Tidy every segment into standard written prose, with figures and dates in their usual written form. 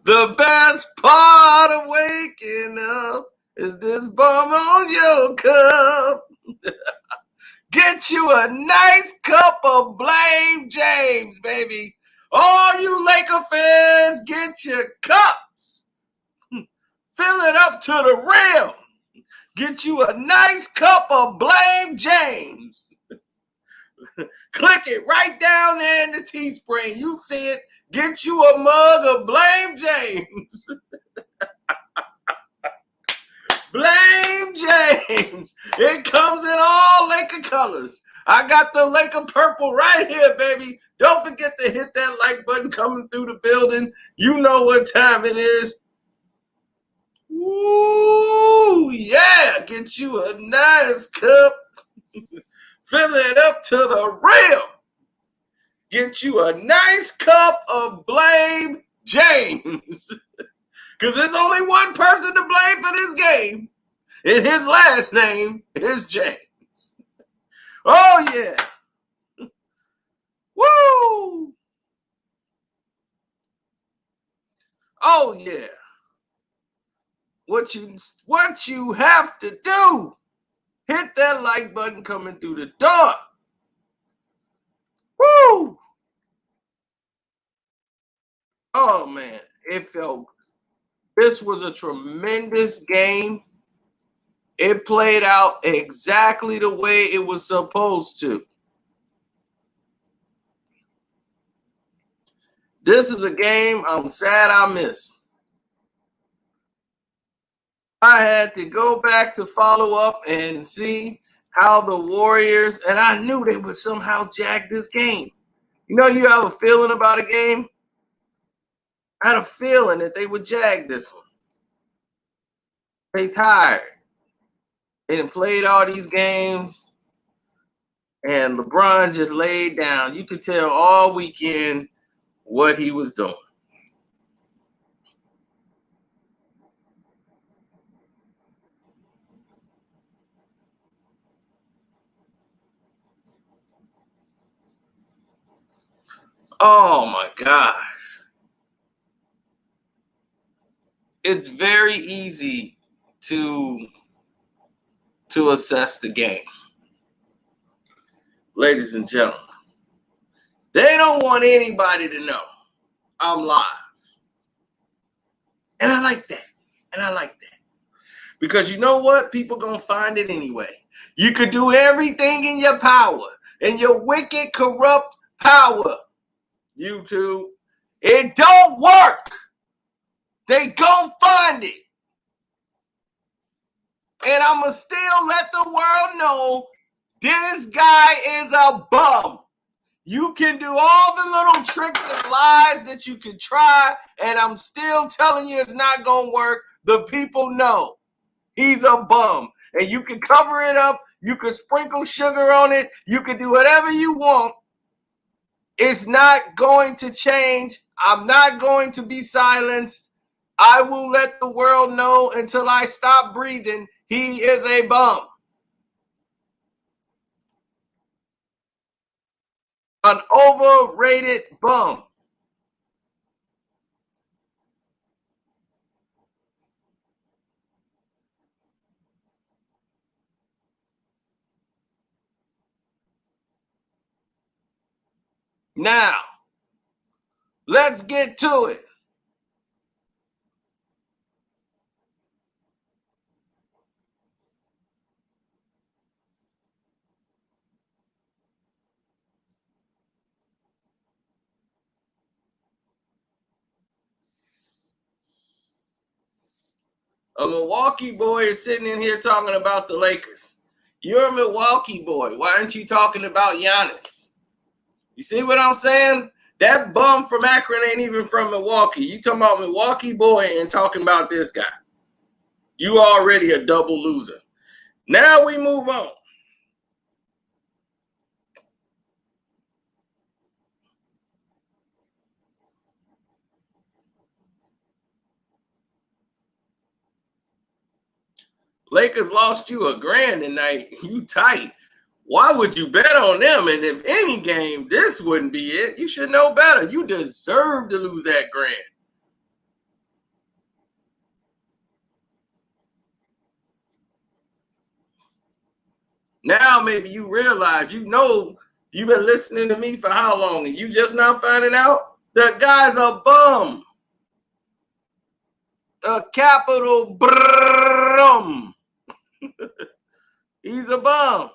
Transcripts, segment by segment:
The best part of waking up is this bum on your cup. Get you a nice cup of Blame James, baby. All you Laker fans, get your cups. Fill it up to the rim. Get you a nice cup of Blame James. Click it right down there in the Teespring. You see it. Get you a mug of Blame James. Blame James. It comes in all Laker colors. I got the Laker purple right here, baby. Don't forget to hit that like button coming through the building. You know what time it is. Woo, yeah. Get you a nice cup. Fill it up to the rim. Get you a nice cup of Blame James. Because there's only one person to blame for this game. And his last name is James. Oh, yeah. Woo! Oh, yeah. What you have to do, hit that like button coming through the door. Woo! Oh, man. It felt this was a tremendous game. It played out exactly the way it was supposed to. This is a game I'm sad I missed. I had to go back to follow up and see how the Warriors, and I knew they would somehow jag this game. You know, you have a feeling about a game? I had a feeling that they would jag this one. They tired. They done played all these games, and LeBron just laid down. You could tell all weekend what he was doing. Oh my gosh. It's very easy to assess the game. Ladies and gentlemen, they don't want anybody to know I'm live. And I like that. And I like that. Because you know what? People going to find it anyway. You could do everything in your power, in your wicked, corrupt power, YouTube. It don't work. They gon' find it. And I'm going to still let the world know this guy is a bum. You can do all the little tricks and lies that you can try, and I'm still telling you it's not going to work. The people know he's a bum. And you can cover it up. You can sprinkle sugar on it. You can do whatever you want. It's not going to change. I'm not going to be silenced. I will let the world know until I stop breathing. He is a bum. An overrated bum. Now, let's get to it. A Milwaukee boy is sitting in here talking about the Lakers. You're a Milwaukee boy. Why aren't you talking about Giannis? You see what I'm saying? That bum from Akron ain't even from Milwaukee. You talking about Milwaukee boy and talking about this guy. You already a double loser. Now we move on. Lakers lost you $1,000 tonight. You tight. Why would you bet on them? And if any game, this wouldn't be it. You should know better. You deserve to lose that grand. Now maybe you realize, you've been listening to me for how long, and you just now finding out the guy's a bum. A capital brum. He's a bum.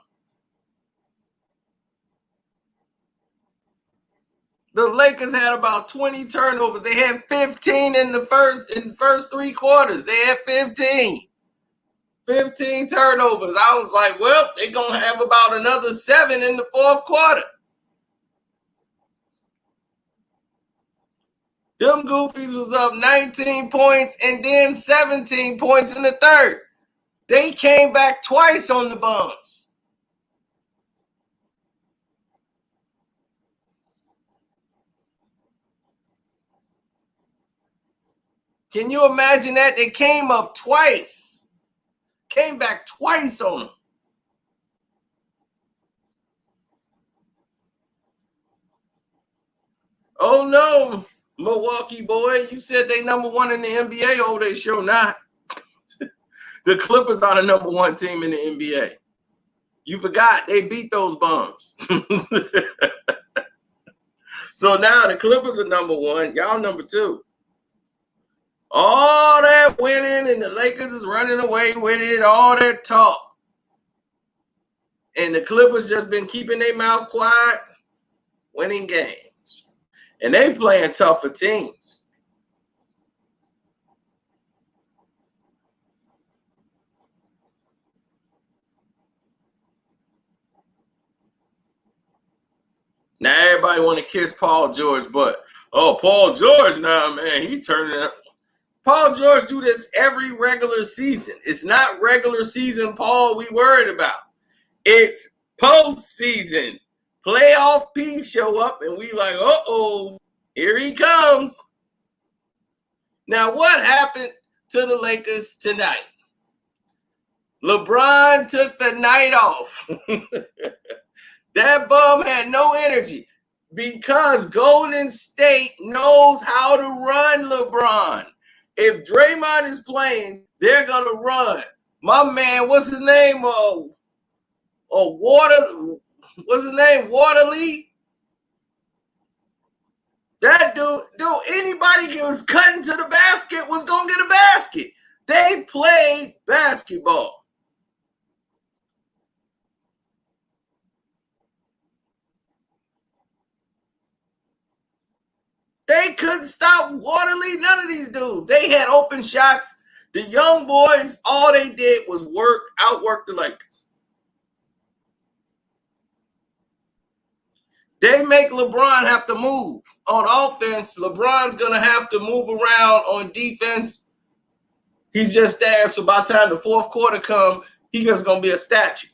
The Lakers had about 20 turnovers. They had 15 in the first 3 quarters. They had 15. 15 turnovers. I was like, well, they're going to have about another 7 in the fourth quarter. Them Goofies was up 19 points and then 17 points in the third. They came back twice on the bums. Can you imagine that? They came up twice. Came back twice on them. Oh no, Milwaukee boy, you said they number one in the NBA. Oh, they sure not. The Clippers are the number one team in the NBA. You forgot they beat those bums. So now the Clippers are number one. Y'all number two. All that winning and the Lakers is running away with it. All that talk. And the Clippers just been keeping their mouth quiet, winning games. And they playing tougher teams. Now everybody want to kiss Paul George, but Paul George now, man, he turning up. Paul George do this every regular season. It's not regular season Paul we worried about. It's postseason. Playoff P show up and we like, uh-oh, here he comes. Now what happened to the Lakers tonight? LeBron took the night off. That bum had no energy because Golden State knows how to run LeBron. If Draymond is playing, they're going to run. My man, what's his name? What's his name? Waterly? That dude, anybody who was cutting to the basket was going to get a basket. They played basketball. They couldn't stop Waterly, none of these dudes. They had open shots. The young boys, all they did was outwork the Lakers. They make LeBron have to move. On offense, LeBron's going to have to move around. On defense, he's just there. So by the time the fourth quarter comes, he's just going to be a statue.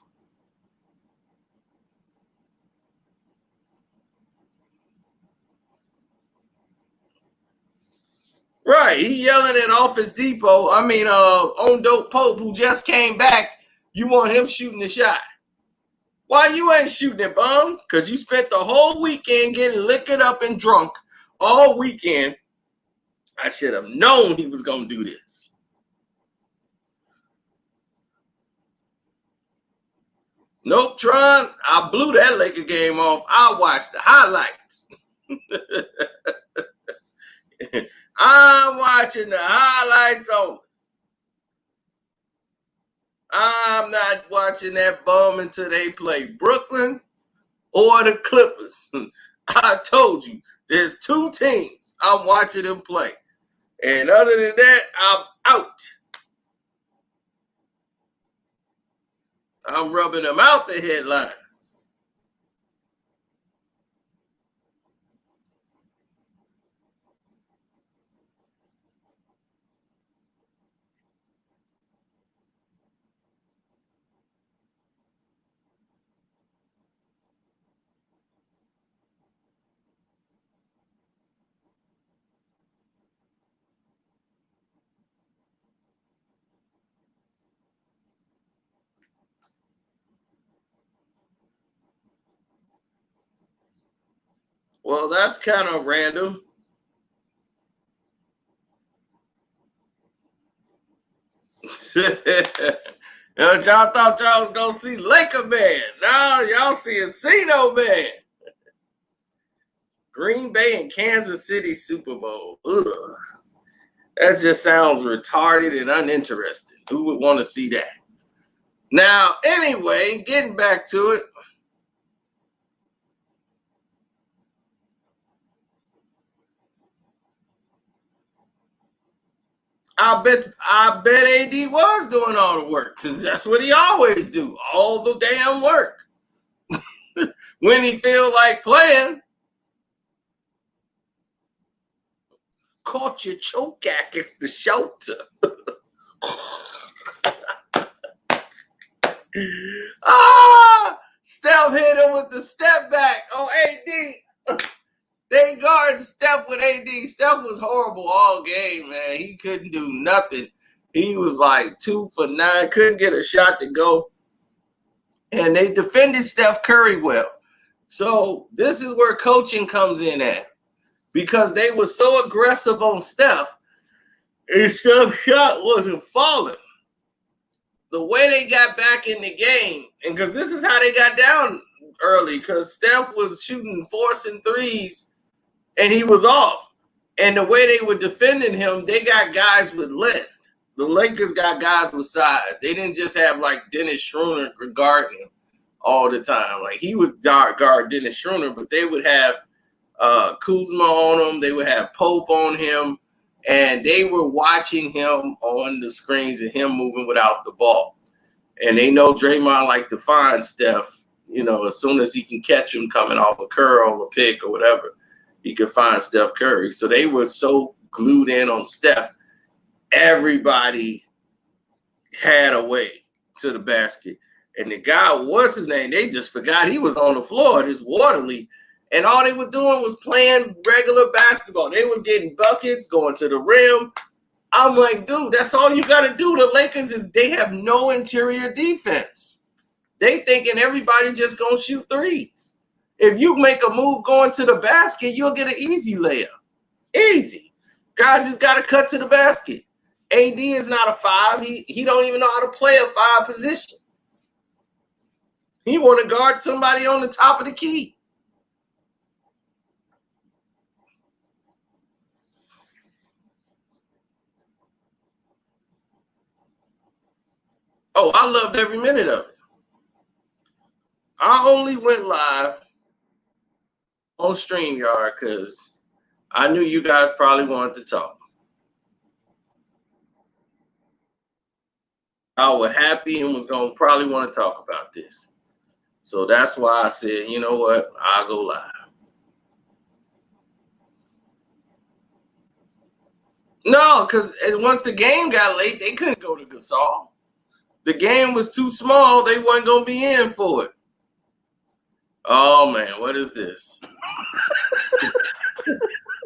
Right. He yelling at Office Depot. On Dope Pope, who just came back. You want him shooting the shot. Why you ain't shooting it, bum? Because you spent the whole weekend getting liquored up and drunk all weekend. I should have known he was going to do this. Nope, Tron. I blew that Laker game off. I watched the highlights. I'm watching the highlights only. I'm not watching that bum until they play Brooklyn or the Clippers. I told you, there's 2 teams I'm watching them play. And other than that, I'm out. I'm rubbing them out the headline. Well, that's kind of random. Y'all thought y'all was gonna see Laker Man. No, y'all see Encino Man. Green Bay and Kansas City Super Bowl. Ugh. That just sounds retarded and uninteresting. Who would want to see that? Now, anyway, getting back to it. I bet AD was doing all the work because that's what he always do, all the damn work. When he feel like playing, caught your choke at the shoulder. Steph hit him with the step back on AD. They guarded Steph with AD. Steph was horrible all game, man. He couldn't do nothing. He was like 2 for 9, couldn't get a shot to go. And they defended Steph Curry well. So this is where coaching comes in at. Because they were so aggressive on Steph, and Steph's shot wasn't falling. The way they got back in the game, and because this is how they got down early, because Steph was shooting forcing threes, and he was off. And the way they were defending him, they got guys with length. The Lakers got guys with size. They didn't just have like Dennis Schroeder guarding him all the time. Like he would guard Dennis Schroeder, but they would have Kuzma on him. They would have Pope on him. And they were watching him on the screens and him moving without the ball. And they know Draymond like to find Steph, as soon as he can catch him coming off a curl or pick or whatever, he could find Steph Curry. So they were so glued in on Steph. Everybody had a way to the basket. And the guy, what's his name? They just forgot he was on the floor, this Waterly. And all they were doing was playing regular basketball. They was getting buckets, going to the rim. I'm like, dude, that's all you got to do. The Lakers they have no interior defense. They thinking everybody just going to shoot threes. If you make a move going to the basket, you'll get an easy layup. Easy. Guys just got to cut to the basket. AD is not a 5. He don't even know how to play a 5 position. He want to guard somebody on the top of the key. Oh, I loved every minute of it. I only went live on StreamYard because I knew you guys probably wanted to talk. I was happy and was going to probably want to talk about this. So that's why I said, you know what? I'll go live. No, because once the game got late, they couldn't go to Gasol. The game was too small. They wasn't going to be in for it. Oh, man, what is this?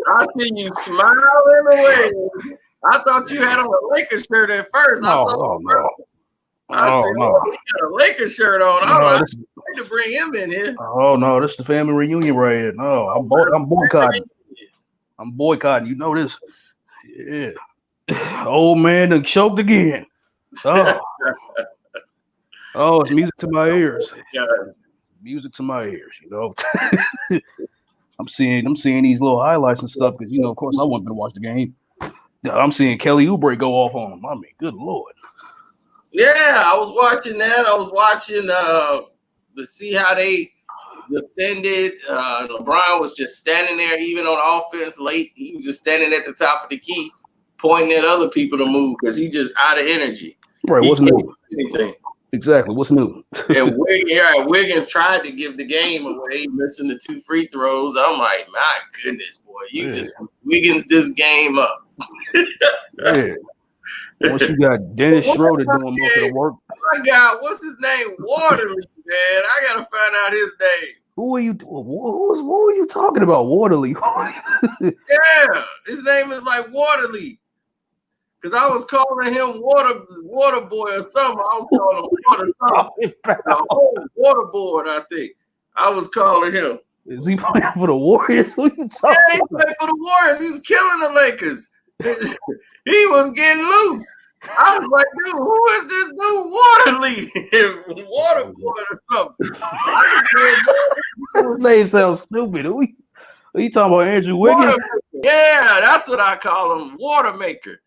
I see you smiling away. I thought you had on a Lakers shirt at first. I said, you got a Lakers shirt on. I was like, to bring him in here. Oh, no, this is the family reunion right here. No, I'm boycotting. I'm boycotting. You know this. Yeah. Old man done choked again. Oh. It's music to my ears. Music to my ears, I'm seeing these little highlights and stuff because of course I wasn't gonna watch the game. I'm seeing Kelly Oubre go off on him. I mean, good Lord. Yeah, I was watching that. I was watching to see how they defended. LeBron was just standing there, even on offense late. He was just standing at the top of the key, pointing at other people to move because he just out of energy. Right, what's new? Anything. Exactly, what's new? And Wiggins tried to give the game away, missing the 2 free throws. I'm like, my goodness, boy, you just Wiggins this game up. Yeah. Once you got Dennis Schroeder doing most of the work. My God, what's his name? Waterly, man. I gotta find out his name. Who are you? What are you talking about, Waterly? Yeah, his name is like Waterly. Because I was calling him water boy or something. I was calling him water something. Water board, I think. I was calling him. Is he playing for the Warriors? Who you Yeah, talking he about? played for the Warriors. He was killing the Lakers. He was getting loose. I was like, dude, who is this dude? Water League, Water Boy or something. His name sounds stupid. Who you talking about? Andrew Wiggins? Yeah, that's what I call him, Watermaker.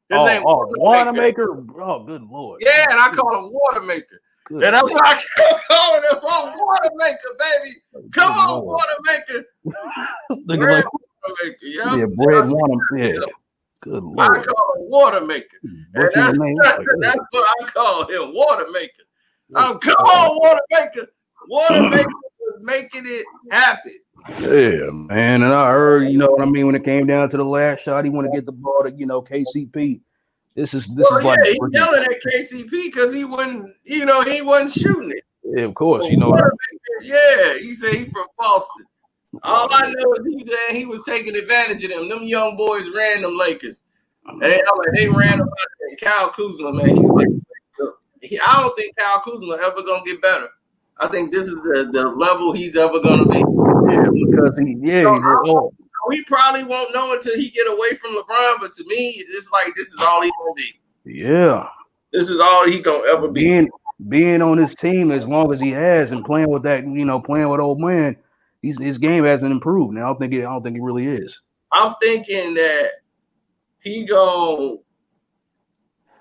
His name Wanamaker. Oh, good lord. Yeah, and I call him Watermaker. Good And that's lord. why I kept calling him Watermaker, baby. Come on, Watermaker. Nigga like, Watermaker, yeah, Brad Wanamaker. Yeah. Good I lord. call him Watermaker. And Butcher name. that's what I call him, Watermaker. Come on, Watermaker. Watermaker was making it happen. Yeah, man. And I heard, you know what I mean, when it came down to the last shot, he want to get the ball to, KCP. This is like he's yelling at KCP because he wasn't shooting it. Yeah, of course. Yeah, he said he from Boston. All I know is he was taking advantage of them. Them young boys ran them Lakers. And they ran them out there. Kyle Kuzma, man, he's like, I don't think Kyle Kuzma ever gonna get better. I think this is the level he's ever gonna be. Yeah, because we probably won't know until he get away from LeBron. But to me, it's like this is all he gonna be. Yeah, this is all he gonna ever be. Being on his team as long as he has and playing with that, playing with old man, his game hasn't improved. Now I don't think it really is. I'm thinking that he'll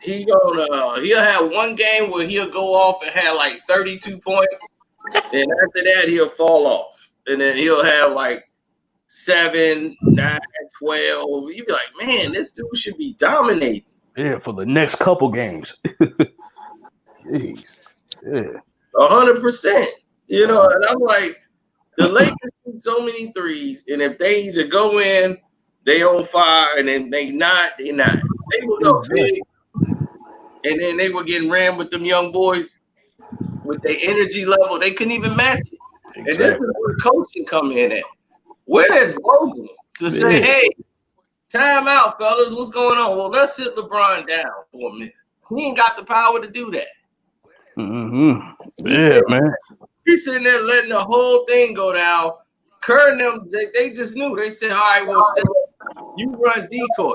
have one game where he'll go off and have like 32 points, and after that he'll fall off, and then he'll have like 7, 9, 12. You'd be like, man, this dude should be dominating. Yeah, for the next couple games. Jeez. Yeah. 100%. And I'm like, the Lakers shoot so many threes, and if they either go in, they on fire, and then they not. They will go big, and then they were getting ran with them young boys with their energy level. They couldn't even match it. Exactly. And this is where coaching come in at. Where's Vogel to say, hey, time out, fellas, what's going on? Well, let's sit LeBron down for a minute. He ain't got the power to do that. Mm-hmm. Yeah, man. He's sitting there letting the whole thing go down. Kerr and them, they just knew. They said, all right, well, Steph, you run decoy.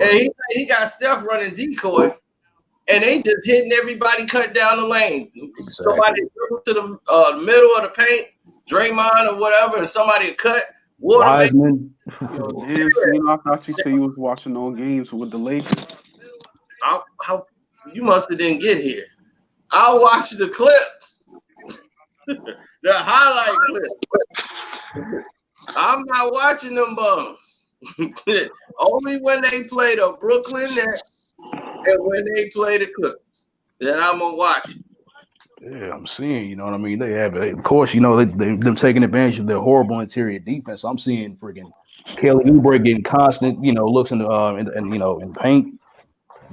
And he got Steph running decoy, and they just hitting everybody cut down the lane. Exactly. Somebody dribble to the middle of the paint, Draymond or whatever, and somebody cut. Wiseman. I thought you said you was watching those games with the Lakers. You must have didn't get here. I'll watch the clips. The highlight clip. I'm not watching them bums. Only when they play the Brooklyn Nets and when they play the Clippers, then I'm gonna watch it. Yeah, I'm seeing. You know what I mean? They have, of course, them taking advantage of their horrible interior defense. I'm seeing freaking Kelly Oubre getting constant, looks in in paint,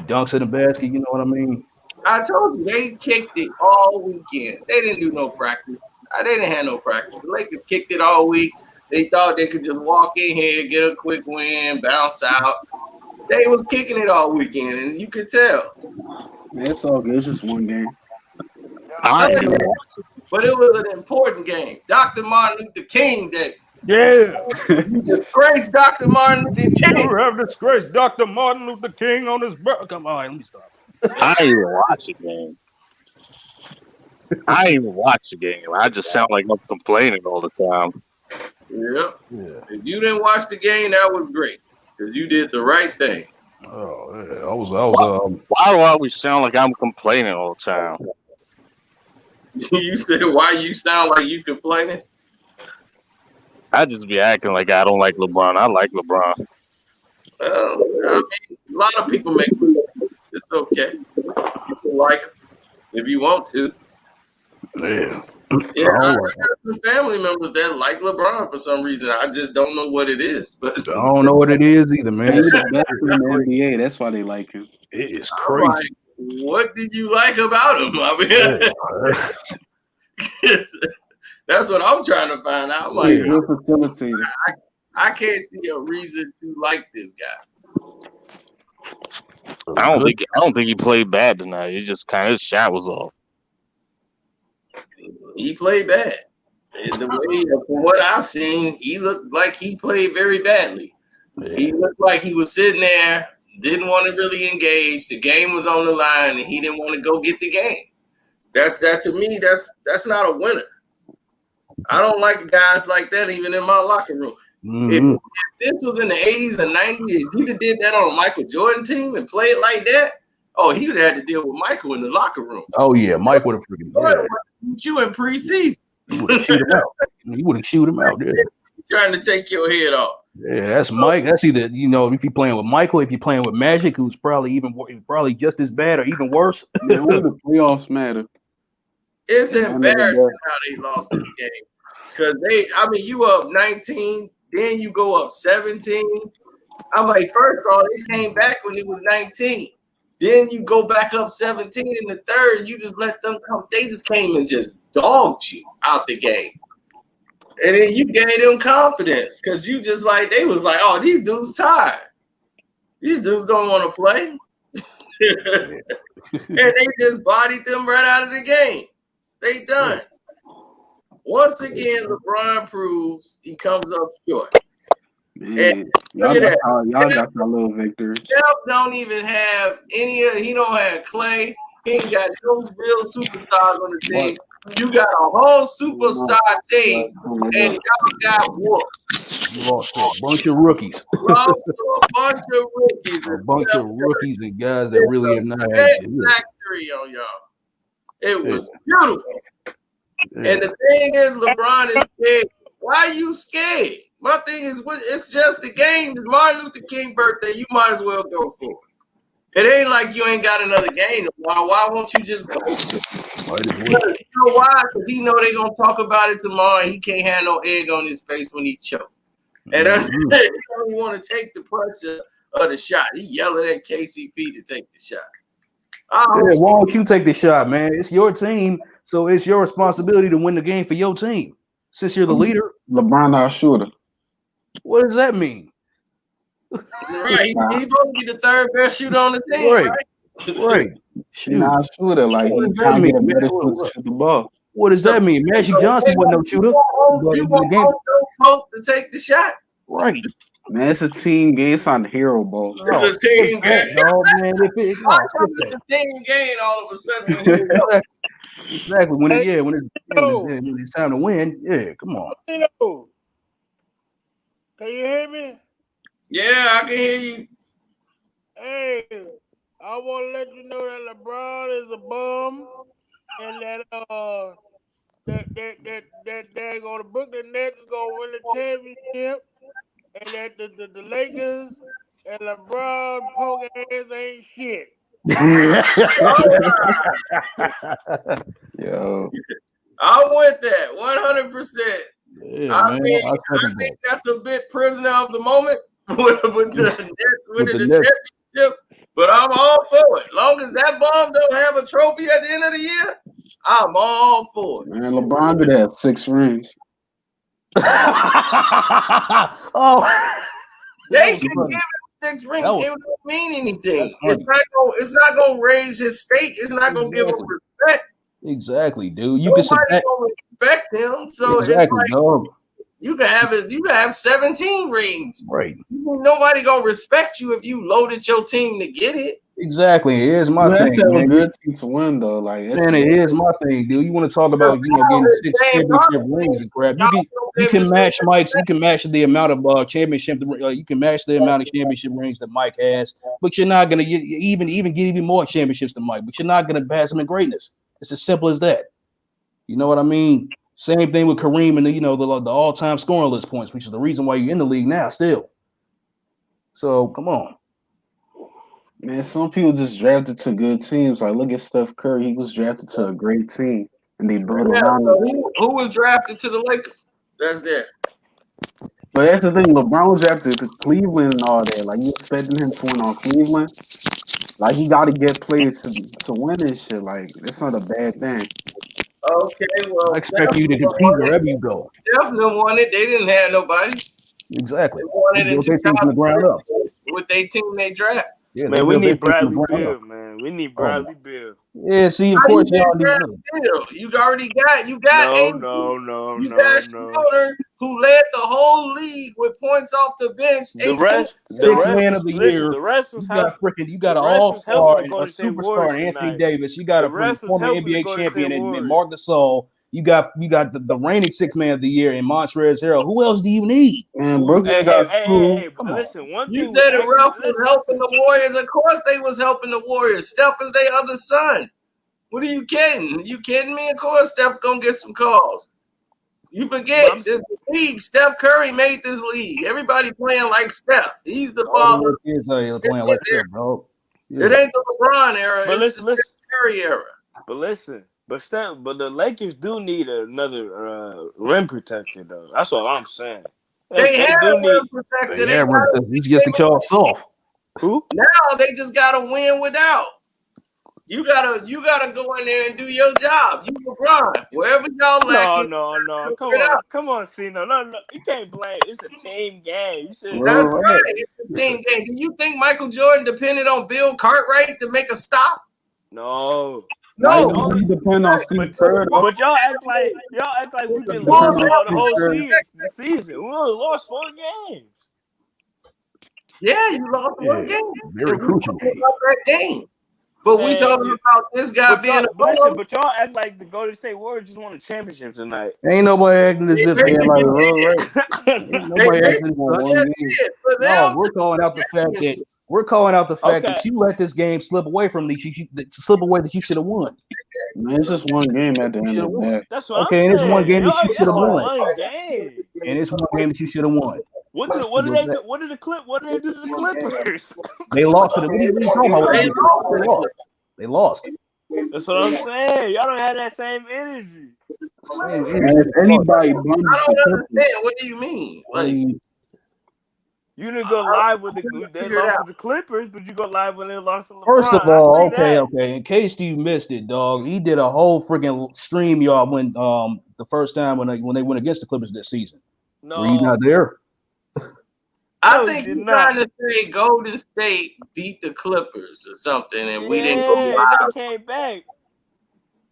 dunks in the basket. You know what I mean? I told you they kicked it all weekend. They didn't do no practice. They didn't have no practice. The Lakers kicked it all week. They thought they could just walk in here, get a quick win, bounce out. They was kicking it all weekend, and you could tell. Man, it's all good. It's just one game. But it was an important game. Dr. Martin Luther King Day. Yeah. You disgraced Dr. Martin Luther King. You have disgraced Dr. Martin Luther King on his birthday. Come on, let me stop. I didn't even watch the game. I just sound like I'm complaining all the time. Yep. Yeah. If you didn't watch the game, that was great because you did the right thing. Oh, yeah. I was. Why do I always sound like I'm complaining all the time? You said why you sound like you complaining? I just be acting like I don't like LeBron. I like LeBron. Well, I mean, a lot of people make mistakes. It's okay. You can like him if you want to. Yeah. Yeah, I got some family members that like LeBron for some reason. I just don't know what it is. But I don't know what it is either, man. He's better in the NBA. That's why they like him. It is crazy. Like, what did you like about him? I mean, that's what I'm trying to find out. I'm like, good facilitator. I can't see a reason to like this guy. I don't think he played bad tonight. He just kind of his shot was off. He played bad. The way, from what I've seen, he looked like he played very badly. Yeah. He looked like he was sitting there, didn't want to really engage. The game was on the line, and he didn't want to go get the game. That to me, that's not a winner. I don't like guys like that even in my locker room. Mm-hmm. If this was in the 80s and 90s, he'd have did that on a Michael Jordan team and played like that. Oh, he would have had to deal with Michael in the locker room. Oh yeah, Mike would have freaking beat you in preseason. He would have shoot him out. He would have shoot him out. Yeah. Trying to take your head off. Yeah, that's Mike. That's either if you're playing with Michael, if you're playing with Magic, who's probably just as bad or even worse. Man, what the playoffs matter? It's embarrassing how they lost this game. Because you up 19, then you go up 17. I'm like, first of all, they came back when it was 19. Then you go back up 17 in the third, and you just let them come. They just came and just dogged you out the game. And then you gave them confidence because you just like, they was like, oh, these dudes tired. These dudes don't want to play. And they just bodied them right out of the game. They done. Once again, LeBron proves he comes up short. Man, y'all got your little victory. Steph don't even have he don't have Clay. He ain't got no real superstars on the team. You got a whole superstar team, and y'all got whooped. You lost to a bunch of rookies. A bunch of rookies. A bunch of rookies and guys that really have not had factory on y'all. It was beautiful. Yeah. And the thing is, LeBron is scared. Why are you scared? My thing is, it's just a game. It's Martin Luther King birthday. You might as well go for it. It ain't like you ain't got another game. Why won't you just go? You know why? Because he know they're going to talk about it tomorrow, and he can't have no egg on his face when he choke. And he don't want to take the pressure of the shot. He yelling at KCP to take the shot. Why don't you take the shot, man? It's your team, so it's your responsibility to win the game for your team. Since you're the leader. LeBron our shooter. What does that mean? Right, he's supposed to be the third best shooter on the team, right? He's not a shooter, like he's trying to get a better shooter to shoot the ball. What does that mean? Magic Johnson wasn't no shooter. You want Pope to take the shot, right? Man, it's a team game. It's not a hero ball. It's a team game. No, man. It's a team game all of a sudden. Exactly. When it's time to win, come on. Can you hear me? Yeah, I can hear you. Hey, I want to let you know that LeBron is a bum, and that they're going to Brooklyn Nets is going to win the championship, and that the Lakers and LeBron poking ass ain't shit. Yo, I'm with that 100%. Yeah, I think that's a bit prisoner of the moment with the championship, but I'm all for it. Long as that bomb don't have a trophy at the end of the year, I'm all for it. Man, LeBron did have 6 rings. They can give him 6 rings. It don't mean anything. It's not gonna raise his state. It's not gonna give him respect. Exactly, dude. Nobody's gonna respect him. So it's like you can have 17 rings. Right. Nobody gonna respect you if you loaded your team to get it. Exactly. Here's my thing. That's a good team to win, though. Like, man, it is my thing, dude. You want to talk about getting 6 championship rings and crap? You can match Mike's. You can match the amount of championship. You can match the amount of championship rings that Mike has, but you're not gonna even get even more championships than Mike. But you're not gonna pass him in greatness. It's as simple as that. You know what I mean? Same thing with Kareem and the all-time scoring list points, which is the reason why you're in the league now still. So come on. Man, some people just drafted to good teams. Like, look at Steph Curry. He was drafted to a great team, and they built around him. Who was drafted to the Lakers? That's there. But that's the thing. LeBron was drafted to Cleveland and all that. Like, you expecting him to win on Cleveland? Like, he got to get players to win this shit. Like, it's not a bad thing. Okay, well, I expect you to compete wherever you go. Definitely won it. They didn't have nobody. Exactly. They won it in from the ground up with their team they draft. Yeah, man, we need Bradley Beal, man. We need Bradley Beal. Yeah, see, of How course you y'all didn't need grab Bill? You already got AD. No. You got Schroeder, who led the whole league with points off the bench. The rest man of the year. The rest was You got an was helping all-star the and a Golden State superstar Warriors in Anthony tonight. Davis. You got The a rest was former helping the NBA Golden champion State in Warriors. Marc Gasol. You got the reigning sixth man of the year in Montrezl Harrell. Who else do you need? Man, Brooklyn got Hey, listen, one thing You said the Ralph was helping the Warriors. Of course they was helping the Warriors. Steph is their other son. What are you kidding? You kidding me? Of course Steph gonna get some calls. You forget this league. Steph Curry made this league. Everybody playing like Steph. He's the father. Playing like Steph, bro. Yeah. It ain't the LeBron era. But it's the Steph Curry era. But the Lakers do need another rim protector, though. That's what I'm saying. They have do rim need. protector. He gets the call soft. Who? Now they just gotta win without. You gotta go in there and do your job. You LeBron. Wherever y'all lacking. No. Come on, Cena. No. You can't blame. It's a team game. You said that's right. It's a team game. Do you think Michael Jordan depended on Bill Cartwright to make a stop? No. Only depend on Steve Kerr. But y'all act like we've been losing the whole season. We only lost 4 games. Yeah, you lost one game. Very crucial. That game. But we talking about this guy being but y'all act like the Golden State Warriors just won a championship tonight. Ain't nobody acting as if they're like nobody acting for one game. No, we're calling out the fact that you let this game slip away from that you should have won. Man, it's just one game at the end of the day. That's what I'm saying. And it's one game that you should have won. And it's one game that you should have won. What did they do? What did they do to the Clippers? They lost to the. What are you talking about? They lost. That's what I'm saying. Y'all don't have that same energy. If anybody, I don't understand. What do you mean? Like, you didn't go live with they lost to the Clippers, but you go live when they lost to LeBron. First of all, okay. In case you missed it, dog, he did a whole freaking stream, y'all, when the first time when they went against the Clippers this season. No, were you not there? I think you're trying to say Golden State beat the Clippers or something, and we didn't go live. They came back.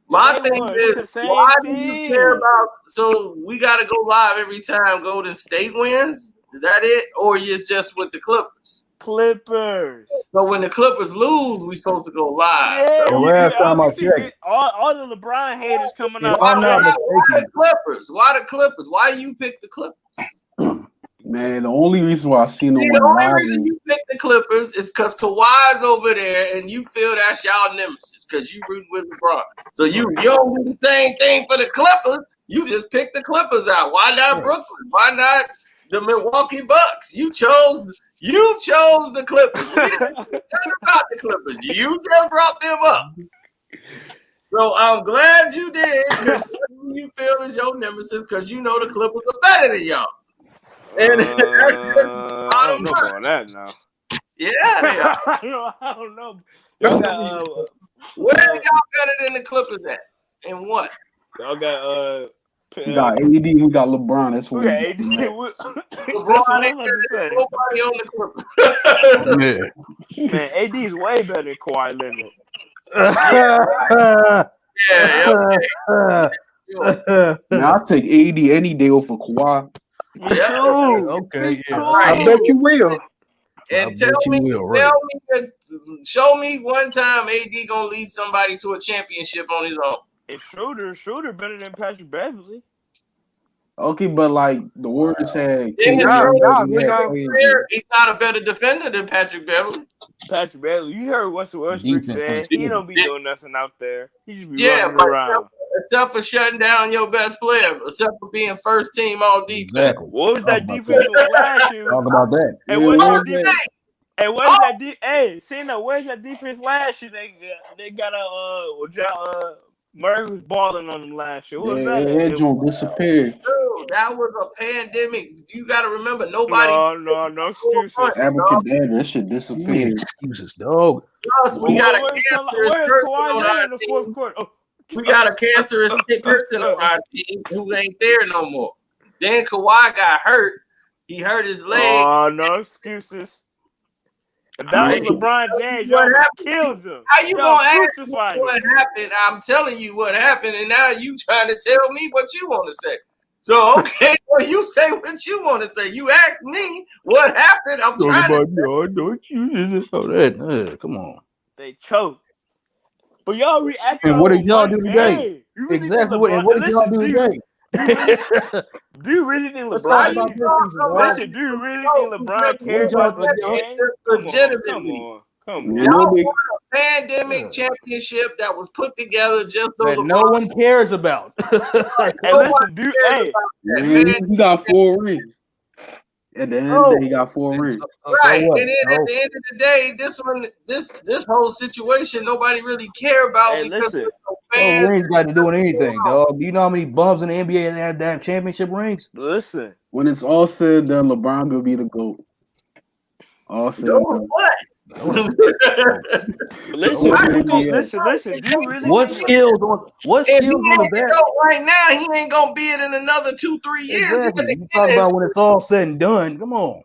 My thing is, why do you care about? So we got to go live every time Golden State wins. Is that it, or is just with the Clippers? So when the Clippers lose, we supposed to go live. Yeah, the last time I checked, all the LeBron haters coming out. Why the Clippers? Why the Clippers? Why you pick the Clippers? Man, the only reason why I see no one the only live reason you pick the Clippers is because Kawhi's over there, and you feel that's y'all nemesis because you rooting with LeBron. So you don't do the same thing for the Clippers. You just pick the Clippers out. Why not Brooklyn? Why not the Milwaukee Bucks? You chose the Clippers. We didn't care about the Clippers. You just brought them up. So I'm glad you did. You feel is your nemesis because you know the Clippers are better than y'all. And that's just I don't know about that now. Yeah, they are. I don't know. Y'all got where y'all better than the Clippers at? And what? Y'all got we got AD, we got LeBron. That's what we got AD. LeBron ain't nobody on the Clippers. Yeah. Man, AD is way better than Kawhi Leonard. Man, I'll take AD any day over Kawhi. Me too. Okay. Me too. I bet you will. And show me one time AD gonna lead somebody to a championship on his own. And Schroeder better than Patrick Beverly. Okay, but like the Warriors had, he's not a better defender than Patrick Beverly. Patrick Beverly, you heard what Westbrook said. He don't be doing nothing out there. He just be running around. Except for shutting down your best player, except for being first team all defense. Exactly. What was that defense last year? Talk about that. Hey, where's that defense? Hey, Cena, where's that defense last year? They got Murray was balling on them last year. What was that? That joint disappeared. Dude, that was a pandemic. You got to remember, nobody. No excuses. Abracadabra, that shit disappeared. Excuses, dog. Plus, we got a cancerous person on the fourth quarter. We got a cancerous person on our team who ain't there no more. Then Kawhi got hurt. He hurt his leg. Oh, no excuses. If that Right. was LeBron James, What y'all would have happened? killed him. How you Y'all gonna ask me crucified what him. happened? I'm telling you what happened, and now you trying to tell me what you want to say. So okay, well you say what you want to say. You asked me what happened. I'm Talking trying to. about don't you just know that? Come on. They choked. But y'all reacted And what on did y'all one do today? game. You really Exactly. think What, LeBron? and what did y'all Listen, do do today? you really think Let's LeBron? talk How about you this gonna season, know? dog. Listen, do you really think LeBron cares What about y'all- this y'all- game? Come on, Legitimately. come Man, on. Y'all nobody, won a pandemic championship that was put together just so that LeBron. no one cares about. Hey, listen, dude. Hey, man, he got 4 rings. At the end of the day, he got 4 rings. Right, what? and then at the end of the day, this whole situation nobody really care about hey, because listen, no No fans. rings got to do with anything, dog. Do you know how many bums in the NBA that have championship rings? listen. When it's all said, then LeBron gonna be the GOAT. All said, Go and done. what? Listen, Why do you you think? gonna- Listen. Do you really What think? skills on If he the ain't bat? go right now, he ain't gonna be it in another 2-3 years. Exactly. He You talk about when it's all said and done. Come on.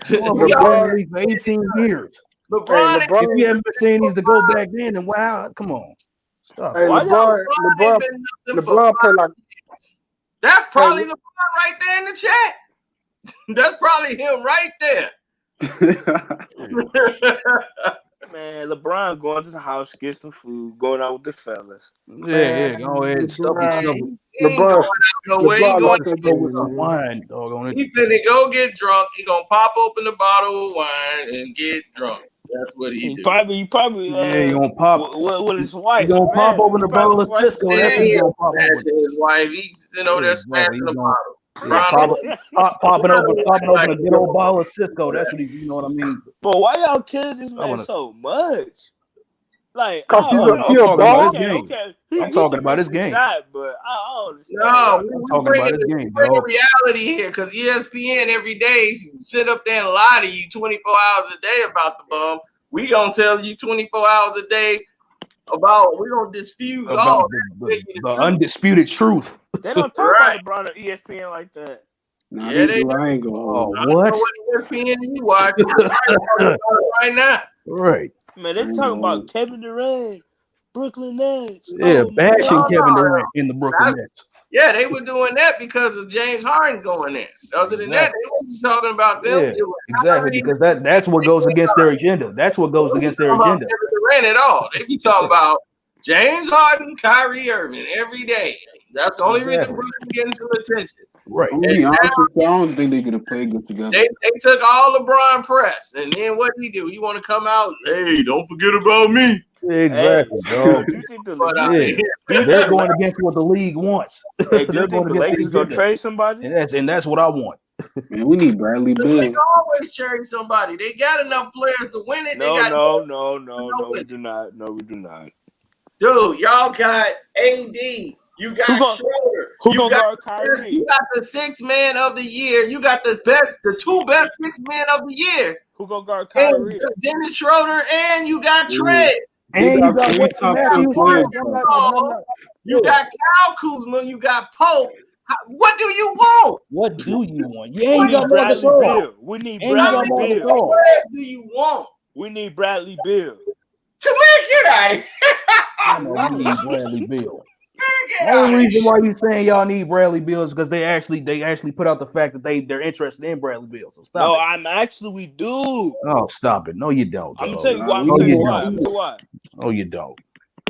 You gotta been get- playing in the league for 18 years. LeBron, If you haven't been saying needs to go back then, then wow, come on. Stop. Hey, Why LeBron, ain't been nothing for LeBron play 5 like years. That's probably LeBron right there in the chat. That's probably him right there. Man, LeBron going to the house, get some food, going out with the fellas. Yeah, go ahead. Stuff Man, yourself. he ain't going LeBron. out nowhere. He LeBron going like to that Go get with some drunk. wine, dog on it. He finna go get drunk. He gonna pop open the bottle of wine and get drunk. That's what he He do. probably Yeah, you gonna pop. with his wife. You gonna pop man. open He a probably bottle with of his wife. Cisco. Yeah, That's what he you gonna ain't pop open. smashing his wife. He's sitting over there Exactly. smashing He the gonna- bottle. Yeah, popping open Like a good old bottle of Cisco. That's what you know what I mean. But why y'all kill this man wanna- so much? Like, Cause I'm he a talking about dog. his game. okay. I'm talking can about miss his a game. shot, but I don't understand. No, y'all. we talking about his game, bring dog. reality here because ESPN every day sit up there and lie to you 24 hours a day about the bum. We gonna tell you 24 hours a day about. We gonna dispute all About the undisputed truth. They don't talk Right. about LeBron on ESPN like that. Nah, Yeah, they they do. I ain't gonna hold Oh, you. what? What ESPN you watch right now? Right. Man, they talking about Kevin Durant, Brooklyn Nets. Yeah, Oh, bashing man. Kevin Durant in the Brooklyn Nets. Yeah, they were doing that because of James Harden going there. Other than that, they wasn't talking about them. Yeah, exactly. Because that's what goes against their agenda. That's what goes against their agenda. Kevin Durant at all. They be talking about James Harden, Kyrie Irving every day. That's the only reason Brooklyn getting some attention. Right. I'm gonna be honest with you, I don't think they're gonna play good together. They took all LeBron press, and then what did he do? He want to come out, hey, don't forget about me. Exactly, dog. Do you think the But They're going against what the league wants. Hey, do They're you think the against Lakers the gonna agenda. trade somebody? And that's what I want. Man, we need Bradley they Beal. can always trade somebody. They got enough players to win it. No, they got no, we do not. No, we do not. Dude, y'all got AD. You got Schroeder. Who You gonna got guard Kyrie? You got the 6th man of the year. You got the 2 best 6 men of the year. Who gonna guard And Kyrie? Dennis Schroeder, and you got Trey. And you got three Wesley top tier Matthews. players. You got Kyle Kuzma. You got Pope. What do you want? What do you want? You We ain't need got Bradley Marcus Beal. We need And you got Bradley Marcus Beal. Gasol. What else do you want? We need Bradley Beal. To get out of here. I know you need Bradley Beal. Get The out only of reason why you saying y'all need Bradley Beal is because they actually put out the fact that they're interested in Bradley Beal. So stop No, it. we do. Oh, stop it. No, you don't. I'm gonna dog. tell you why. I'm No, gonna tell you you why. don't. I'm gonna tell you why. No, you don't.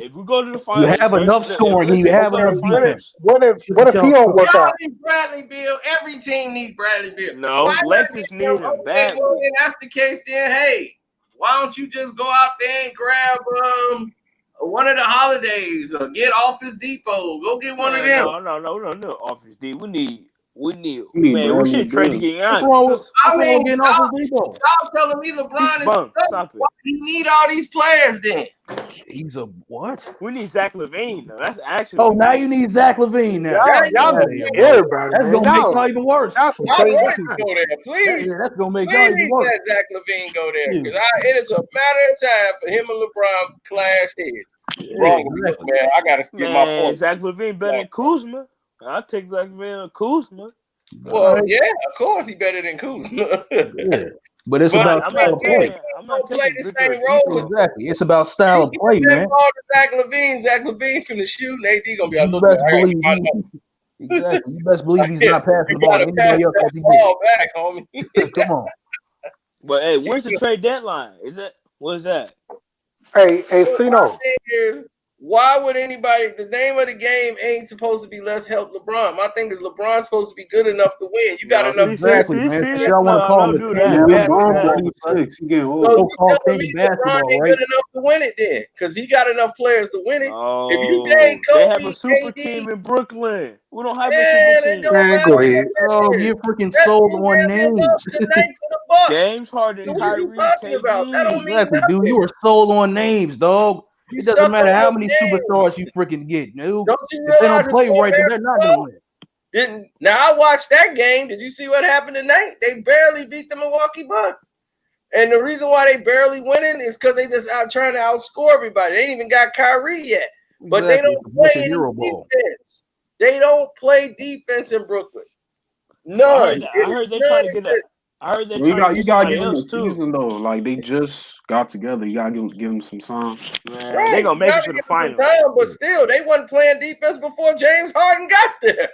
If we go to the You finals, have enough scoring and you have Okay, enough defense. what if he don't work Y'all out? need Bradley Beal. Every team needs Bradley Beal. No, Why Lakers not need him okay, badly. well, then that's the case. Then hey, why don't you just go out there and grab one of the holidays or get Office Depot? Go get one of them. No. Office D. We need. need Man, we Bradley should trade to Beal. get What's wrong with, Giannis. I mean, getting off his Depot? y'all telling me LeBron is Bum, stop it. why do you need all these players then? He's a what? We need Zach LaVine. Though. That's actually. Oh, now you need Zach LaVine now. Y'all Outta need here, bro. everybody, That's man. gonna make y'all even worse. Y'all some I crazy want him people. to go there, please. Yeah, that's gonna make y'all even Please worse. let Zach LaVine go there because it is a matter of time for him and LeBron clash heads. Wrong with exactly. me, man. I gotta get my point. Zach LaVine better than Kuzma. I'll take Zach LaVine or Kuzma. Well, yeah, of course he better than Kuzma. Yeah. But it's But about I'm style not of play. taking. I'm not Don't play taking the Victor same role Oladipo. as Exactly. It's about style of play, that man. ball to Zach Levine. Zach Levine finna shoot, and AD gonna be like, You look, man, best I gotta believe find exactly. You best believe he's out. not passing the You ball to gotta pass anybody else that as he ball back, homie. did. Come on. But hey, when's the trade deadline? Is that what is that? Hey, My Cino. thing is, why would anybody? The name of the game ain't supposed to be let's help LeBron. My thing is LeBron's supposed to be good enough to win. You got No, enough. Exactly, man. see, Y'all want to call him don't the do king that. of Man, Bad, LeBron bad. over 6. He getting So old. you so-called telling king me of LeBron basketball, ain't right? good enough to win it then? Because he got enough players to win it. If you No, gave they have Kobe, a super KD, team in Brooklyn. We don't have a man, super it team. don't Man, matter go what ahead. Oh, that is. you're freaking That sold team on barely names. lost tonight to the Bucks. James Harden, So what are you Kyrie, talking about? That don't KD. mean Exactly, dude. nothing. You were sold on names, dog. You It doesn't stuck matter on how those many names. superstars you freaking get, dude. Don't you If they realize don't play right, then they're not gonna win. Didn't now I watched that game. Did you see what happened tonight? They barely beat the Milwaukee Bucks. And the reason why they barely winning is because they just out trying to outscore everybody. They ain't even got Kyrie yet. But Exactly. they don't It's play a any hero ball. defense. They don't play defense in Brooklyn. I None. heard they're None trying to get a. I heard they're You trying to get gotta somebody give him else a too. season though. Like they just got together. You gotta give him some time. Man, Right. they gonna make it to the Give them some finals. time, but still, they wasn't playing defense before James Harden got there.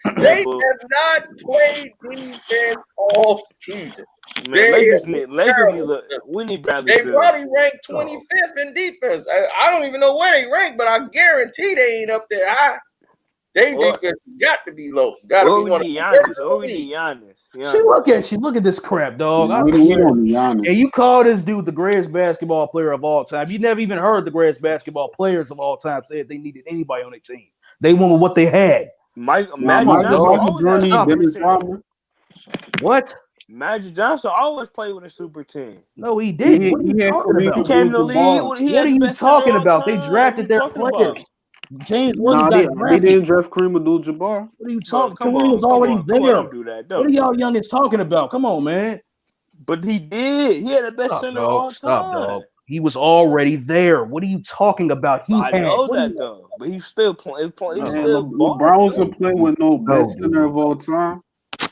Yeah, They but have not played defense all season. man, They Lakers have need. been terrible. We need Bradley They Beal. probably ranked 25th in defense. I don't even know where they rank, but I guarantee they ain't up there high. They Or- defense got to be low. Got to Or be we one need of Giannis. the Or we best. need Giannis. She look at this crap, dog. I We swear. don't be honest. And you call this dude the greatest basketball player of all time. You never even heard the greatest basketball players of all time say they needed anybody on their team. They went with what they had. Magic Michael Johnson always had a Jordan, super Dennis team. Rodman. What? Magic Johnson always played with a super team. No, he didn't. He What are you had talking Kareem about? He came in the league. Abdul-Jabbar. He What had are the you best center talking of all about? They time. What drafted you their talking players. about? James Nah, Williams they got drafted. didn't draft Kareem Abdul-Jabbar. What are you Bro, talking? come Kareem was on, already there. don't do that. What are y'all youngins talking about? Come on, man. But he did. He had the best Stop, center of all Stop, time. dog. He was already there. What are you talking about? He I had. know What are that though, but he's still playing. He's Man, still LeBron balling. wasn't playing with no best center of all time.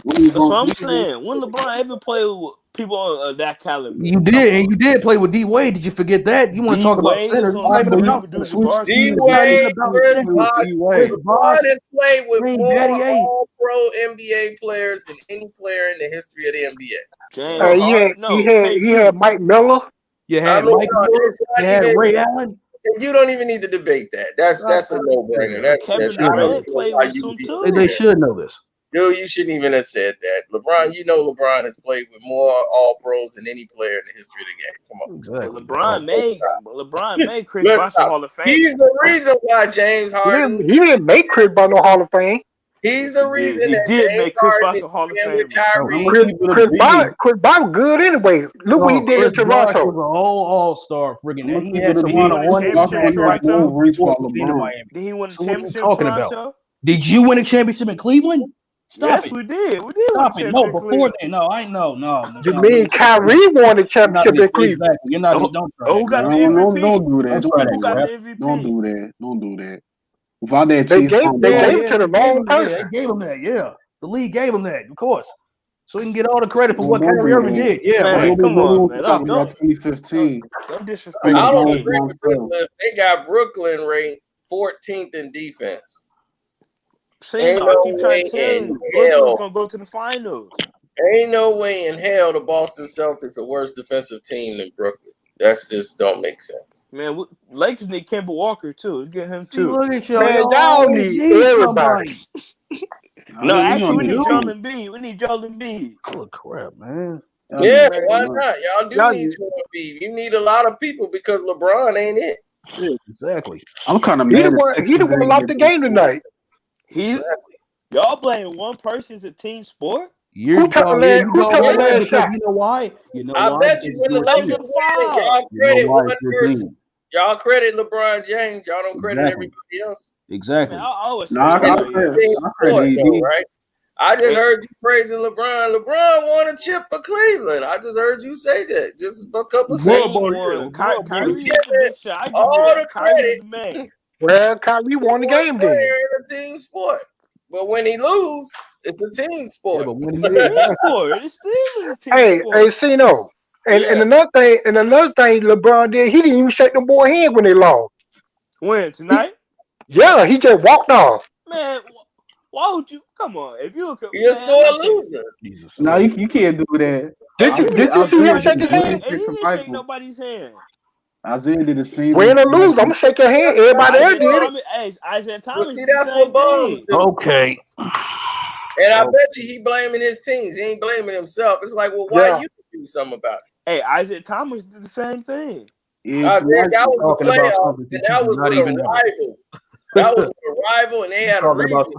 That's what I'm saying. When LeBron ever played with people of that caliber? You did, and you did play with D Wade. Did you forget that? You want to talk about D-Wade centers? is It's on not even the about Abdul-Jabbar centers. team. It's not even D-Wade, about Chris centers. Bosh. Chris Bosh, LeBron has played with Green more Battier. all-pro NBA players than any player in the history of the NBA. James He had Mike Miller. You had I mean, Mike no, Miller. it's not You had even- Ray Allen. You don't even need to debate that. That's a no-brainer. Kevin I don't Durant even know played why with you some would be too. saying They that. should know this. Dude, you shouldn't even have said that. LeBron has played with more all-pros than any player in the history of the game. Come on. Exactly. LeBron made Chris Let's Bosh a stop. Hall of Fame. He's the reason why James Harden. He didn't make Chris by no Hall of Fame. He's the reason He that did James make Chris Harden Bosh is a Hall of playing with Famer. Kyrie. Chris Bosh good anyway. Look what he did Chris in Bosh Toronto. was a whole all-star. Friggin' I'm he gonna had keep it a Toronto beat. one He won a championship in Toronto? Before being in LeBron. Miami. Did he win a So what are you championship talking in about? Toronto? Did you win a championship in Cleveland? Stop Yes, it. we did. We did win a Stop it. championship No, in before Cleveland. then. No, I no. You mean Kyrie won the championship in Cleveland? Exactly. You're not. Don't try Who got that. the MVP? Don't do that. Don't try that. Who got the crap. MVP? Don't do that. Don't do that. Without that They Chase gave Brown, they Yeah, gave it to the they gave wrong him- yeah, person. they gave him that. Yeah, the league gave him that, of course. So he can get all the credit for Well, what don't Kyrie do Irving that. did. Yeah, Man, right. come on, man. Talking about Don't 2015. disrespect I the don't king. agree with this list. They got Brooklyn ranked 14th in defense. See, Ain't I no keep trying to way tell in you, Brooklyn's hell. gonna go to the finals. Ain't no way in hell the Boston Celtics are worse defensive team than Brooklyn. That's just don't make sense. Man, Lakers need Kemba Walker too. Get him See, too. look at y'all. Man, y'all always need everybody. somebody. No, actually, we need you. Joel Embiid. We need Joel Embiid. Full of crap, man. Yeah, why not? Y'all Y'all need need- to be. You need a lot of people because LeBron ain't it. Yeah, exactly. I'm kind of He mad. the one lost the game tonight. Y'all blaming one person as a team sport? Who took the last because shot? you know why? You know I why? bet you when the That was Lakers a foul. y'all You know credit why one it's your person. team. Y'all credit LeBron James. Y'all don't credit Exactly. everybody else. Exactly. Man, I always Nah, I credit credit- everybody else. I credit Though, AD. right? I just heard you praising LeBron. LeBron won a chip for Cleveland. I just heard you say that just a couple He seconds. won. Kyrie is the big shot. I give all you the that. Kyrie credit. is the man. Well, Kyrie won the game then. Player in a team sport, but when he lose, It's a team Yeah, sport. but when It's a team sport. It still is a team Hey, sport. Cino. And Yeah. another thing LeBron did, he didn't even shake the boy hand when they lost. When tonight? Yeah, he just walked off. Man, why would you? Come on. If you You're a sore loser. Jesus. No, you can't do that. Did you see him shake his hand? And he didn't shake nobody's hand. Isaiah did the same. Win or lose, I'm gonna shake your hand. Everybody else did it. Isaiah But Thomas. see, that's what bums do. Okay. And I bet you he blaming his teams. He ain't blaming himself. It's like, well, why you do something about it? Hey, Isaiah Thomas did the same thing. Yeah, That was talking the about playoff, something and that that you was not with a even know. rival. That was with a rival, and they had a Talking reason. about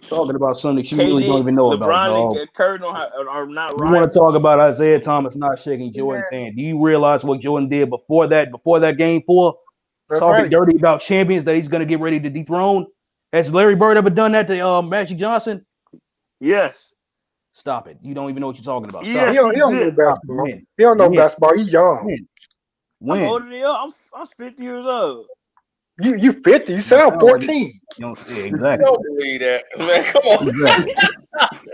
talking about something that you really don't even know about. LeBron and Curry are not You right. want to talk about Isaiah Thomas not shaking Jordan's hand? Do you realize what Jordan did before that game 4? Talking dirty about champions that he's going to get ready to dethrone. Has Larry Bird ever done that to Magic Johnson? Yes. Stop it. You don't even know what you're talking about. Stop Yes, He don't know basketball. He don't know basketball. He's young. When? I'm older than you. I'm 50 years old. You 50. You sound 14. You don't, yeah, I exactly. don't believe that, man. Come on. Exactly.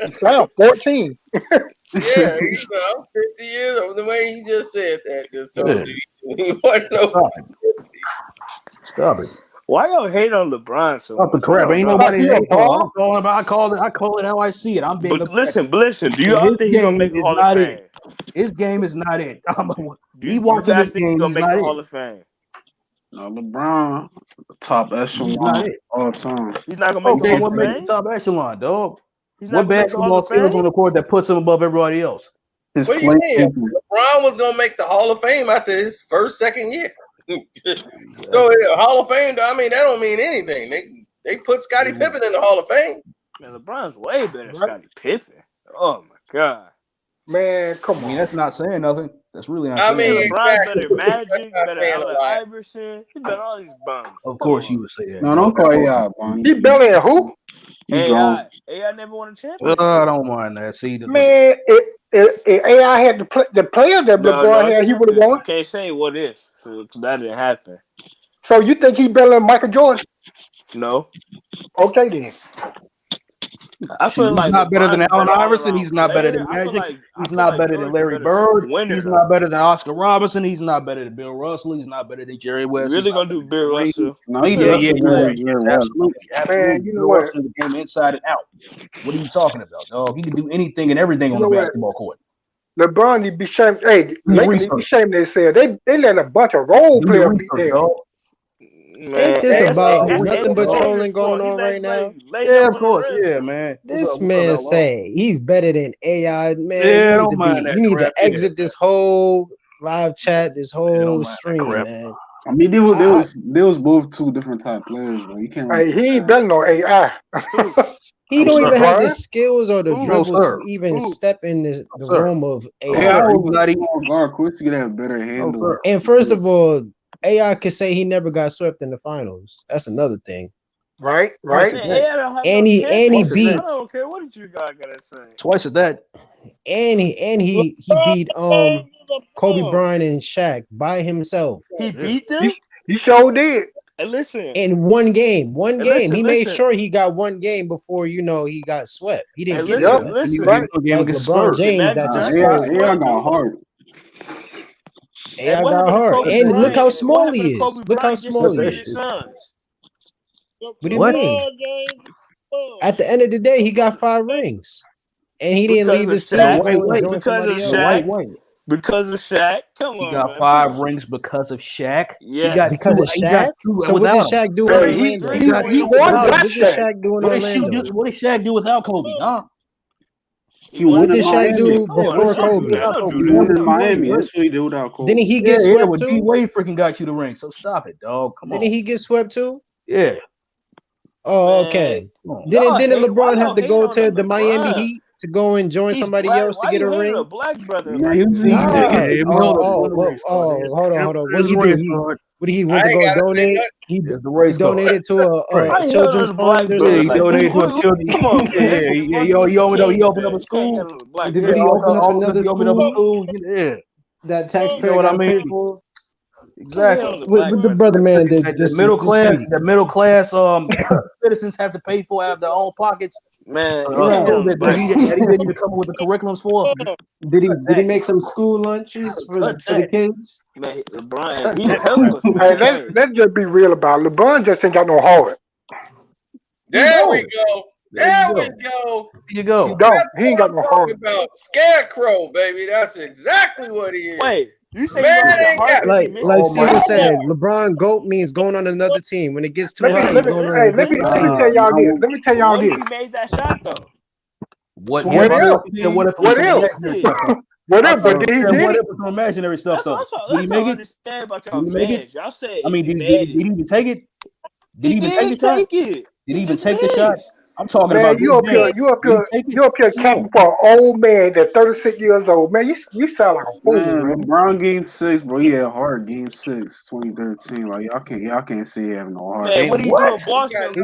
You sound 14. Yeah, I'm 50 years old. The way he just said that just told you he wasn't no. Stop it. Why y'all hate on LeBron so much? Stop the crap. Ain't nobody hate on. I call it how I see it. I'm being. But listen. Do you all think he's gonna make a Hall of Fame? His game is not it. Do you guys think he's gonna make the Hall of Fame? No, LeBron, top echelon all time. He's not gonna make the Hall of Make the Fame. top echelon, dog. He's not What basketball skills on the court that puts him above everybody else? His What do you mean? LeBron was gonna make the Hall of Fame after his second year. So Hall of Fame, I mean, that don't mean anything. They put Scottie Pippen in the Hall of Fame. Man, LeBron's way better than Scottie Pippen. Oh my god. Man, come on. I mean, that's not saying nothing. That's really not. I saying mean, nothing. LeBron's better than Magic, better than Allen Iverson. He's better than all these bums. Of course, you would say that. No, don't call AI, Bonnie. He better than who? AI never won a championship. I don't mind that. See, Man, if AI had the players that LeBron had, he would have won. You can't say what if, so that didn't happen. So you think he better than Michael Jordan? No. Okay then. I feel like he's not better than Allen all-around Iverson. He's not better than player. Magic. He's not better than Larry Bird. He's not better than Oscar Robertson. He's not better than Bill Russell. He's not better than Jerry West. Really gonna do Bill Russell? No, he absolutely. Man, you know Bill Russell became inside and out. What are you talking about, dog? He can do anything and everything on the basketball court. LeBron need to be shamed. Hey, Lakers need to be shamed themselves. They let a bunch of role players beat them. Ain't this about nothing but trolling going on right now? Yeah, of course. Yeah, man. This man say he's better than AI. Man, Yeah, don't mind that you need crap, to exit this whole live chat, this whole stream, man. I mean, they was both two different type players, though. You can't. Hey, he ain't better no AI. He don't even have the skills or the dribble to even step in the room of AI. AI was not even on guard. Of course, you could have better handle. And first of all, AI could say he never got swept in the finals. That's another thing. Right. And he beat. I don't care what you guys gotta say. Twice at that. And he beat Kobe Bryant and Shaq by himself. He beat them? He sure did. And listen. In one game. He made sure he got one game before he got swept. He didn't get swept. Right. Like LeBron James AI got hard. AI got hard. And look how small he is. Look how small he is. What do you mean? At the end of the day, he got 5 rings. And he didn't leave his team. Because of Shaq. Come on. He got 5 rings because of Shaq. Yeah. Because of Shaq? So what did Shaq do in Orlando? He won that What did Shaq do without Kobe? Huh? What did Shaq do before Kobe? He won in Miami. That's what he did without Kobe. Didn't he get swept too? D-Wade freaking got you the ring. So stop it, dog. Come on. Didn't he get swept too? Yeah. Oh, okay. Didn't LeBron have to go to the Miami Heat to go and join somebody else to get a ring? A black brother. Hold on. What did he do? He went to go donate. He donated to a children's fund or something. He donated to a children's. He opened up a school. Did he open up another school? Yeah. That taxpayer got paid for. Exactly. With the brother man that the middle class citizens have to pay for out of their own pockets. Man, that he didn't even come up with the curriculums for. Did he make some school lunches for the kids? Man, LeBron, he the helper. Hey, let's just be real about it. LeBron just ain't got no heart. There we go. There we go. Here you go. He don't. He ain't got no heart. About scarecrow, baby. That's exactly what he is. Wait, you say like Steven said, LeBron GOAT means going on another team. When it gets too high, he's going on another team. Let me tell y'all this. He made that shot though. What if? But did he what if some imaginary stuff though? Did he make it? Understand about y'all fans. Y'all said. I mean, did he even take it? Did he even take the shot? Did he even take the shot? I'm talking about you up here capping for an old man that's 36 years old. Man, you sound like a fool, man. LeBron game 6, bro. He had heart game 6, 2013. Like y'all can't say he have no heart. Man, what are you doing, Boston?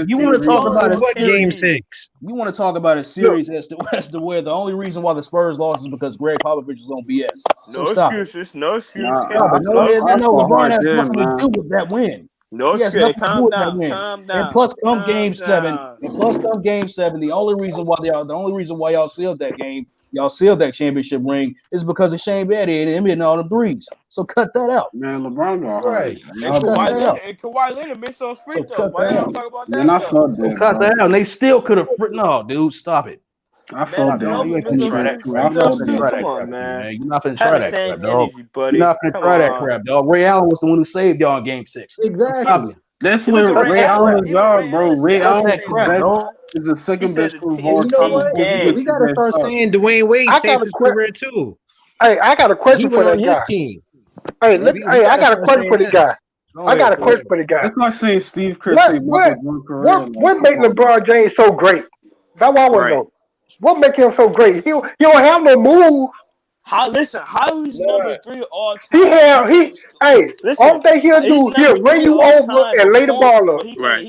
You want to talk about what game 6? You want to talk about a series as to where the only reason why the Spurs lost is because Greg Popovich was on BS. No excuses. No excuses. LeBron has nothing to do with that win. No shit. Calm down. And plus, come game 7. The only reason why y'all sealed that game, y'all sealed that championship ring, is because of Shane Battier and him hitting all them threes. So cut that out, man. LeBron got right. And Kawhi Leonard missed those free throws. Why y'all talk about that? Cut that out. And they still could have. No, dude, stop it. I felt that. Come on, man. You're not finna try that crap, dog. You're not finna try that crap, dog. Ray Allen was the one who saved y'all in game 6. Exactly. That's literally Ray Allen's job, bro. Ray Allen is the second best of all time. We gotta start saying Dwayne Wade saved his career too. Hey, I got a question for that his guy. Team. Hey, I got a question for the guy. That's not saying Steve Kerr saved one career. What made LeBron James so great? That's what I want to know. What make him so great? He don't have no move. How he's number 3 all time. All thing he'll do, he'll run you over and lay the ball up.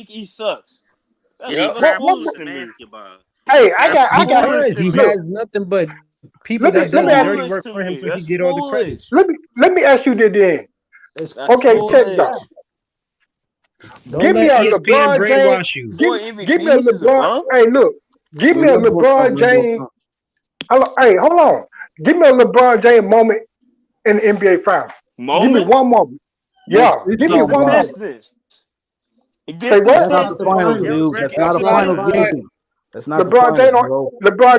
He sucks. Hey, I got. He has nothing but people that do dirty work for him, so he get all the credit. Let me ask you this then. Okay, check this out. Give me a LeBron James. Give me a LeBron. Hey, look. Give me a LeBron James. Hey, hold on. Give me a LeBron James moment in the NBA Finals. Give me one moment. Yeah, give me one moment. Say what? That's not the finals, dude. That's not a finals game. That's not LeBron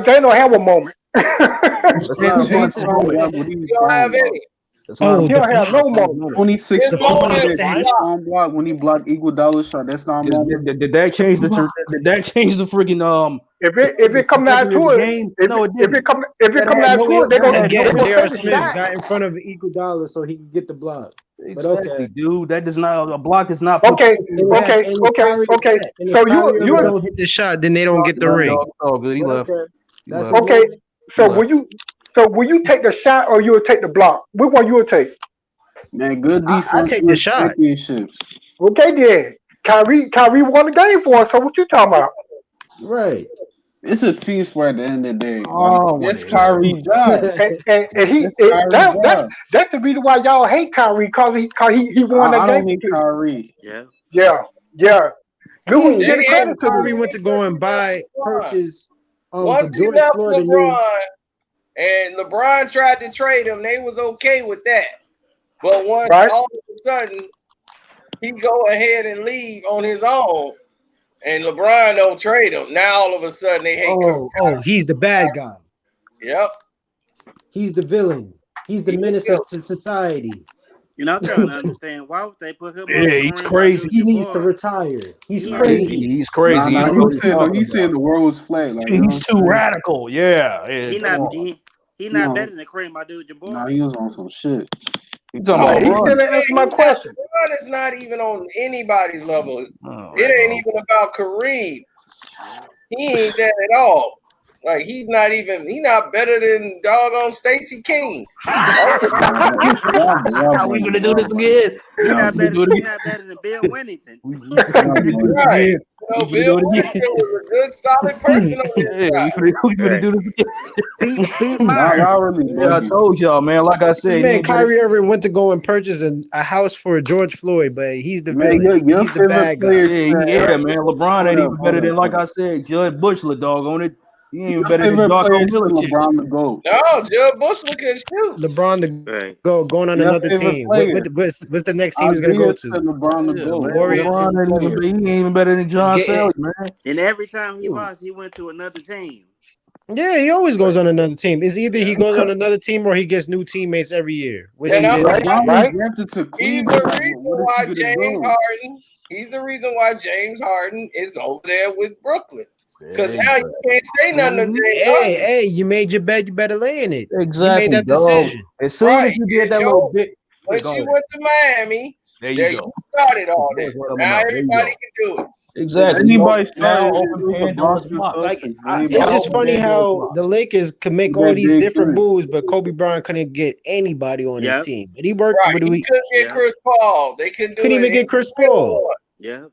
James don't have a moment. You don't have any. He don't have no moment. 26 when he blocked Iguodala's shot. That's not a moment. Did that change the freaking If it come down to it, if it come down to it, they're gonna J.R. Smith got in front of Iguodala so he can get the block. But okay, dude, that does not a block is not okay. So you don't hit the shot, then they don't get the ring. Oh, good, he left. Okay, so will you take the shot or you'll take the block? Which one you will take? Man, good defense. I take the shot. Okay, then. Kyrie won the game for us. So what you talking about? Right. It's a team sport at the end of the day. It's Kyrie's job. And that's the reason why y'all hate Kyrie, because he won that game. I don't hate Kyrie. Yeah. Kyrie went to go and purchase once he left LeBron and LeBron tried to trade him, they was okay with that. But once all of a sudden he go ahead and leave on his own, and LeBron don't trade him, now all of a sudden they hate him. Oh, he's the bad guy. Yep. He's the villain. He's the menace to society. You're not trying to understand why would they put him? Yeah, he's crazy. He needs to retire. He's crazy. He's crazy. He said the world was flat. Like, he's too radical. Yeah. He not better than Kareem, my dude, Jabbar. Nah, he was on some shit. He didn't answer my question. LeBron is not even on anybody's level. It ain't even about Kareem. He ain't that at all. Like he not better than doggone Stacey King. How we gonna do this again? He not better than Bill Wennington. No, Bill Winfield was a good, solid person on his side. We finna do this again. Pete Nah, Myers. y'all really Yeah, I told y'all, man. Like I This said, man Kyrie Irving went to go and purchase a house for George Floyd, but he's the Man, villain. your He's the favorite bad guy. player. Yeah, man. LeBron ain't even better than, like I said, Judge Bushler, dog on it. He ain't even Your better than favorite Darko player is Milicic. LeBron the GOAT. No, Jud Bushler can shoot. LeBron going on Your another favorite team. player. What's the next team he's gonna go to? LeBron the GOAT. Warriors. LeBron he ain't even better than John Sally, man. And every time he lost, he went to another team. Yeah, he always goes on another team. It's either he goes on another team or he gets new teammates every year. Which And he I'm did. Right? He's the reason why James Harden. He's the reason why James Harden is over there with Brooklyn. Because now you can't say nothing to James Harden. Hey, you made your bed, you better lay in it. Exactly. You made that decision. As soon as you did that little bit, when she went to Miami, there you go. Started all this. Now everybody can do it. Exactly. Anybody now started open Pandora's box. Like, it's just funny how the Lakers could make all these different moves, but Kobe Bryant couldn't get anybody on his team. But he worked. Right. He couldn't get Chris Paul. They couldn't even get Chris Paul. Yeah.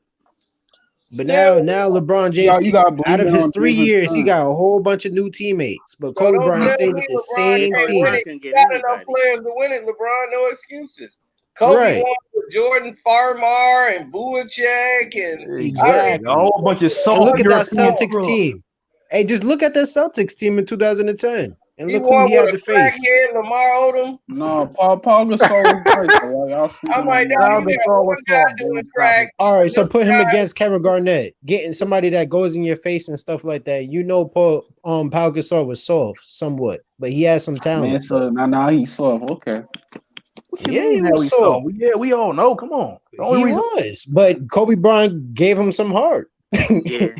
But now LeBron James, out of his 3 years, he got a whole bunch of new teammates. But Kobe Bryant stayed with the same team. He got enough players to win it. LeBron, no excuses. Kobe won with Jordan Farmar and Vucevic and exactly a whole bunch of look at that Celtics team. Hey, just look at that Celtics team in 2010. And look who he had to face. Lamar Odom. No, Paul Gasol. I'm like, all right, so put him against Kevin Garnett, getting somebody that goes in your face and stuff like that. You know, Paul Gasol was soft somewhat, but he has some talent. Man, so now he's soft. Okay. Yeah, he was soft. Yeah, we all know. Come on. He was, but Kobe Bryant gave him some heart. Yeah.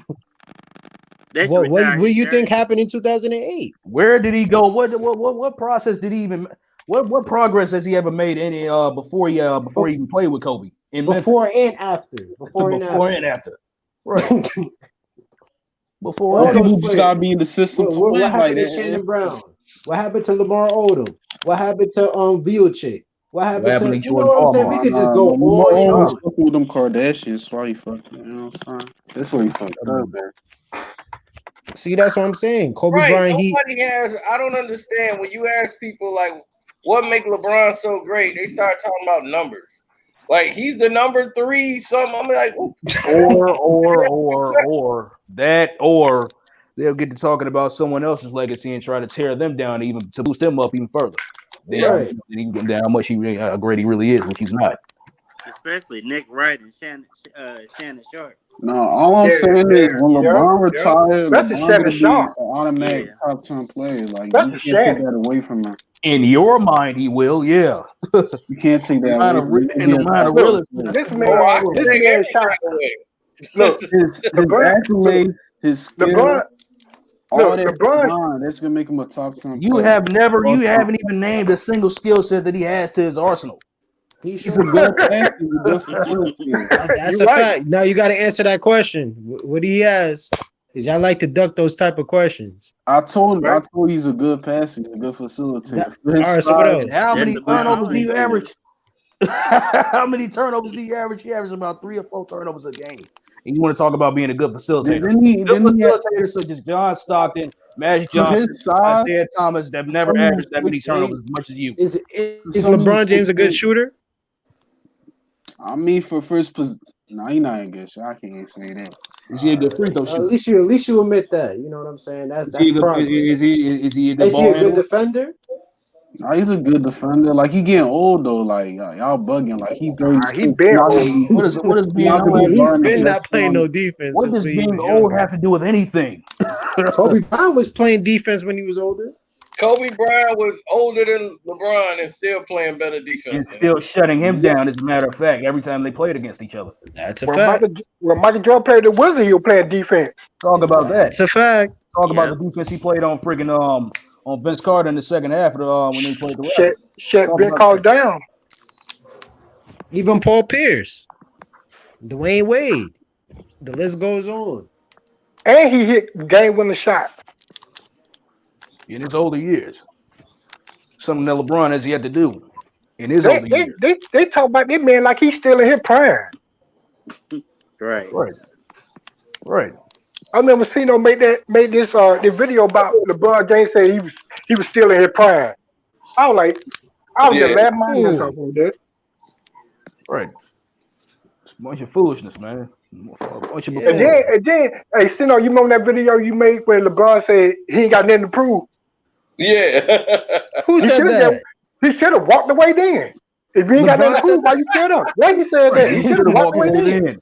What do you think happened in 2008? Where did he go? What process did he even? What progress has he ever made any before he even played with Kobe? Before and after. Right. Before people just gotta be in the system to win. What happened to Shannon Brown? What happened to Lamar Odom? What happened to Vucevic? What happened to you know what I'm saying? We could just go on. With them Kardashians, why he fucking? You know what I'm saying? That's where he fucked up there. See, that's what I'm saying. Kobe Bryant. Nobody has. I don't understand when you ask people like, what make LeBron so great? They start talking about numbers. Like he's the number 3. Something. I'm like, or they'll get to talking about someone else's legacy and try to tear them down, even to boost them up even further. Right. And even how much how great he really is, which he's not. Especially Nick Wright and Shannon Sharp. No, all I'm saying is when LeBron retired, that's LeBron be an automatic top 10 player. Like you can't take that away from him. In your mind, he will, yeah. You can't take that away. In the mind of real. This man shot. Look, his accolades, his skill, all that LeBron, that's gonna make him a top 10 player. You haven't even named a single skill set that he has to his arsenal. He's a good passer. That's a fact. Now you got to answer that question. What he has? Because y'all like to duck those type of questions. I told he's a good passer. He's a good facilitator. All right, so what else? How many turnovers do you average? How many turnovers do you average? He averages about 3 or 4 turnovers a game. And you want to talk about being a good facilitator? Good facilitators such as John Stockton, Magic Johnson, Isaiah Thomas that never averaged that many turnovers as much as you. Is LeBron James a good shooter? I mean, for first position, no, he's not a good shot. I can't say that. Is he a good free throw shooter? At least you admit that. You know what I'm saying? That's progress. Is he a good defender? No, he's a good defender. Like he getting old though. Like y'all bugging. Like he 30. He been old. What is being old? He's been not playing no defense. What does being old have to do with anything? Kobe Bryant was playing defense when he was older. Kobe Bryant was older than LeBron and still playing better defense. And still shutting him down, as a matter of fact, every time they played against each other. That's a fact. When Michael Jordan played the Wizards, he was playing defense. Talk about that. That's a fact. Talk about the defense he played on freaking on Vince Carter in the second half of when they played the Raptors. Shit been called down. Even Paul Pierce, Dwayne Wade. The list goes on. And he hit game-winning shot. In his older years. Something that LeBron has yet to do in his older years. They talk about this man like he's still in his prime. Right. Right. I remember Cino made this video about LeBron James saying he was still in his prime. I was just laughing my ass off on that. Right. It's a bunch of foolishness, man. A bunch of And then, hey, Cino, you remember that video you made where LeBron said he ain't got nothing to prove? Yeah. Who said that? He should have walked away then. If you ain't got nothing to prove, why you stood up? Why he said that? He should have walked away then.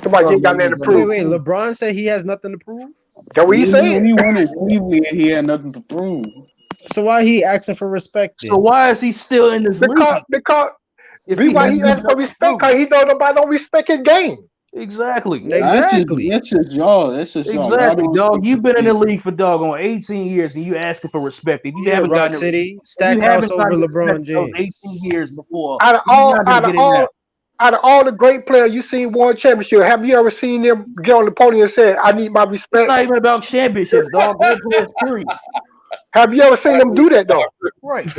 Somebody ain't got nothing to prove. Wait, LeBron said he has nothing to prove? That's what he said. When he won it, Cleveland, he had nothing to prove. So why he asking for respect then? So why is he still in this league? Because why he asking for respect? Because he know nobody don't respect his game. Exactly. That's just y'all. That's just y'all. Exactly, dog. You've been in the league for doggone 18 years, and you asking for respect. If you haven't Rock gotten City, Stackhouse over LeBron James. 18 years before. Out of all the great players you seen won championship, have you ever seen them get on the podium and say, "I need my respect"? It's not even about championships, dog. Great players, period. Have you ever seen them do that, though? Right.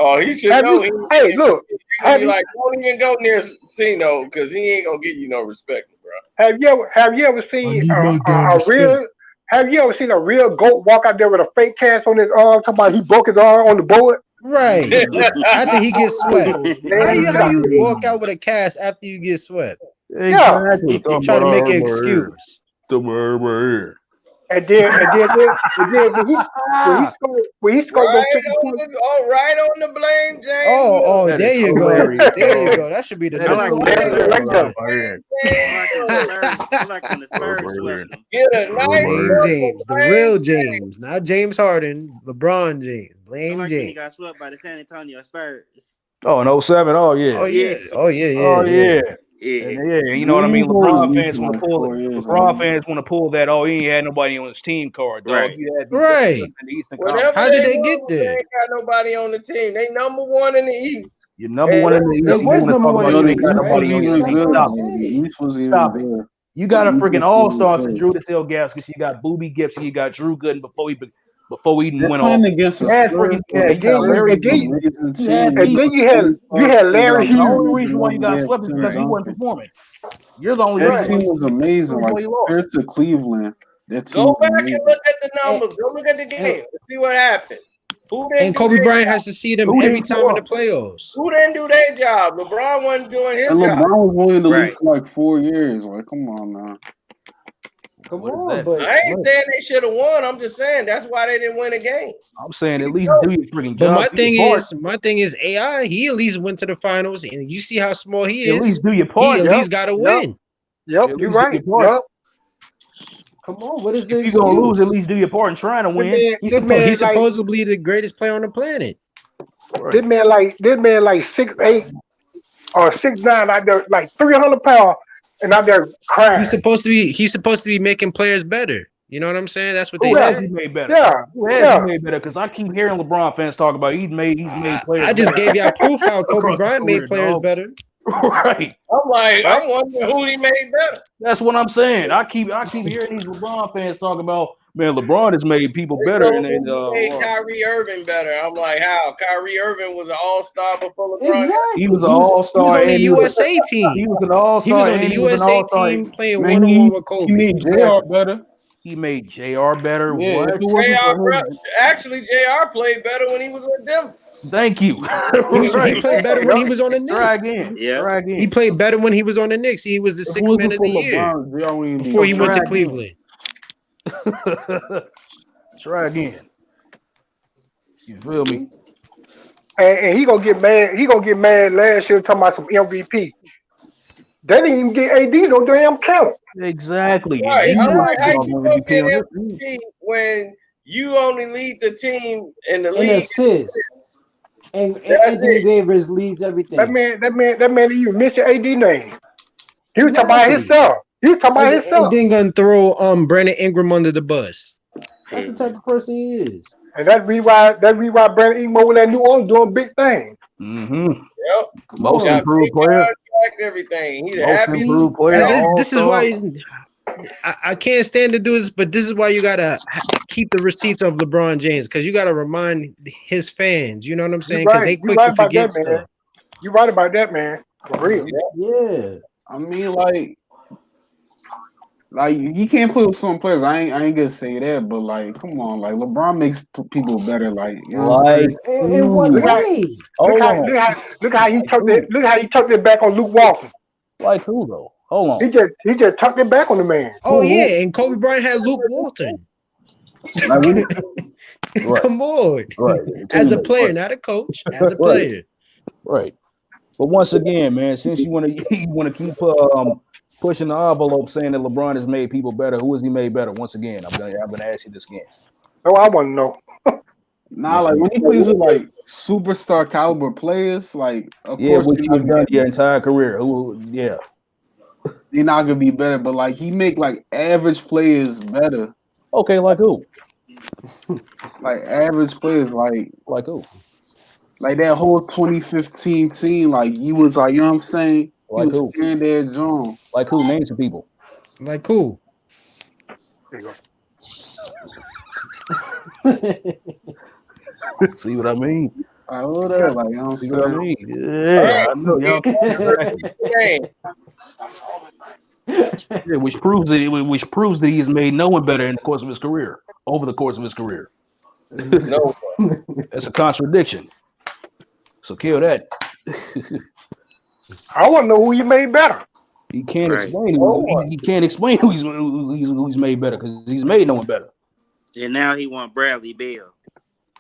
Oh, he should know. Hey, look. Don't even go near Cino because he ain't gonna give you no respect, bro. Have you ever seen Have you ever seen a real goat walk out there with a fake cast on his arm? Talking about he broke his arm on the board. Right. After he gets swept. How you walk out with a cast after you get swept? Exactly. You try to make an excuse. And then when he scored those 50 points. Right on the blame, James. Oh, there you go. There you go. That should be the I like when the Spurs swept them. Get a nice James, the real James, not James Harden, LeBron James. Blame like James. He got swept by the San Antonio Spurs. Oh, in 07? Oh, yeah. Oh, yeah. Yeah, you know what I mean. LeBron fans want to pull it. LeBron fans want to pull that. Oh, he ain't had nobody on his team card, dog. Right. In the Eastern Conference. How did they get there? They ain't got nobody on the team. They number one in the East. You're number one in the East. It was number one in the East. Stop it. You got a freaking all-star for Drew DeSale Gaskins. You got Boobie Gibson. You got Drew Gooden before we even went off. Against us. And then you had Larry The Hughes. only reason why you got swept is because he wasn't performing. You're the only That team was amazing. Like, compared to Cleveland, go back and look at the numbers. Go look at the game and see what happened. And Kobe Bryant has to see them every time in the playoffs. Who didn't do their job? LeBron wasn't doing his and job. LeBron was only in the league for like 4 years. Like, come on now. Come on, but I ain't saying they should have won. I'm just saying that's why they didn't win a game. I'm saying at least do your freaking job. But my thing is AI. He at least went to the finals, and you see how small he is. At least do your part. He at least got to win. Yep, you're right. Yep. Come on, what is the excuse? If you're gonna lose, at least do your part and trying to win. He's supposedly the greatest player on the planet. This man like 6'8" or 6'9" out there, like 300 pounds, and out there crying. He's supposed to be making players better. You know what I'm saying? That's what they Who say. has he made better? Yeah. Who has he made better? Because I keep hearing LeBron fans talk about he's made players. I just gave y'all proof how Kobe Bryant made players better. Right. I'm wondering who he made better. That's what I'm saying. I keep hearing these LeBron fans talk about, man, LeBron has made people better. And made Kyrie Irving better. I'm like, how? Kyrie Irving was an all-star before LeBron. Exactly. He was an all-star. He was on the USA team. He was an all-star. He was on the USA team playing one-on-one with Kobe. He made JR better. He made JR better. Yeah, Actually, JR played better when he was with Denver. Thank you. He played better when he was on the Knicks. Try again. He played better when he was on the Knicks. He was the sixth man of the year before he went to Cleveland. Try again. You feel me? And he gonna get mad. He gonna get mad last year talking about some MVP. They didn't even get AD no damn count. Exactly. Right. How you gonna get MVP when you only lead the team in the league? Assists. And Anthony Davis leads everything. That man, you missed your AD name. He was talking about himself. And then gonna throw Brandon Ingram under the bus. That's the type of person he is. And that's why Brandon Ingram over there in New Orleans doing big things. Mm-hmm. Yep. Most improved player. Everything. He's Most happy. improved player. This is why I can't stand to do this, but this is why you gotta keep the receipts of LeBron James, because you gotta remind his fans. You know what I'm saying? Because they quick to forget stuff. You're right about that, man. For real. Yeah. I mean, like you can't put some players. I ain't gonna say that, but like, come on, like LeBron makes people better. Like, you know what I'm Like, saying? In what Look how way? hold on. look how he Like tucked who? it. Look how he tucked it back on Luke Walton. Like who though? Hold on. He just tucked it back on the man. Oh yeah, and Kobe Bryant had Luke Walton. Like, Right. Come on. Right. As a player, Right. not a coach. As a Right. player. Right. But once again, man, since you want to keep pushing the envelope, saying that LeBron has made people better, who has he made better? Once again, I'm gonna ask you this again. Oh, I want to know. nah, like when he plays with like superstar caliber players, like of course which you've done your entire career. They're not gonna be better, but like he make like average players better. Okay, like who? Like average players, like who? Like that whole 2015 team, like you was like, you know what I'm saying? Like who? There, John. Like who? Name some people. Like who? There you go. See what I mean? I hold up, like, you know what I'm See saying? what I mean? Yeah, I know y'all. Yeah, which proves that he has made no one better in the course of his career. Over the course of his career. No, that's a contradiction. So kill that. I want to know who you made better. He can't explain. He can't explain who he's made better because he's made no one better. And now he want Bradley Beal.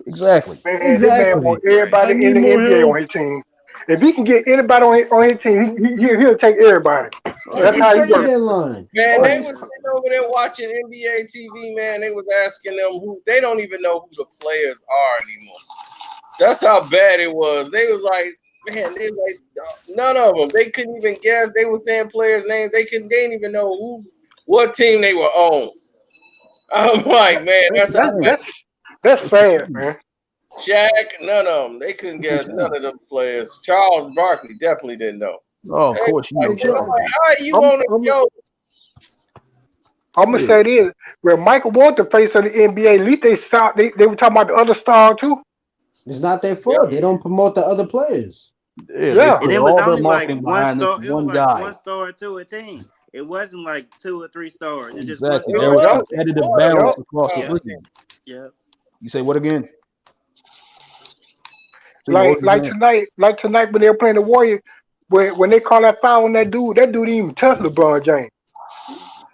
Exactly. Man, this man want everybody in the NBA on his team. If he can get anybody on his team, he'll take everybody. That's how he works. Man, they was over there watching NBA TV, man. They was asking them who they don't even know who the players are anymore. That's how bad it was. They was like, man, they was like none of them. They couldn't even guess. They were saying players' names. They didn't even know what team they were on. I'm like, man, that's sad, man. Shaq, none of them. They couldn't guess none of them players. Charles Barkley definitely didn't know. Oh, of course you know. How you on it, yo? I'm gonna say this: when Michael was the face of the NBA, at least they were talking about the other star too. It's not their fault. They don't promote the other players. Yeah. And it was only like one star. It was one like guy. one star to a team. It wasn't like 2 or 3 stars. It's just Exactly. one There was star. competitive balance across the league. Yeah. You say what again? Like tonight when they were playing the Warriors, when they call that foul on that dude didn't even touch LeBron James.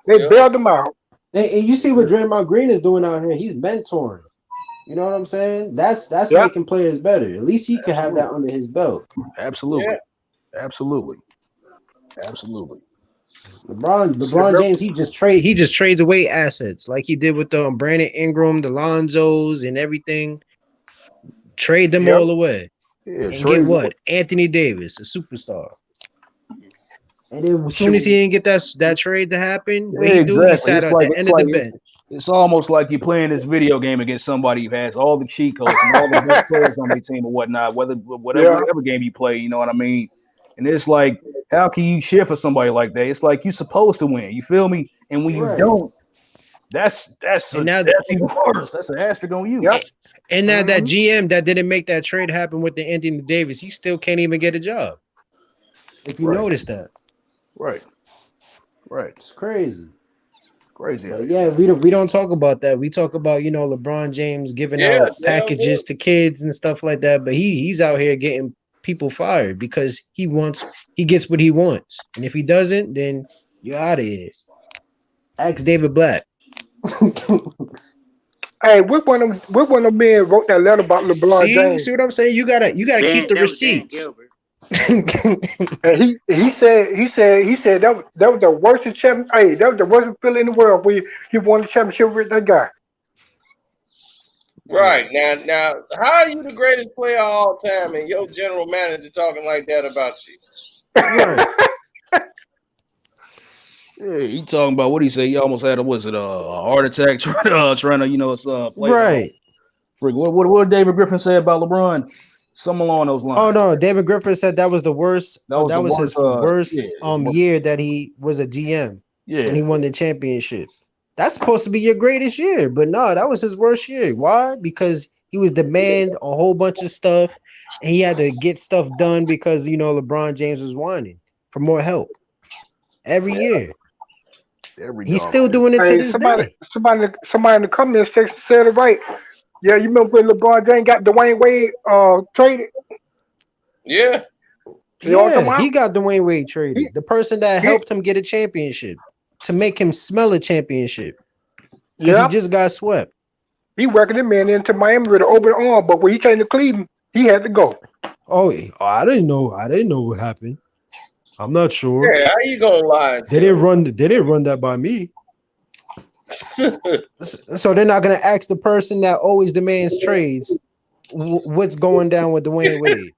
They bailed him out. And you see what Draymond Green is doing out here. He's mentoring. You know what I'm saying? That's making players better. At least he can have that under his belt. Absolutely. Yeah. Absolutely. LeBron James, he just trades away assets like he did with the Brandon Ingram, the Lonzos, and everything. Trade them all away. Yeah, and get what? Anthony Davis, a superstar. And then as soon as he didn't get that trade to happen, what he do? He sat at the end of the bench. It's almost like you're playing this video game against somebody who has all the cheat codes and all the best players on their team or whatnot, whatever game you play, you know what I mean? And it's like, how can you cheer for somebody like that? It's like you're supposed to win. You feel me? And when you don't, that's even worse. That's an asterisk on you. Yep. And now that GM that didn't make that trade happen with the Anthony Davis, he still can't even get a job. If you notice that. Right. It's crazy. But yeah, we don't talk about that. We talk about, LeBron James giving out packages to kids and stuff like that. But he's out here getting people fired because he gets what he wants. And if he doesn't, then you're out of here. Ask David Black. Hey, what one of them men wrote that letter about LeBron James? See what I'm saying? You gotta keep the receipts. And he said that was the worst champion. Hey, that was the worst feeling in the world when he won the championship with that guy. Right now, how are you the greatest player of all time, and your general manager talking like that about you? Yeah, he talking about what he say. He almost had a heart attack trying to play. Right. What did David Griffin say about LeBron? Something along those lines. Oh no, David Griffin said that was the worst. That was his worst year that he was a GM. Yeah, and he won the championship. That's supposed to be your greatest year, but no, that was his worst year. Why? Because he was demanding a whole bunch of stuff. and he had to get stuff done because LeBron James was whining for more help every year. He's still doing it to this day. Somebody in the comments section said it right. Yeah, you remember when LeBron James got Dwayne Wade traded? Yeah. Yeah, he got Dwayne Wade traded. The person that helped him get a championship to make him smell a championship because he just got swept. He working the man into Miami with an open arm, but when he came to Cleveland, he had to go. Oh, I didn't know. I didn't know what happened. I'm not sure. Yeah, how you gonna lie? They didn't run that by me. So they're not gonna ask the person that always demands trades what's going down with Dwayne Wade.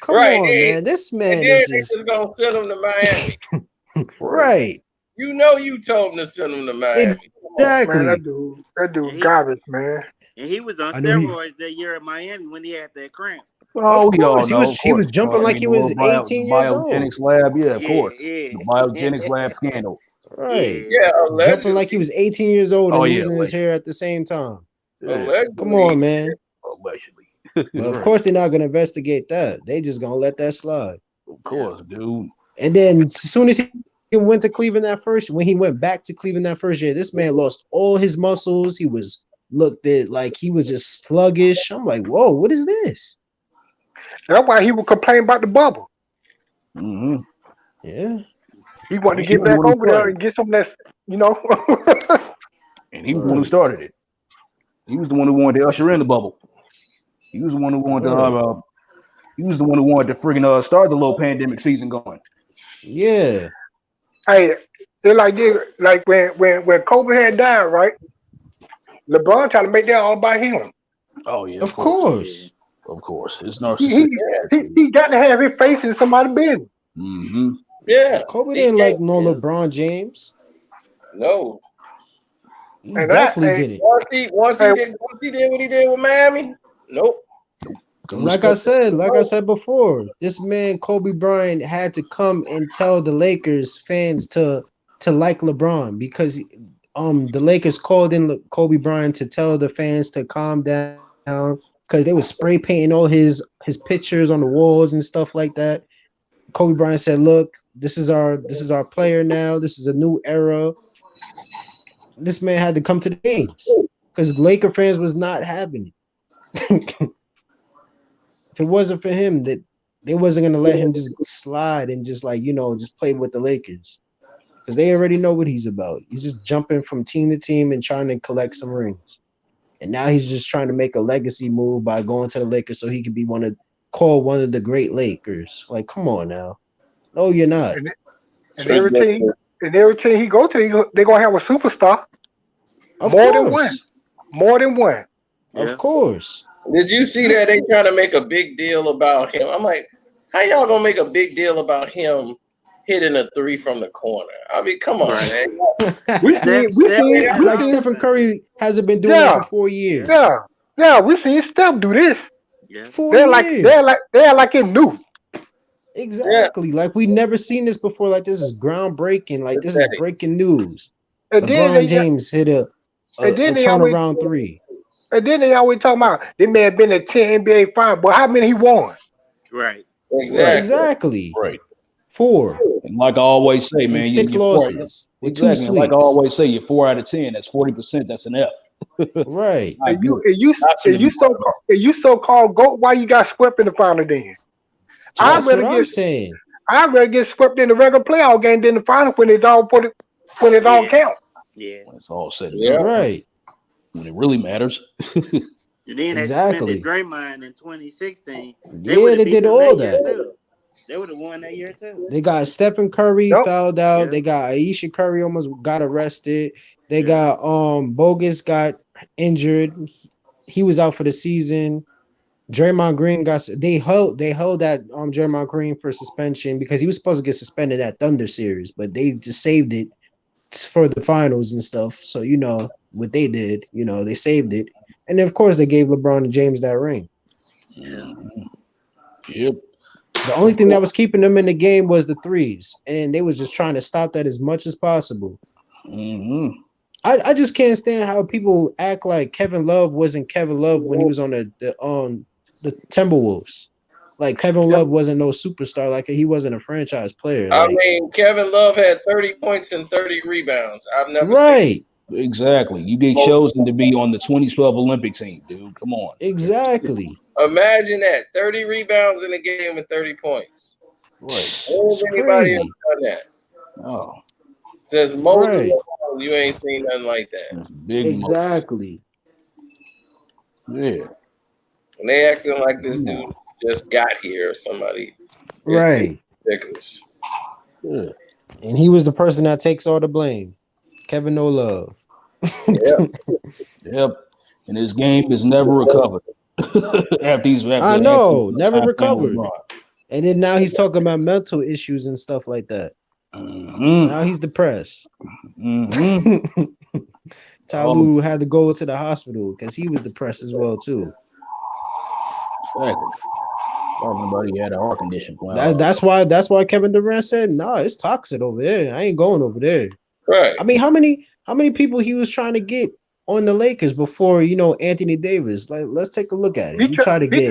Come on, man. This man is just gonna send him to Miami. Right. You know you told him to send him to Miami. Exactly. Man, that dude garbage, man. And he was on steroids that year at Miami when he had that cramp. Oh, he was jumping like he was 18 years old. Biogenics lab, of course. The biogenics lab scandal. Right. Yeah, jumping like he was 18 years old and losing his hair at the same time. Come on, man. Allegedly. Well, of course they're not gonna investigate that. They just gonna let that slide. Of course, dude. And then as soon as he went to Cleveland when he went back to Cleveland that first year, this man lost all his muscles. He was looked at like he was just sluggish. I'm like, whoa, what is this? That's why he would complain about the bubble. Mm-hmm. Yeah. He wanted to get back over there and get some of that, And he was the one who started it. He was the one who wanted to usher in the bubble. He was the one who wanted to. He was the one who wanted to friggin' start the little pandemic season going. Yeah. Hey, they're like when Kobe had died, right? LeBron tried to make that all about him. Oh yeah, of course. Of course, it's narcissistic. He got to have his face in somebody's business. Mm-hmm. Yeah, Kobe didn't like no LeBron James. No, he definitely didn't. Once he did what he did with Miami. Nope. Like I said before, this man Kobe Bryant had to come and tell the Lakers fans to like LeBron because the Lakers called in Kobe Bryant to tell the fans to calm down because they were spray painting all his pictures on the walls and stuff like that. Kobe Bryant said, "Look, this is our player now. This is a new era." This man had to come to the games because Laker fans was not having it. If it wasn't for him, that they wasn't gonna let him just slide and just just play with the Lakers because they already know what he's about. He's just jumping from team to team and trying to collect some rings, and now he's just trying to make a legacy move by going to the Lakers so he could be one of the great Lakers. Like, come on now, no, you're not. And every team he go to, they're gonna have a superstar. More than one. Of course. Did you see that they trying to make a big deal about him? I'm like, how y'all gonna make a big deal about him hitting a three from the corner? I mean, come on, man. Like Stephen Curry hasn't been doing it for 4 years. Yeah, we seen Steph do this. Yeah. 4 years. They're like it's new. Exactly. Like we never seen this before. Like this is groundbreaking. Like this is breaking news. And LeBron James hit a turnaround three. And then they always talk about they may have been a 10 NBA finals, but how many he won? Right. Exactly. Right. 4. And like I always say, man, 6 losses. With 2 sweeps. Like I always say, you're 4 out of 10. That's 40%. That's an F. Right. And you so-called GOAT, why you got swept in the final then? That's what I'm saying. I'd rather get swept in the regular playoff game than the final when it's all all counts. Yeah. When it's all said and done. Right. When it really matters. And then they suspended Draymond in 2016. They did all that. Too. They would have won that year too. They got Stephen Curry fouled out. Yeah. They got Aisha Curry almost got arrested. They got Bogus got injured. He was out for the season. Draymond Green they held that Draymond Green for suspension because he was supposed to get suspended at Thunder series, but they just saved it for the finals and stuff. So what they did, they saved it. And of course they gave LeBron and James that ring. Yeah. Yep. The only thing that was keeping them in the game was the threes, and they was just trying to stop that as much as possible. Mm-hmm. I just can't stand how people act like Kevin Love wasn't Kevin Love when he was on the Timberwolves. Like Kevin Love wasn't no superstar. Like he wasn't a franchise player. I Like, mean, Kevin Love had 30 points and 30 rebounds. I've never right. Exactly. You get chosen to be on the 2012 Olympic team, dude. Come on. Exactly. Imagine that. 30 rebounds in a game and 30 points. Right. When has anybody ever done that? Oh. Says Moses, you ain't seen nothing like that. Big exactly. Yeah. And they acting like this dude just got here or somebody. Right. Ridiculous. Yeah. And he was the person that takes all the blame. Kevin No Love. Yep. And his game is never recovered. I know, never recovered. And then now he's talking about mental issues and stuff like that. Now he's depressed. Talu had to go to the hospital because he was depressed as well too. Exactly. Talking about he had a heart condition. That's why Kevin Durant said, "No, it's toxic over there. I ain't going over there." Right. I mean, how many people he was trying to get on the Lakers before Anthony Davis? Like, let's take a look at it. He tried to get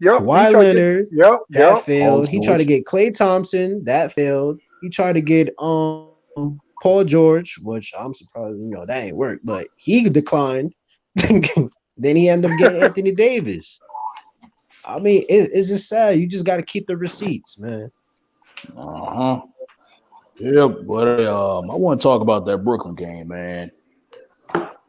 Kawhi Leonard. That failed. He tried to get Klay Thompson. That failed. He tried to get Paul George, which I'm surprised that ain't work, but he declined. Then he ended up getting Anthony Davis. I mean, it's just sad. You just got to keep the receipts, man. Yeah, but I want to talk about that Brooklyn game, man.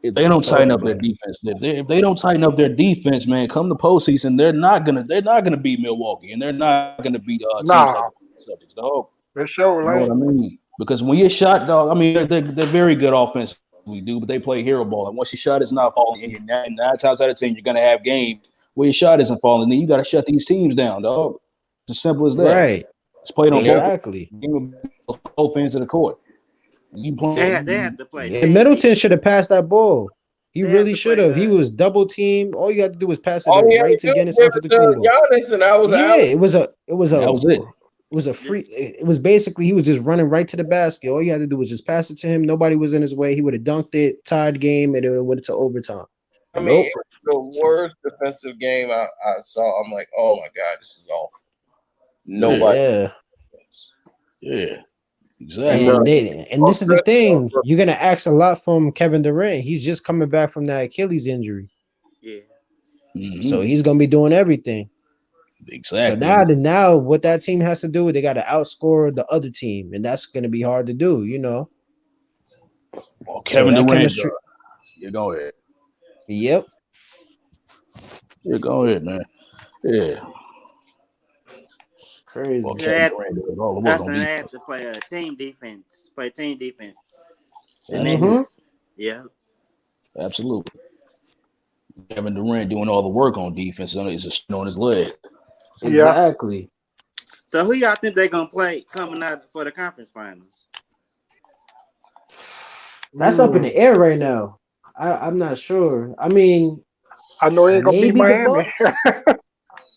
If they don't tighten up their defense, if they don't tighten up their defense, man, come the postseason, they're not gonna beat Milwaukee, and they're not gonna beat teams like the Celtics, dog. For sure, you know what I mean? Because when you're shot, dog, I mean they're very good offensively, but they play hero ball. And once your shot is not falling, and 9 times out of 10 you're gonna have games where your shot isn't falling, then you got to shut these teams down, dog. It's as simple as that. Right. It's played on both ends of the court. They had to play. And Middleton should have passed that ball. He really should have. He was double teamed. All you had to do was pass it right to Giannis into the Giannis, and I was out. It was a free. It was basically he was just running right to the basket. All you had to do was just pass it to him. Nobody was in his way. He would have dunked it, tied game, and it went to overtime. I mean, it was the worst defensive game I saw. I'm like, oh my god, this is awful. Nobody. Yeah. Exactly. And this is the thing. You're gonna ask a lot from Kevin Durant. He's just coming back from that Achilles injury. Yeah. Mm-hmm. So he's gonna be doing everything. Exactly. So now what that team has to do, they got to outscore the other team, and that's gonna be hard to do. Well, Kevin Durant. Yeah, go ahead. Yep. Yeah, go ahead, man. Yeah. Crazy. Well, They had to play a team defense. Play team defense. Yeah. Absolutely. Kevin Durant doing all the work on defense is just on his leg. Exactly. So who y'all think they're gonna play coming out for the conference finals? That's up in the air right now. I'm not sure. I mean, I know it ain't gonna be Miami.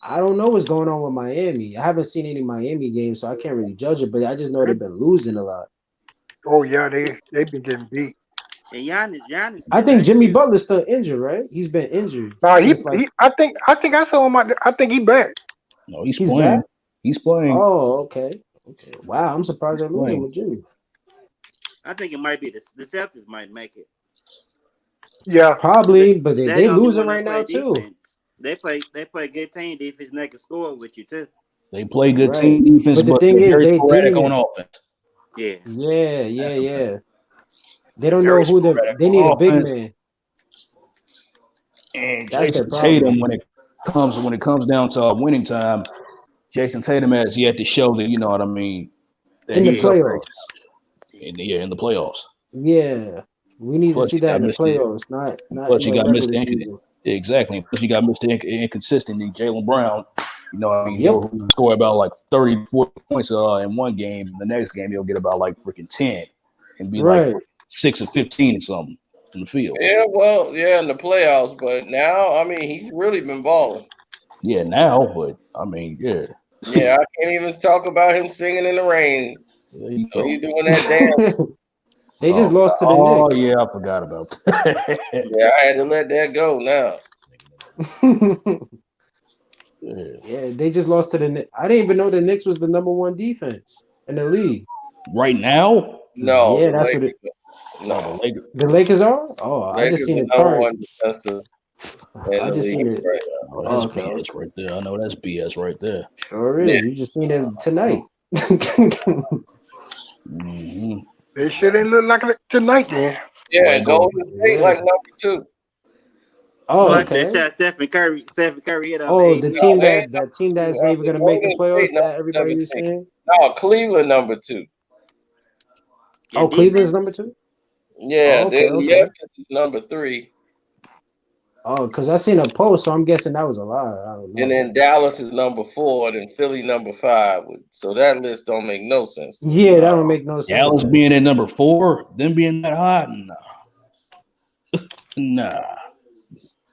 I don't know what's going on with Miami. I haven't seen any Miami games, so I can't really judge it. But I just know they've been losing a lot. Oh yeah, they've been getting beat. And Giannis. I think Jimmy Butler's still injured, right? He's been injured. No, I think I saw him. I think he's back. No, he's playing. Back? He's playing. Oh, okay. Wow, I'm surprised they're losing with Jimmy. I think it might be the Celtics might make it. Yeah, probably, but they losing right now defense. too. They play good team defense and they can score with you too. They play good team defense, but the thing is, very sporadic on offense. Yeah. They don't know who they need a big man. And Jason Tatum, when it comes down to winning time, Jason Tatum has yet to show that, you know what I mean, in the playoffs. In the playoffs. Yeah. We need to see that in the playoffs, not plus you got Mr. Exactly. Plus you got Mr. Inconsistently, Jaylen Brown. You know, I mean, he'll score about like 30, 40 points in one game. The next game he'll get about like freaking 10 and be like 6 or 15 or something in the field. Yeah, well, in the playoffs, but now, I mean, he's really been balling. Yeah, now, but I mean, Yeah, I can't even talk about him singing in the rain. There you go. You doing that dance? They just lost to the Knicks. Oh, yeah, I forgot about that. Yeah, I had to let that go now. Yeah, they just lost to the Knicks. I didn't even know the Knicks was the #1 defense in the league. Right now? No, Yeah, the that's Lakers. what it. No, The Lakers are. Oh, I just Lakers seen are the number chart. one defensive in I the just seen league it. right Oh, now. that's Okay. BS right there. I know that's BS right there. Sure Yeah. is. You just seen it tonight. Mm-hmm. They sure didn't look like it tonight, then. Yeah, Right, Golden State like number 2. Oh, What okay. that shot Stephen Curry hit on Oh, the the AD. team they ain't that team that's not even number gonna make the Golden playoffs. State number That everybody was 17. saying. No, Cleveland number 2. Oh, Cleveland's number 2. Yeah, Oh, okay, then okay. Memphis is number 3. Oh, because I seen a post, so I'm guessing that was a lie. I don't know. And then Dallas is number 4, and then Philly number 5. So that list don't make no sense to me. Yeah, that don't make no sense. Dallas being at number 4, them being that hot? Nah.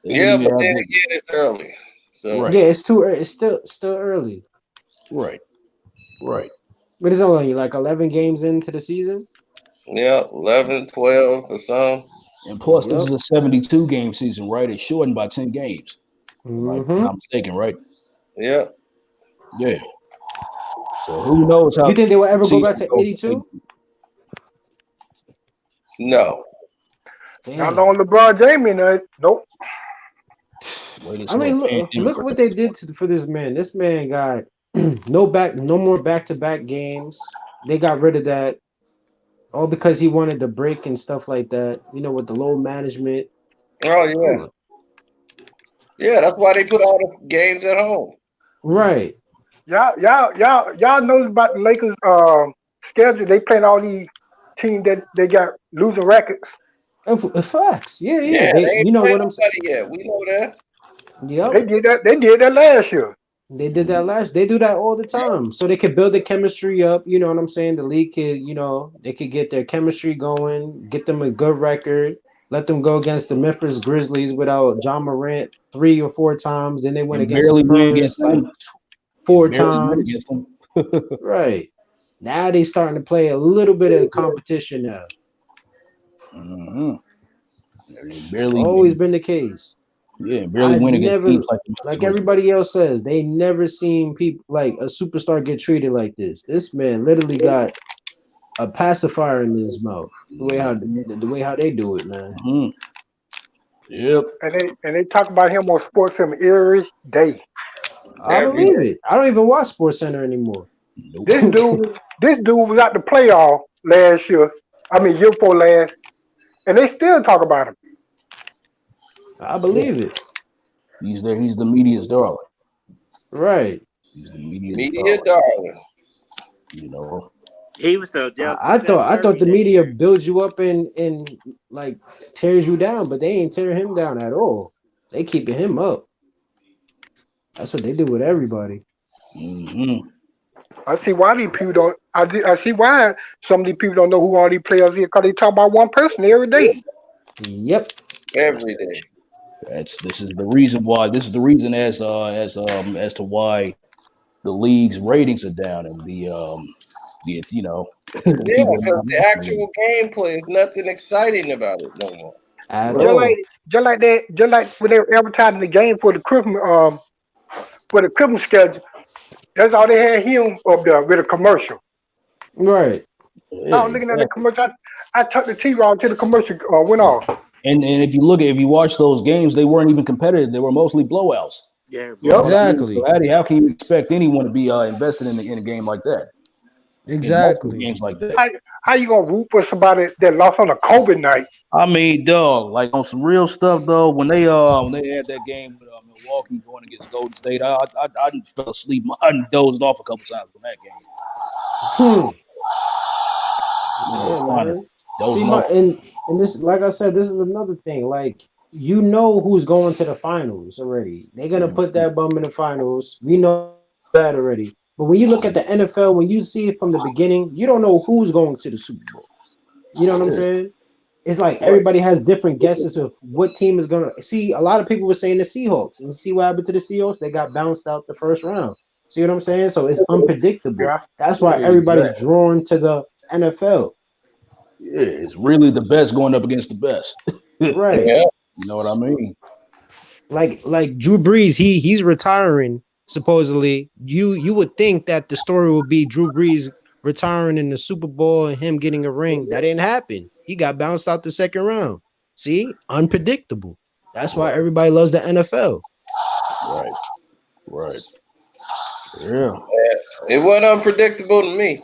Yeah, but then again, it's early. So Right. Yeah, it's too. It's still early. Right. But it's only like 11 games into the season. yeah, 11, 12 for some. And plus, this is a 72-game season, right? It's shortened by 10 games. If I'm not mistaken, right? Yeah. Yeah. So who knows how? You think they will ever go back to 82? No. Not on LeBron James, nope. I mean, look what they did for this man. This man got no more back-to-back games. They got rid of that, all because he wanted to break and stuff like that. You know, with the low management. Oh yeah. Yeah, that's why they put all the games at home. Right. Y'all know about the Lakers schedule. They playing all these teams that they got losing records. Facts. Yeah. They ain't you know played what I'm saying? nobody yet. We know that. Yep. They did that last year. They did that They do that all the time, so they could build the chemistry up. You know what I'm saying? The league could, they could get their chemistry going, get them a good record, let them go against the Memphis Grizzlies without John Morant 3 or 4 times. Then they went against the Spurs like 4 times. Right. Now they starting to play a little bit of competition now. Always been the case. Yeah, barely win against teams like everybody else says, they never seen people like a superstar get treated like this. This man literally got a pacifier in his mouth. The way how they do it, man. Yep. And they talk about him on Sports every day. I believe it. I don't even watch Sports Center anymore. This dude was at the playoff last year. I mean, year before last, and they still talk about him. I believe it. He's the media's darling. Right. He's the media's Media darling. He was so jealous. I thought the media builds you up and like tears you down, but they ain't tearing him down at all. They keeping him up. That's what they do with everybody. I see why these people don't. I see why some of these people don't know who all these players are because they talk about one person every day. Yep. Every day. This is the reason why. This is the reason as to why the league's ratings are down and the Yeah, because the actual gameplay is nothing exciting about it no more. Just like when they were advertising the game for the Christmas schedule, that's all they had him up there with a commercial. Right. I was looking at the commercial. I took the TV off till the commercial went off. And if you watch those games, they weren't even competitive. They were mostly blowouts. Yeah, exactly. So how can you expect anyone to be invested in a game like that? Exactly. Games like that. How you gonna root for somebody that lost on a COVID night? I mean, dog, like on some real stuff though. When they had that game with Milwaukee going against Golden State, I fell asleep. I dozed off a couple times on that game. And this, like I said, this is another thing. Like, you know who's going to the finals already. They're gonna put that bum in the finals. We know that already. But when you look at the NFL, when you see it from the beginning, you don't know who's going to the Super Bowl. You know what I'm saying? It's like everybody has different guesses of what team is gonna see. A lot of people were saying the Seahawks, and see what happened to the Seahawks. They got bounced out the first round. See what I'm saying? So it's unpredictable. Yeah. That's why everybody's drawn to the NFL. Yeah, it's really the best going up against the best. Right. Yeah. You know what I mean? Like Drew Brees, he's retiring supposedly, you would think that the story would be Drew Brees retiring in the Super Bowl and him getting a ring. That didn't happen. He got bounced out the second round. See, unpredictable. That's why everybody loves the NFL. Right. Yeah. It wasn't unpredictable to me.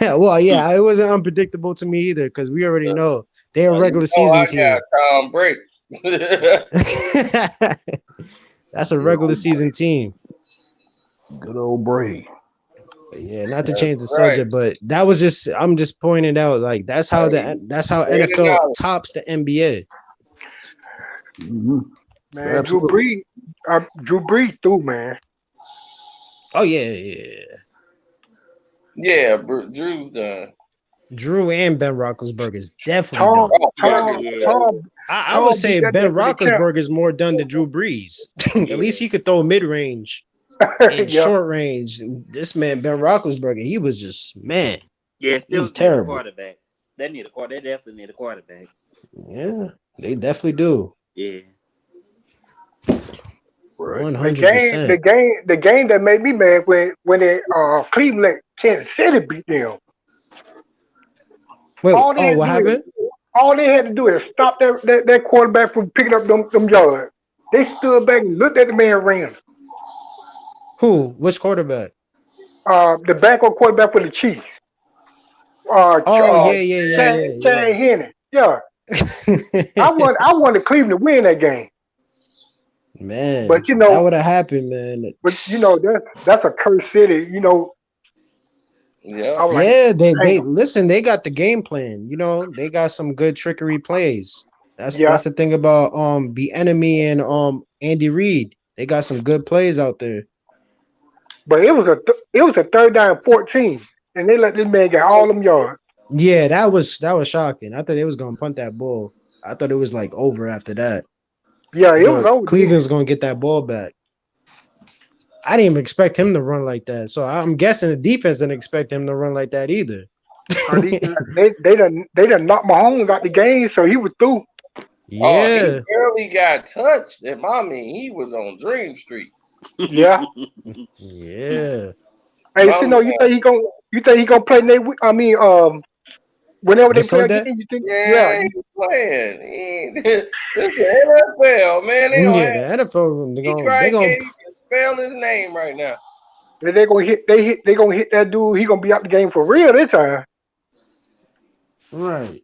Well, yeah, it wasn't unpredictable to me either because we already know they're a regular season team. I got Tom Brady. That's a regular season team. Good old Brady. But yeah, not to change the subject, but that was just I'm just pointing out like that's how NFL tops the NBA. Mm-hmm. Man, Drew Brees through, man. Oh yeah. Yeah, Drew's done. Drew and Ben Roethlisberger is definitely done. I would say Ben Roethlisberger is more done than Drew Brees. At least he could throw mid range and short range. This man Ben Roethlisberger, he was just man. Yeah, he was terrible. Quarterback. They definitely need a quarterback. Yeah, they definitely do. Yeah. 100%. The game that made me mad when they Cleveland Kansas City beat them. Wait, what happened? All they had to do is stop that quarterback from picking up them yards. They stood back and looked at the man ran. Who? Which quarterback? The backup quarterback for the Chiefs. Chad Henne. Yeah. I wanted Cleveland to win that game. Man, but that would have happened, man. But that's a cursed city, Yeah. They listen. They got the game plan. They got some good trickery plays. That's the thing about the enemy and Andy Reid. They got some good plays out there. But it was a third down 14, and they let this man get all them yards. Yeah, that was shocking. I thought they was gonna punt that ball. I thought it was like over after that. Yeah, it was over. Cleveland's gonna get that ball back. I didn't even expect him to run like that. So I'm guessing the defense didn't expect him to run like that either. they done knocked Mahomes out the game, so he was through. Yeah, he barely got touched. And he was on Dream Street. Yeah. Yeah. Hey, you think he gonna play next week? Whenever they play again, you think? Yeah, he's playing. This is NFL, man. The NFL. They gonna spell his name right now. They gonna hit that dude. He gonna be out the game for real this time. Right.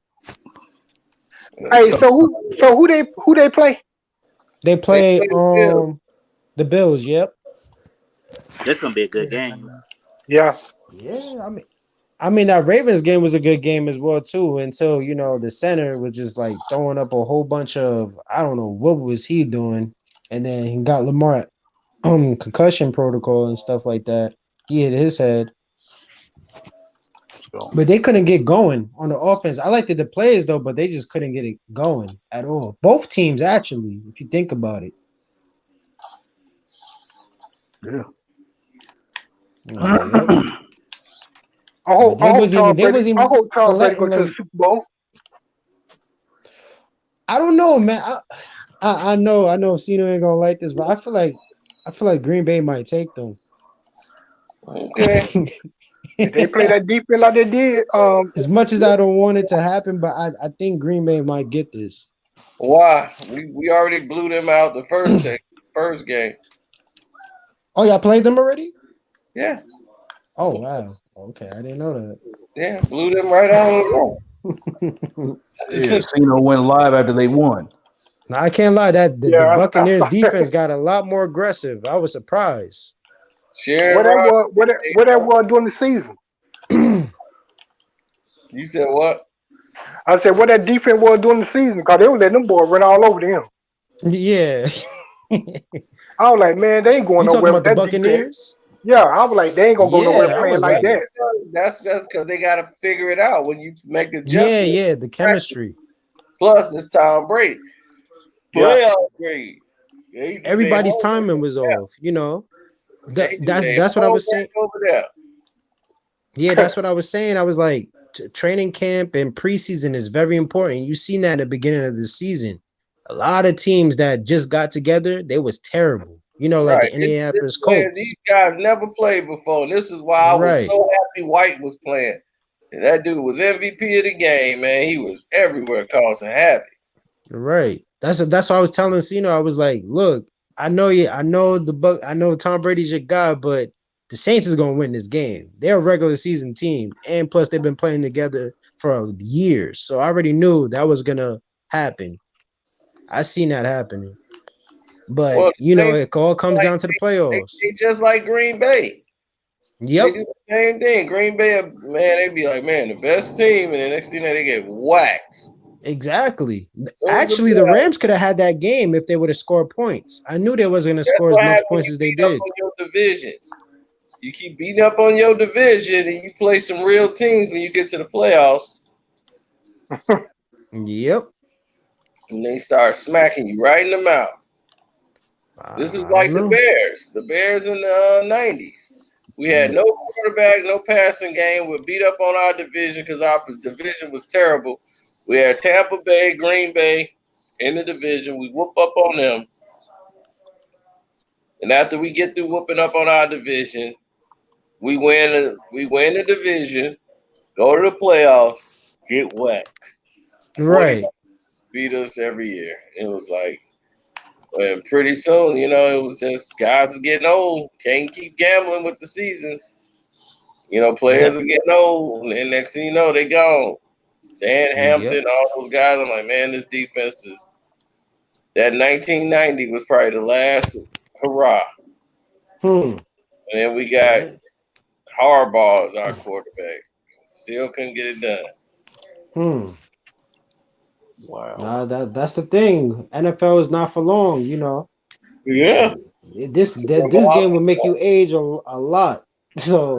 Hey, so who they play? They play the Bills. Yep. That's gonna be a good game. Yeah. Yeah. I mean that Ravens game was a good game as well too. Until the center was just like throwing up a whole bunch of I don't know what was he doing, and then he got Lamar concussion protocol and stuff like that. He hit his head. But they couldn't get going on the offense. I liked the plays though, but they just couldn't get it going at all. Both teams actually, if you think about it. Yeah. I hope Tom Brady go to the Super Bowl. I don't know, man. I know Cena ain't gonna like this, but I feel like Green Bay might take them. Okay. If they play that defense like they did. As much as I don't want it to happen, but I think Green Bay might get this. Why? We already blew them out the first game. Oh, y'all played them already? Yeah. Oh wow. Okay, I didn't know that. Yeah, blew them right out. Cena went live after they won. No, I can't lie. The Buccaneers defense got a lot more aggressive. I was surprised. Sure. What that was during the season? You said what? I said what that defense was during the season because they were letting them boys run all over them. Yeah. I was like, man, they ain't going you nowhere. Talking about the Buccaneers? Defense. Yeah, I was like, they ain't gonna go nowhere playing like that. That's because they got to figure it out when you make the adjustment. Yeah, the chemistry. Plus, it's Tom Brady. Yeah. Brady. Everybody's timing was off. That's what I was saying. Over there. Yeah, that's what I was saying. I was like, training camp and preseason is very important. You seen that at the beginning of the season. A lot of teams that just got together, they was terrible. like the This Indianapolis player, Colts. these guys never played before, and this is why I was so happy White was playing. And that dude was MVP of the game, man. He was everywhere causing havoc. Right. That's why I was telling Cena. I was like, look, I know Tom Brady's your guy, but the Saints is gonna win this game. They're a regular season team, and plus they've been playing together for years. So I already knew that was gonna happen. I seen that happening. But it all comes down to the playoffs. They just like Green Bay. Yep. They do the same thing. Green Bay, man, they be like, man, the best team, and the next thing they get waxed. Exactly. Actually, the Rams could have had that game if they would have scored points. I knew they wasn't going to score as much points as they did. On your division. You keep beating up on your division, and you play some real teams when you get to the playoffs. Yep. And they start smacking you right in the mouth. This is like the Bears. The Bears in the 90s. We had no quarterback, no passing game. We beat up on our division because our division was terrible. We had Tampa Bay, Green Bay in the division. We whoop up on them. And after we get through whooping up on our division, we win the division, go to the playoffs, get whacked. Right. Beat us every year. It was like, and pretty soon, it was just guys are getting old. Can't keep gambling with the seasons. Players are getting old, and next thing you know, they gone. Dan Hampton, all those guys. I'm like, man, this defense is. That 1990 was probably the last hurrah. And then we got Harbaugh as our quarterback. Still couldn't get it done. Wow. That's the thing. NFL is not for long, Yeah. This game will make you age a lot. So,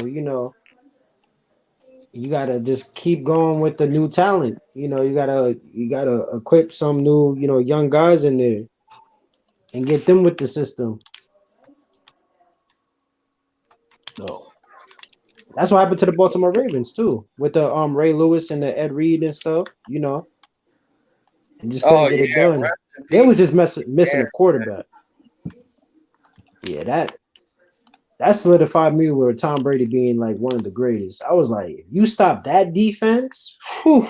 you gotta just keep going with the new talent. You gotta equip some new, young guys in there and get them with the system. No. That's what happened to the Baltimore Ravens too, with the Ray Lewis and the Ed Reed and stuff, and just couldn't get it done. They was just missing a quarterback. Yeah, that solidified me with Tom Brady being like one of the greatest. I was like, if you stop that defense, and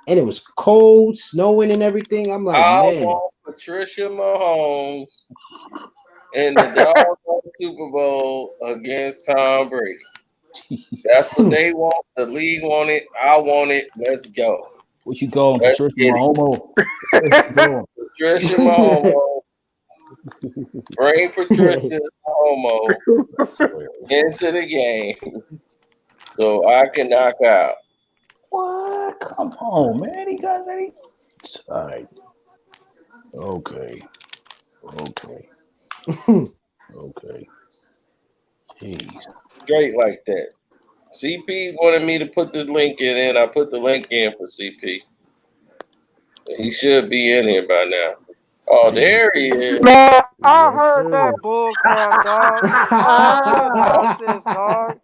it was cold, snowing, and everything. I'm like, man. Want Patricia Mahomes in the doggone Super Bowl against Tom Brady. That's what they want. The league want it. I want it. Let's go. What you call him, Patricia Mahomes? Patricia Mahomes. Bring Patricia Mahomes into the game so I can knock out. What? Come on, man. He got that. All right. Okay. Jeez. Straight like that. CP wanted me to put the link in, and I put the link in for CP. He should be in here by now. Oh, there he is. Man, I heard that bull crap, dog. I heard that nonsense, dog.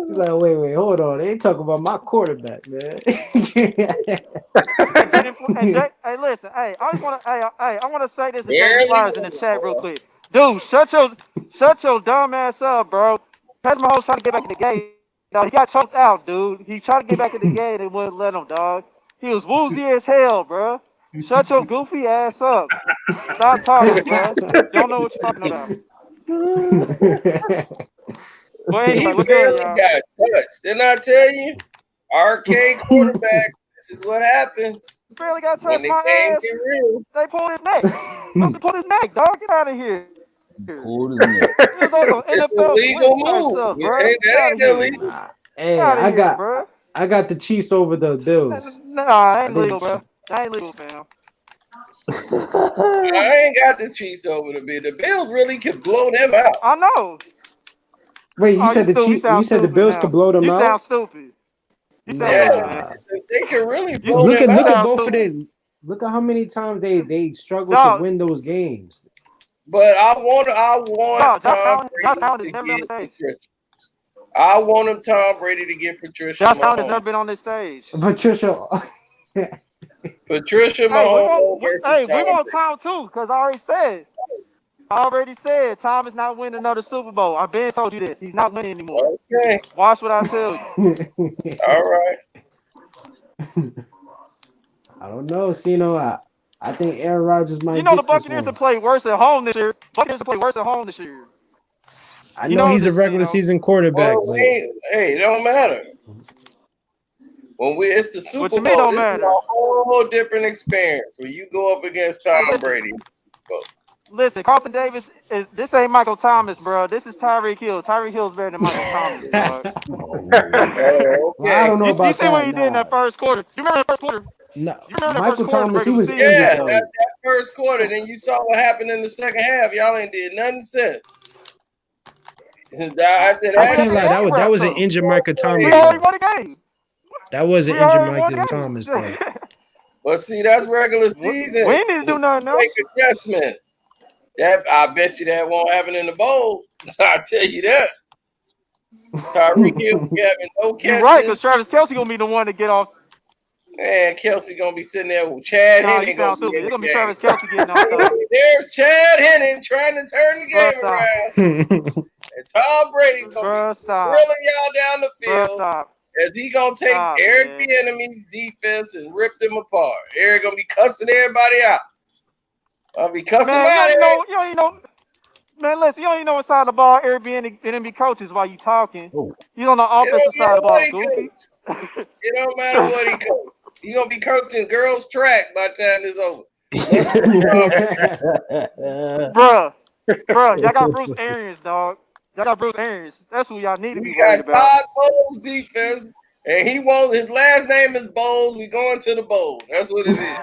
He's like, wait, hold on. They ain't talking about my quarterback, man. Hey, listen, I want to say this to James Flyers in the chat real quick. Dude, shut your dumb ass up, bro. Patrick Mahomes trying to get back in the game. No, he got choked out, dude. He tried to get back in the game and wouldn't let him, dog. He was woozy as hell, bro. Shut your goofy ass up. Stop talking, bro. You don't know what you're talking about. Well, anyway, he barely got touched. Didn't I tell you? Arcade quarterback. This is what happens. He barely got touched my ass. They pulled his neck. Must pulled his neck, dog. Get out of here. Pulled his neck. It's also NFL legal move. Stuff, bro. Hey, that ain't illegal. Hey, I got the Chiefs over the Bills. Nah, ain't legal, bro. That ain't legal, fam. I ain't got the Chiefs over the Bills. The Bills really could blow them out. I know. Wait, you said the Chiefs? You said the Bills could blow them out? You sound stupid. They can really blow them out. Look at both of them. Look at how many times they struggle to win those games. But I want Tom Brady to get Patricia. I want Tom Brady to get Patricia. Josh Allen has never been on this stage. Patricia Mahomes. We want Tom too, because I already said I already said Tom is not winning another Super Bowl. I've been told you this. He's not winning anymore. Okay. Watch what I tell you. All right. I don't know, Cino. I think Aaron Rodgers might. You know get the Buccaneers have played worse at home this year. I know he's a regular season quarterback. Well, hey, it don't matter. When it's the Super Bowl, don't this matter. is a whole different experience when you go up against Tom Brady. Listen, Carlton Davis this ain't Michael Thomas, bro. This is Tyreek Hill. Tyreek Hill's better than Michael Thomas, bro. Well, I don't know about you see what he did in that first quarter? You remember that first quarter? No, Michael Thomas, he was injured. Yeah, that first quarter. Then you saw what happened in the second half. Y'all ain't did nothing since. I can't lie. That was an injured Michael Thomas. We already won the game. That was an injured Michael Thomas, though. But see, that's regular season. We didn't do nothing else. Make adjustments. I bet you that won't happen in the bowl. I'll tell you that. Tyreek Hill having no catches. You're right, because Travis Kelce gonna be the one to get off. Man, Kelce gonna be sitting there with Chad Henning. It's gonna be Travis Kelce getting off. There's Chad Henning trying to turn the game around. And Tom Brady's gonna be drilling y'all down the field. As he gonna take Eric Bieniemy's defense and rip them apart. Eric gonna be cussing everybody out. I'll be cussing out. You don't know. Man, listen, you don't even know what side of the ball Eric Bieniemy coaches while you talking. He's on the offensive side of the ball, goofy. It don't matter what he coaches. He gonna be coaching girls track by the time it's over. Bruh, y'all got Bruce Arians, dog. Y'all got Bruce Arians. That's who y'all need to be got worried about. Todd Bowles defense, and his last name is Bowles. We going to the bowl. That's what it is.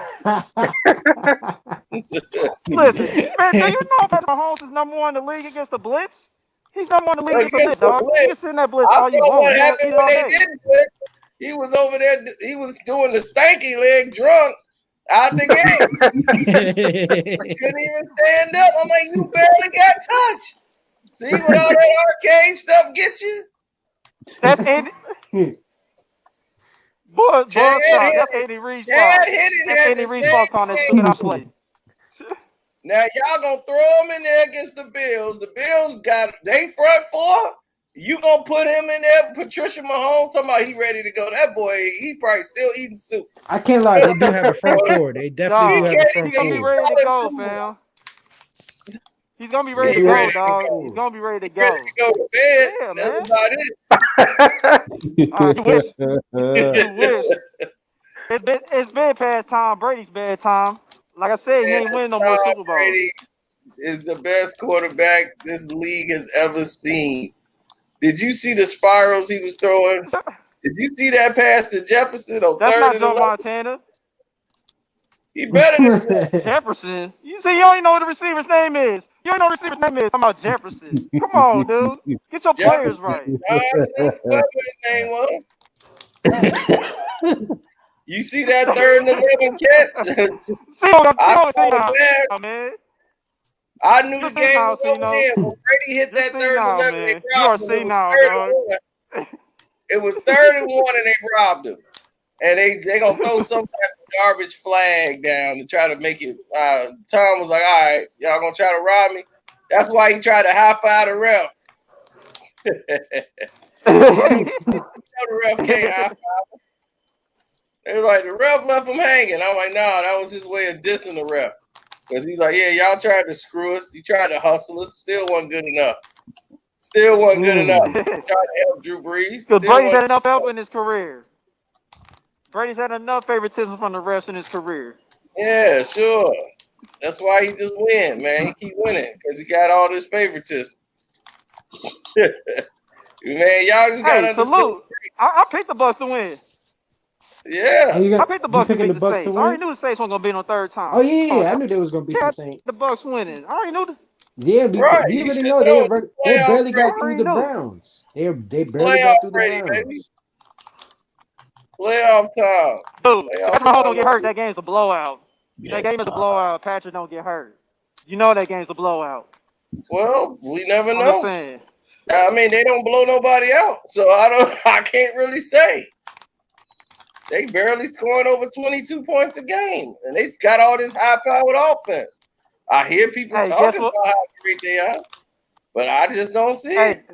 Listen, man, do you know Patrick Mahomes is number one in the league against the blitz? He's number one in the league against the blitz, dog. You can sit in that blitz all you want. What happened when they didn't blitz? He was over there. He was doing the stanky leg drunk out the game. Couldn't even stand up. I'm like, you barely got touched. See what all that arcade stuff get you? That's Andy. That's Andy Reid's fault. That's Andy Reid's fault on that stupid play. Now y'all gonna throw him in there against the Bills. The Bills they front four. You gonna put him in there? Patricia Mahomes talking about he ready to go. That boy, he probably still eating soup. I can't lie. They do have a front four. They definitely do have a front He's gonna be ready to go, fam. He's gonna be ready to go, dog. He's gonna be ready to go. Ready to go to bed. Yeah, that's man. You wish. You wish. It's been past Tom Brady's bedtime. Like I said, he ain't winning no more Super Bowls. Brady is the best quarterback this league has ever seen. Did you see the spirals he was throwing? Did you see that pass to Jefferson? That's not Joe Montana. He better than Jefferson. You see, you don't even know what the receiver's name is. You don't know what the receiver's name is. I'm about Jefferson. Come on, dude. Get your players right. Whatever his name was. You see that 3rd and 11 catch? Man. I knew the game was over there. When Brady hit that 3rd and 11, they robbed him. It was 3rd and 1, and they robbed him. And they gonna throw some type of garbage flag down to try to make it. Tom was like, "All right, y'all gonna try to rob me?" That's why he tried to high five the ref. The ref can't high five him. They was like, the ref left him hanging. I'm like, nah, that was his way of dissing the ref. Because he's like, yeah, y'all tried to screw us. You tried to hustle us. Still wasn't good enough. Still wasn't good enough. Tried to help Drew Brees. Because Brady's had enough help in his career. Brady's had enough favoritism from the refs in his career. Yeah, sure. That's why he just win, man. He keep winning because he got all this favoritism. Man, y'all just got to salute. I picked the Bucks to win. Yeah. I picked the Bucks to beat the Saints. I already knew the Saints weren't going to beat on third time. Oh, yeah. I knew they was going to beat the Saints. The Bucks winning. I already knew that. Yeah, because you already know they barely got through the Browns. They barely got through the Browns. Baby. Playoff time. Dude, Patrick Mahomes don't get hurt. That game's a blowout. That game is a blowout. Patrick don't get hurt. You know that game's a blowout. Well, we never know. I'm saying. I mean, they don't blow nobody out, so I can't really say. They barely scoring over 22 points a game, and they've got all this high-powered offense. I hear people Hey, talking about how great they are, but I just don't see it.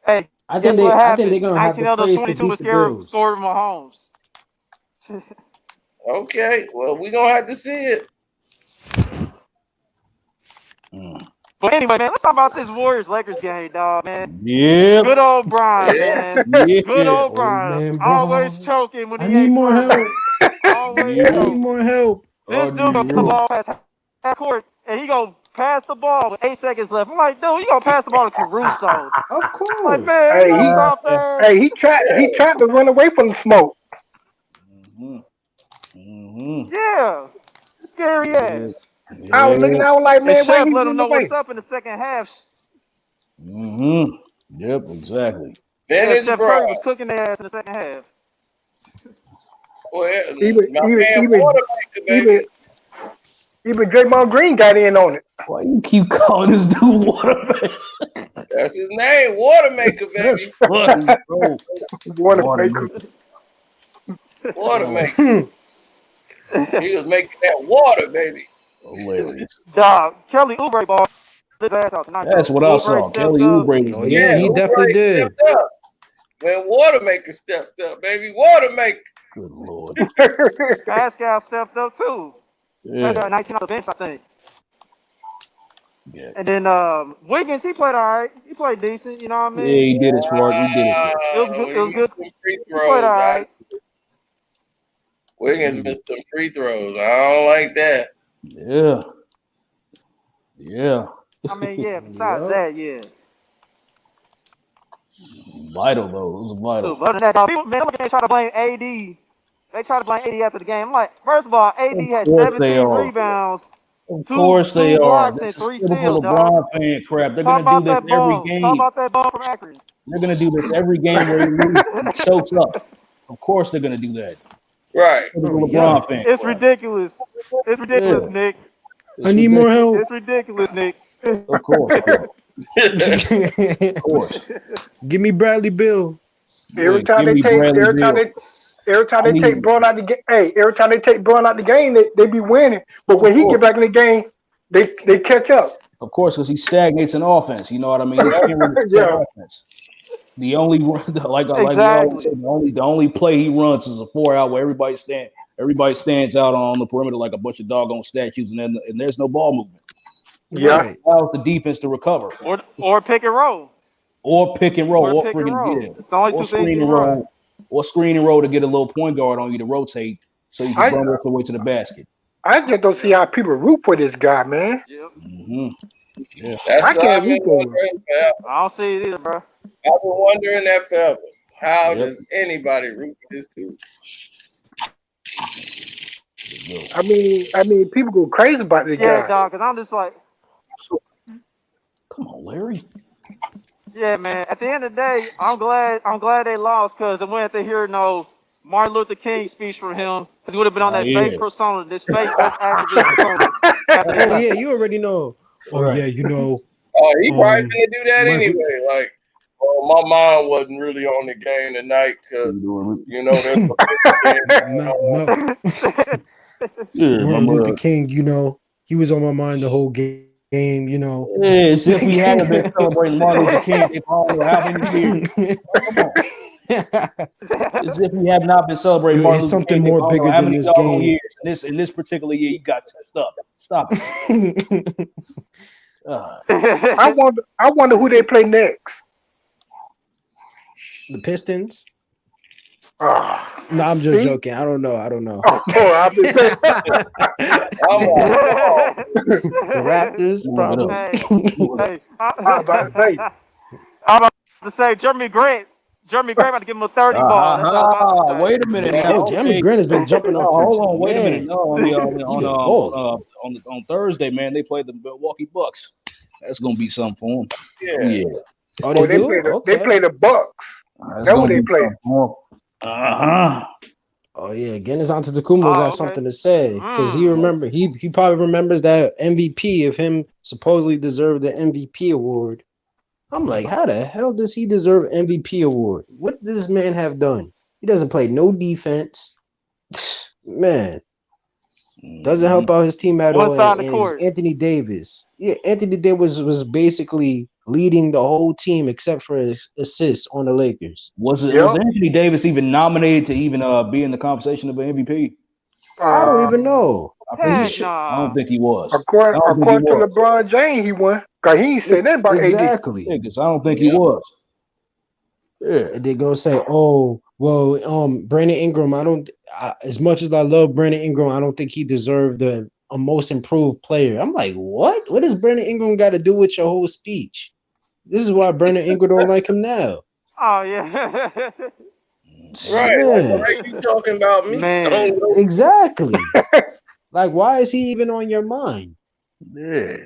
Hey, I guess think what happened? they're gonna have 19 to of those praise to 22 beat was the Bills. scored Mahomes. Okay, well, we're going to have to see it. But anyway, man, let's talk about this Warriors-Lakers game, dog, man. Yeah. Good old Brian, man. Yeah. Good old Oh, Brian. man, Always bro. choking when I he need ain't more help. Always I need choking. more help. This dude goes the ball past half court, and he go pass the ball with 8 seconds left. I'm like, dude, you gonna pass the ball to Caruso? Of course. Like, man, Hey, you know something? Hey, he tried to run away from the smoke. Yeah, scary ass. I was looking, I was like, man, And why Chef he let him running know away? what's up in the second half. Yep, exactly. Vintage Chef bro. Curry was cooking their ass in the second half. Well, Even Watermaker, baby. even Draymond Green got in on it. Why you keep calling this dude Watermaker? That's his name, Watermaker, baby. That's funny, bro. Watermaker. Watermaker. He was making that water, baby. Hilarious. Dog, Kelly Oubre ball his ass out tonight. That's what I saw. Kelly Oubre. Oh yeah, he definitely did. When Watermaker stepped up, baby. Watermaker. Good Lord. Pascal stepped up too. Yeah. Pascal 19 on the bench, I think. Yeah. And then Wiggins, he played all right. He played decent, you know what I mean? Yeah, he did his part. He did it. It was good. It was good. Free He throws. played all right. Wiggins missed some free throws. I don't like that. Yeah. Yeah. I mean, yeah, besides that, yeah. Vital, though. It was vital. Dude, other than that, dog, people, man, they try to blame AD. They try to blame AD after the game. I'm like, first of all, AD had 17 rebounds. Of course they two are. blocks That's and 3 typical steals, dog. LeBron fan crap. They're Talk going to do about this that every bum. game. Talk about that bum from Akron. They're going to do this every game where he loses and chokes up. Of course they're going to do that. Right. Typical LeBron fan It's crap. ridiculous. It's ridiculous, Yeah. Nick. I need more help. It's ridiculous, Nick. Of course. Of course. Give me Bradley Bill. Every time they take Braun out the game, every time they take Braun out the game, they be winning. But when he get back in the game, they catch up. Of course, because he stagnates in offense. You know what I mean? He can't really start offense. The only like we always say, the only play he runs is a 4-out where everybody stands out on the perimeter like a bunch of doggone statues, and there's no ball movement. Yeah, it allows the defense to recover. Or pick and roll. Or pick and roll. Or pick and roll. It's the only two things you run. Or screen and roll to get a little point guard on you to rotate so you can run the way to the basket. I just don't see how people root for this guy, man. Yep. Yeah. I can't root for him. I don't see it either, bro. I've been wondering that forever. How does anybody root for this dude? I mean, people go crazy about this guy. Yeah, dog. Because I'm just like, come on, Larry. Yeah, man. At the end of the day, I'm glad they lost because I went to hear no Martin Luther King speech from him because he would have been on that fake persona, this fake activist persona. Oh yeah, you already know. Oh yeah, you know. Oh, he probably gonna do that anyway. Like, my mind wasn't really on the game tonight because Martin Luther King, he was on my mind the whole game. Yeah, as if we haven't been celebrating Martin Luther King for how many years. As if we have not been celebrating Martin Luther something King more bigger than this game. Years. In this particular year, you got touched up. Stop it. I wonder who they play next. The Pistons. No, I'm just joking. I don't know. I've been saying. The Raptors, probably. I'm about to say Jeremy Grant about to give him a 30 ball. That's all I'm about to say. Wait a minute now. Jeremy Grant has been jumping up. Hold on, wait a minute. No, on Thursday, man, they played the Milwaukee Bucks. That's gonna be something for them. Yeah. Oh, they play the Bucks. That's what they play. Oh yeah, Giannis Antetokounmpo got something to say because he probably remembers that MVP of him supposedly deserved the MVP award. I'm like, how the hell does he deserve MVP award? What does this man have done? He doesn't play no defense, man. Doesn't help out his team at One all. side of the And court. Anthony Davis. Yeah, Anthony Davis was basically leading the whole team except for his assists on the Lakers. Was Anthony Davis even nominated to even be in the conversation of an MVP? I don't even know. Heck I don't nah. think he was. According to LeBron James, he won. Because he ain't said that about exactly. AD. I don't think he was. Yeah. And they're gonna say, "Oh, well, Brandon Ingram. As much as I love Brandon Ingram, I don't think he deserved a most improved player." I'm like, what? What does Brandon Ingram got to do with your whole speech? This is why Brandon Ingram don't like him now. Oh yeah. Right. Like, you talking about me? Man. Exactly. Like, why is he even on your mind? Yeah.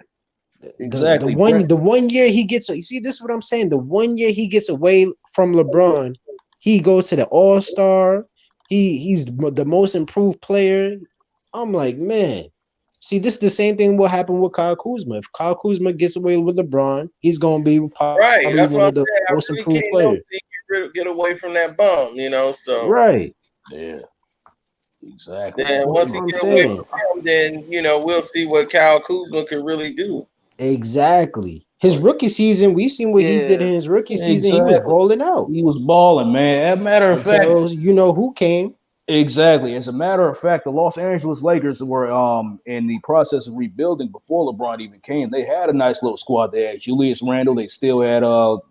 Exactly. The 1 year he gets, you see, this is what I'm saying. The 1 year he gets away from LeBron, he goes to the All-Star. He's the most improved player. I'm like, man. See, this is the same thing what happened with Kyle Kuzma. If Kyle Kuzma gets away with LeBron, he's gonna be probably That's one of the I most really improved can't players. get away from that bum, so Right. Yeah. Exactly. Then once he gets away from him, then we'll see what Kyle Kuzma can really do. Exactly. His rookie season, we seen what he did in his rookie season. He was balling out. He was balling, man. As a matter of fact, you know who came. Exactly. As a matter of fact, the Los Angeles Lakers were in the process of rebuilding before LeBron even came. They had a nice little squad. They had Julius Randle. They still had Kyle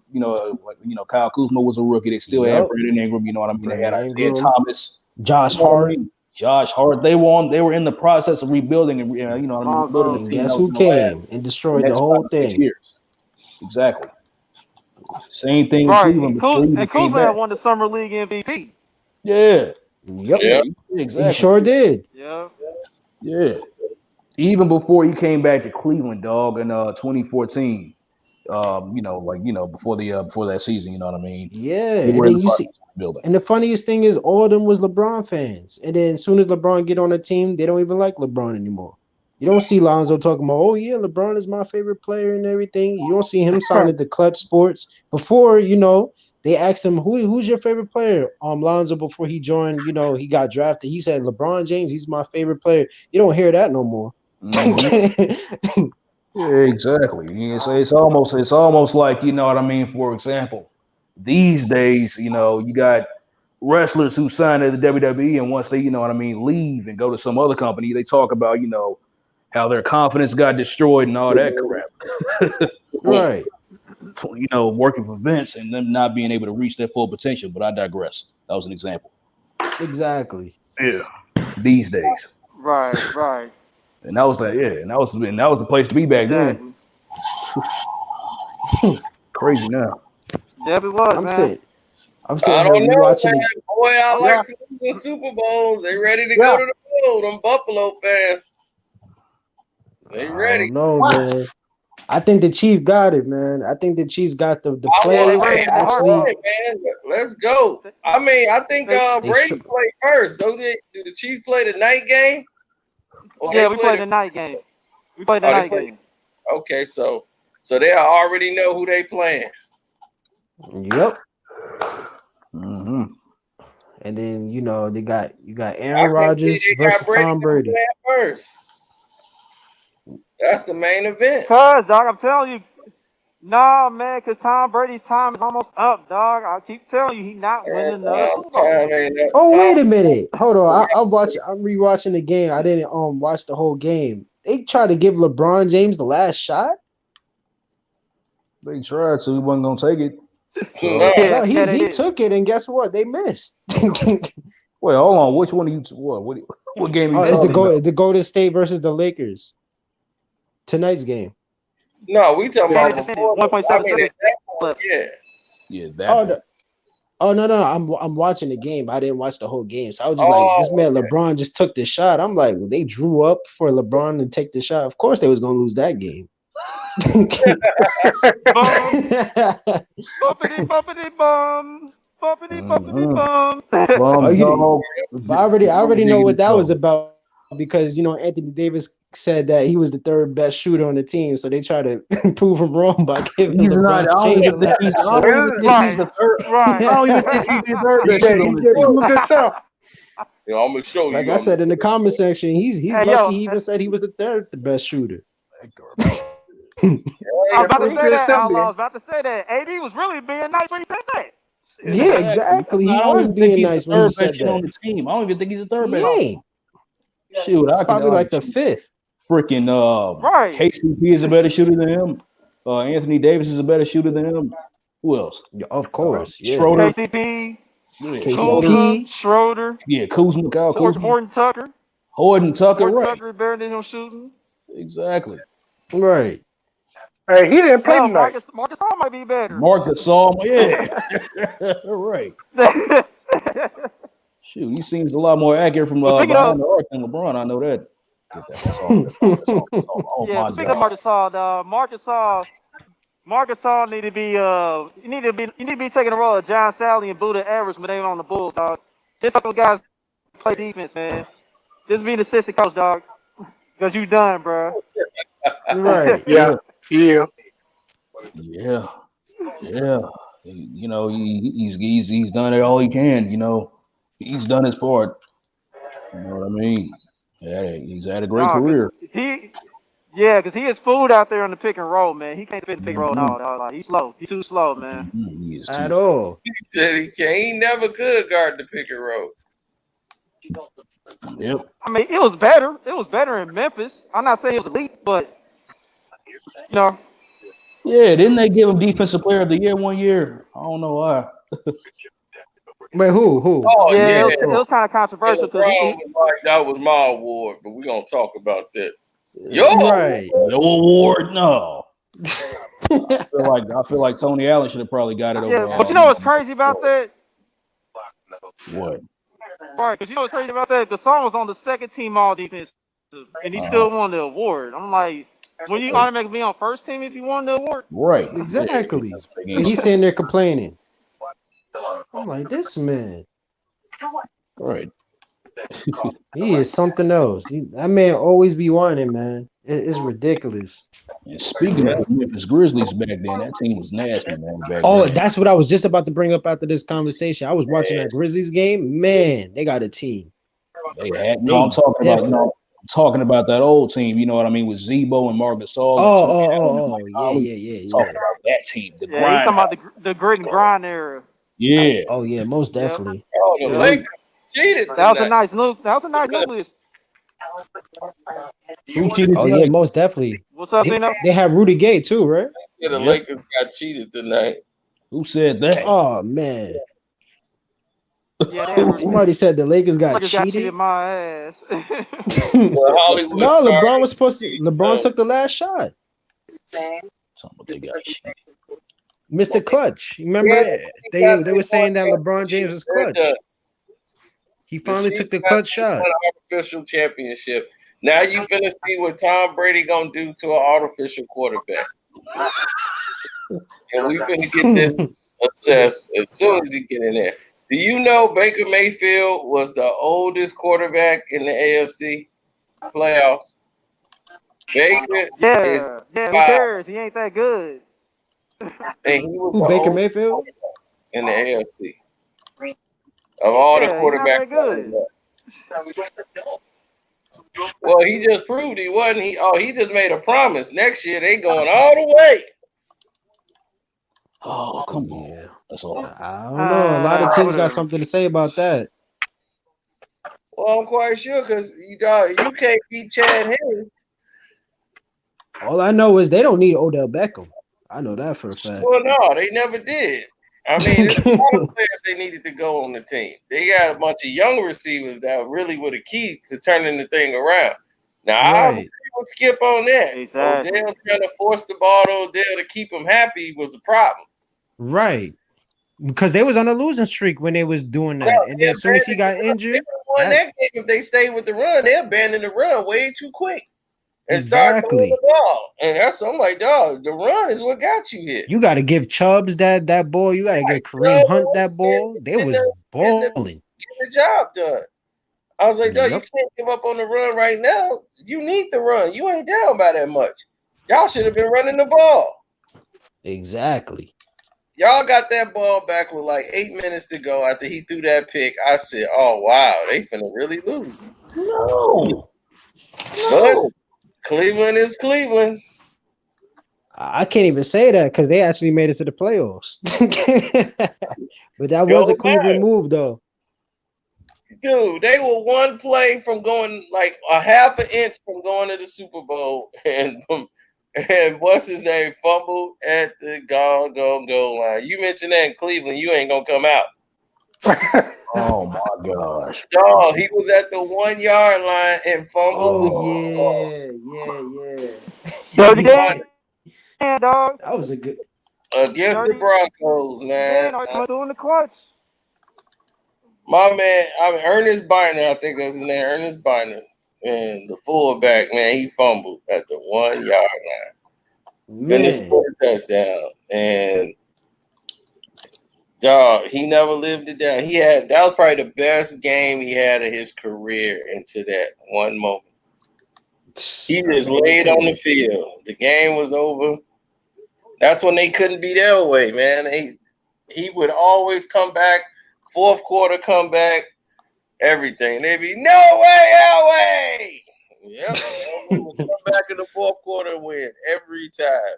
Kuzma was a rookie. They still had Brandon Ingram. You know what I mean? They had Isaiah Thomas, Josh Hart. They were in the process of rebuilding and rebuilding the team. Guess who came and destroyed the whole thing? Years. Exactly. Same thing Right. with Cleveland. And Kuzma won the Summer League MVP. Yeah. Yep. Yeah, exactly. He sure did. Yeah. Yeah. Even before he came back to Cleveland, dog, in 2014. Before that season, you know what I mean? Yeah. And then you see, and the funniest thing is all of them was LeBron fans. And then as soon as LeBron get on the team, they don't even like LeBron anymore. You don't see Lonzo talking about, oh yeah, LeBron is my favorite player and everything. You don't see him signing to Clutch Sports. Before, they asked him, who's your favorite player? Lonzo, before he joined, he got drafted. He said, LeBron James, he's my favorite player. You don't hear that no more. Mm-hmm. Yeah, exactly. It's almost like, you know what I mean? For example, these days, you got wrestlers who sign to the WWE, and once they, leave and go to some other company, they talk about, how their confidence got destroyed and all that crap. Right. Working for Vince and them not being able to reach their full potential. But I digress. That was an example. Exactly. Yeah. These days. Right. And that was the place to be back then. Crazy now. Yeah, it was. I'm saying I don't know, watching man. Boy, I like some of the Super Bowls. They ready to go to the bowl. Them Buffalo fans. They ready. No, man. I think the Chiefs got it, man. I think the Chiefs got the players actually. Man. Let's go. I mean, I think Brady played first. Do the Chiefs play the night game? Yeah, we played the night game. We played the night game. Okay, so they already know who they playing. Yep. Mm-hmm. And then you got Aaron Rodgers versus Tom Brady. First. That's the main event. Dog, I'm telling you. Nah, man, because Tom Brady's time is almost up, dog. I keep telling you, he's not winning the Super Bowl. Oh, wait a minute. Hold on. I'm rewatching the game. I didn't watch the whole game. They tried to give LeBron James the last shot. They tried to. He wasn't gonna take it. So. He took it, and guess what? They missed. Wait, hold on. Which one are you? What game? Are you it's the Golden State versus the Lakers. Tonight's game. No, we talking about 1.7 seconds. Yeah. That. No. I'm watching the game. I didn't watch the whole game, so I was just like, this man LeBron just took the shot. I'm like, they drew up for LeBron to take the shot. Of course, they was gonna lose that game. Bumpity bum. I already know what that was about. Because Anthony Davis said that he was the third best shooter on the team, so they try to prove him wrong by giving him LeBron James I don't even think he's the third best shooter on the team. You know, I'm gonna show you. Like I said in the comment section, he's Hey, lucky yo, he even said he was the third best shooter. I'm about to say that, Something. Outlaw. I was about to say that. AD was really being nice when he said that. Yeah, exactly. He I don't was even think being he's nice the when he third said best shooter on that. the team. I don't even think he's the third He best. ain't. Shoot, It's I probably could like the fifth. freaking Right. KCP is a better shooter than him. Anthony Davis is a better shooter than him. Who else? Yeah, of course. Yeah. Schroeder. KCP, Yeah, KCP. Schroeder, Yeah, Kuzma, Kyle Kuzma. Horton Tucker. Horton Tucker, right. Tucker is better than him shooting. Exactly. Right. Hey, he didn't play Hell, tonight. Marcus Hall might be better. Marcus Gasol, yeah. Right. Shoot, he seems a lot more accurate from behind the arc than LeBron. I know that. Yeah, speaking of Marcus Hall, Marcus Hall need to be you need to be taking the role of John Sally and Buddha Average when they were on the Bulls, dog. Just couple guys play defense, man. Just be an assistant coach, dog. Because you done, bro. Right. Yeah. Yeah. You know, he's done it all he can. You know, he's done his part. You know what I mean? Yeah, he's had a great career. Because he is food out there on the pick and roll, man. He can't fit the pick and roll, no. Like, he's slow. He's too slow, man. He is At all. He said he can't. He never could guard the pick and roll. Yep. I mean, it was better. It was better in Memphis. I'm not saying it was elite, but you know. Yeah, didn't they give him Defensive Player of the Year one year? I don't know why. Wait, who? Oh, yeah. It was kind of controversial because that was my award, but we're gonna talk about that. Your award, no. I feel like Tony Allen should have probably got it over. Yeah, but you know what's crazy about that? What? Right, because you know what's crazy about that? The song was on the second team all defense, and he still won the award. I'm like, when you automatically be on first team if you won the award? Right. Exactly. And he's sitting there complaining. I'm like, this man. Right. He is something else. That man always be whining, man. It's ridiculous. And speaking of the Memphis Grizzlies back then, that team was nasty, man. That's what I was just about to bring up after this conversation. I was watching that Grizzlies game. Man, they got a team. I'm talking about that old team. You know what I mean, with Zebo and Marc Gasol. Yeah. Talking about that team. You talking about the grit and grind era. Yeah. Oh yeah, most definitely. Oh, the Lakers cheated. That was a nice nucleus. Who cheated? Oh yeah, most definitely. What's up, Zeno? They have Rudy Gay too, right? Yeah, the Lakers got cheated tonight. Who said that? Oh man. Yeah, somebody said the Lakers got cheated. My ass. No, LeBron was supposed to. LeBron took the last shot. They got cheated. Mr. Clutch. Remember, they were saying that LeBron James was clutch. He finally took the clutch shot. Artificial championship. Now you finna see what Tom Brady gonna do to an artificial quarterback. And we finna get this assessed as soon as he get in there. Do you know Baker Mayfield was the oldest quarterback in the AFC playoffs? Baker who cares? He ain't that good. And he was Baker Mayfield in the AFC. Of all the quarterbacks. Well, he just proved he wasn't. He just made a promise. Next year they going all the way. Oh, come on. That's all. I don't know. A lot of teams got something to say about that. Well, I'm quite sure because you can't beat Chad Henry. All I know is they don't need Odell Beckham. I know that for a fact. Well, no, they never did. I mean, there's a lot of players they needed to go on the team. They got a bunch of young receivers that really were the key to turning the thing around. Now, I would skip on that. Exactly. Odell trying to force the ball to Odell to keep him happy was a problem. Right. Because they was on a losing streak when they was doing that. And then as soon as he got injured. That game, if they stayed with the run, they abandoned the run way too quick. And exactly. Start the ball. And I'm like, dog, the run is what got you here. You got to give Chubbs that ball. You got to give Kareem Hunt that ball. They was balling. Get the job done. I was like, dog, you can't give up on the run right now. You need the run. You ain't down by that much. Y'all should have been running the ball. Exactly. y'all got that ball back with like 8 minutes to go after he threw that pick. I said, "Oh wow, they finna really lose." No. But Cleveland is Cleveland. I can't even say that because they actually made it to the playoffs. But that was a Cleveland move, though. Dude, they were one play from going like a half an inch from going to the Super Bowl, and what's his name fumbled at the goal line. You mentioned that in Cleveland, you ain't gonna come out. Oh my gosh! No, he was at the 1 yard line and fumbled. Yeah, dog. That was a good against the Broncos, man. Doing the clutch. My man, Ernest Biner, I think that's his name, Ernest Biner, and the fullback, man, he fumbled at the 1 yard line. Finished for a touchdown, and dog, he never lived it down. That was probably the best game he had of his career into that one moment. He just laid on the field. The game was over. That's when they couldn't beat Elway, man. He would always come back, fourth quarter comeback, everything. They'd be, no way, Elway! Yep. Would come back in the fourth quarter and win every time.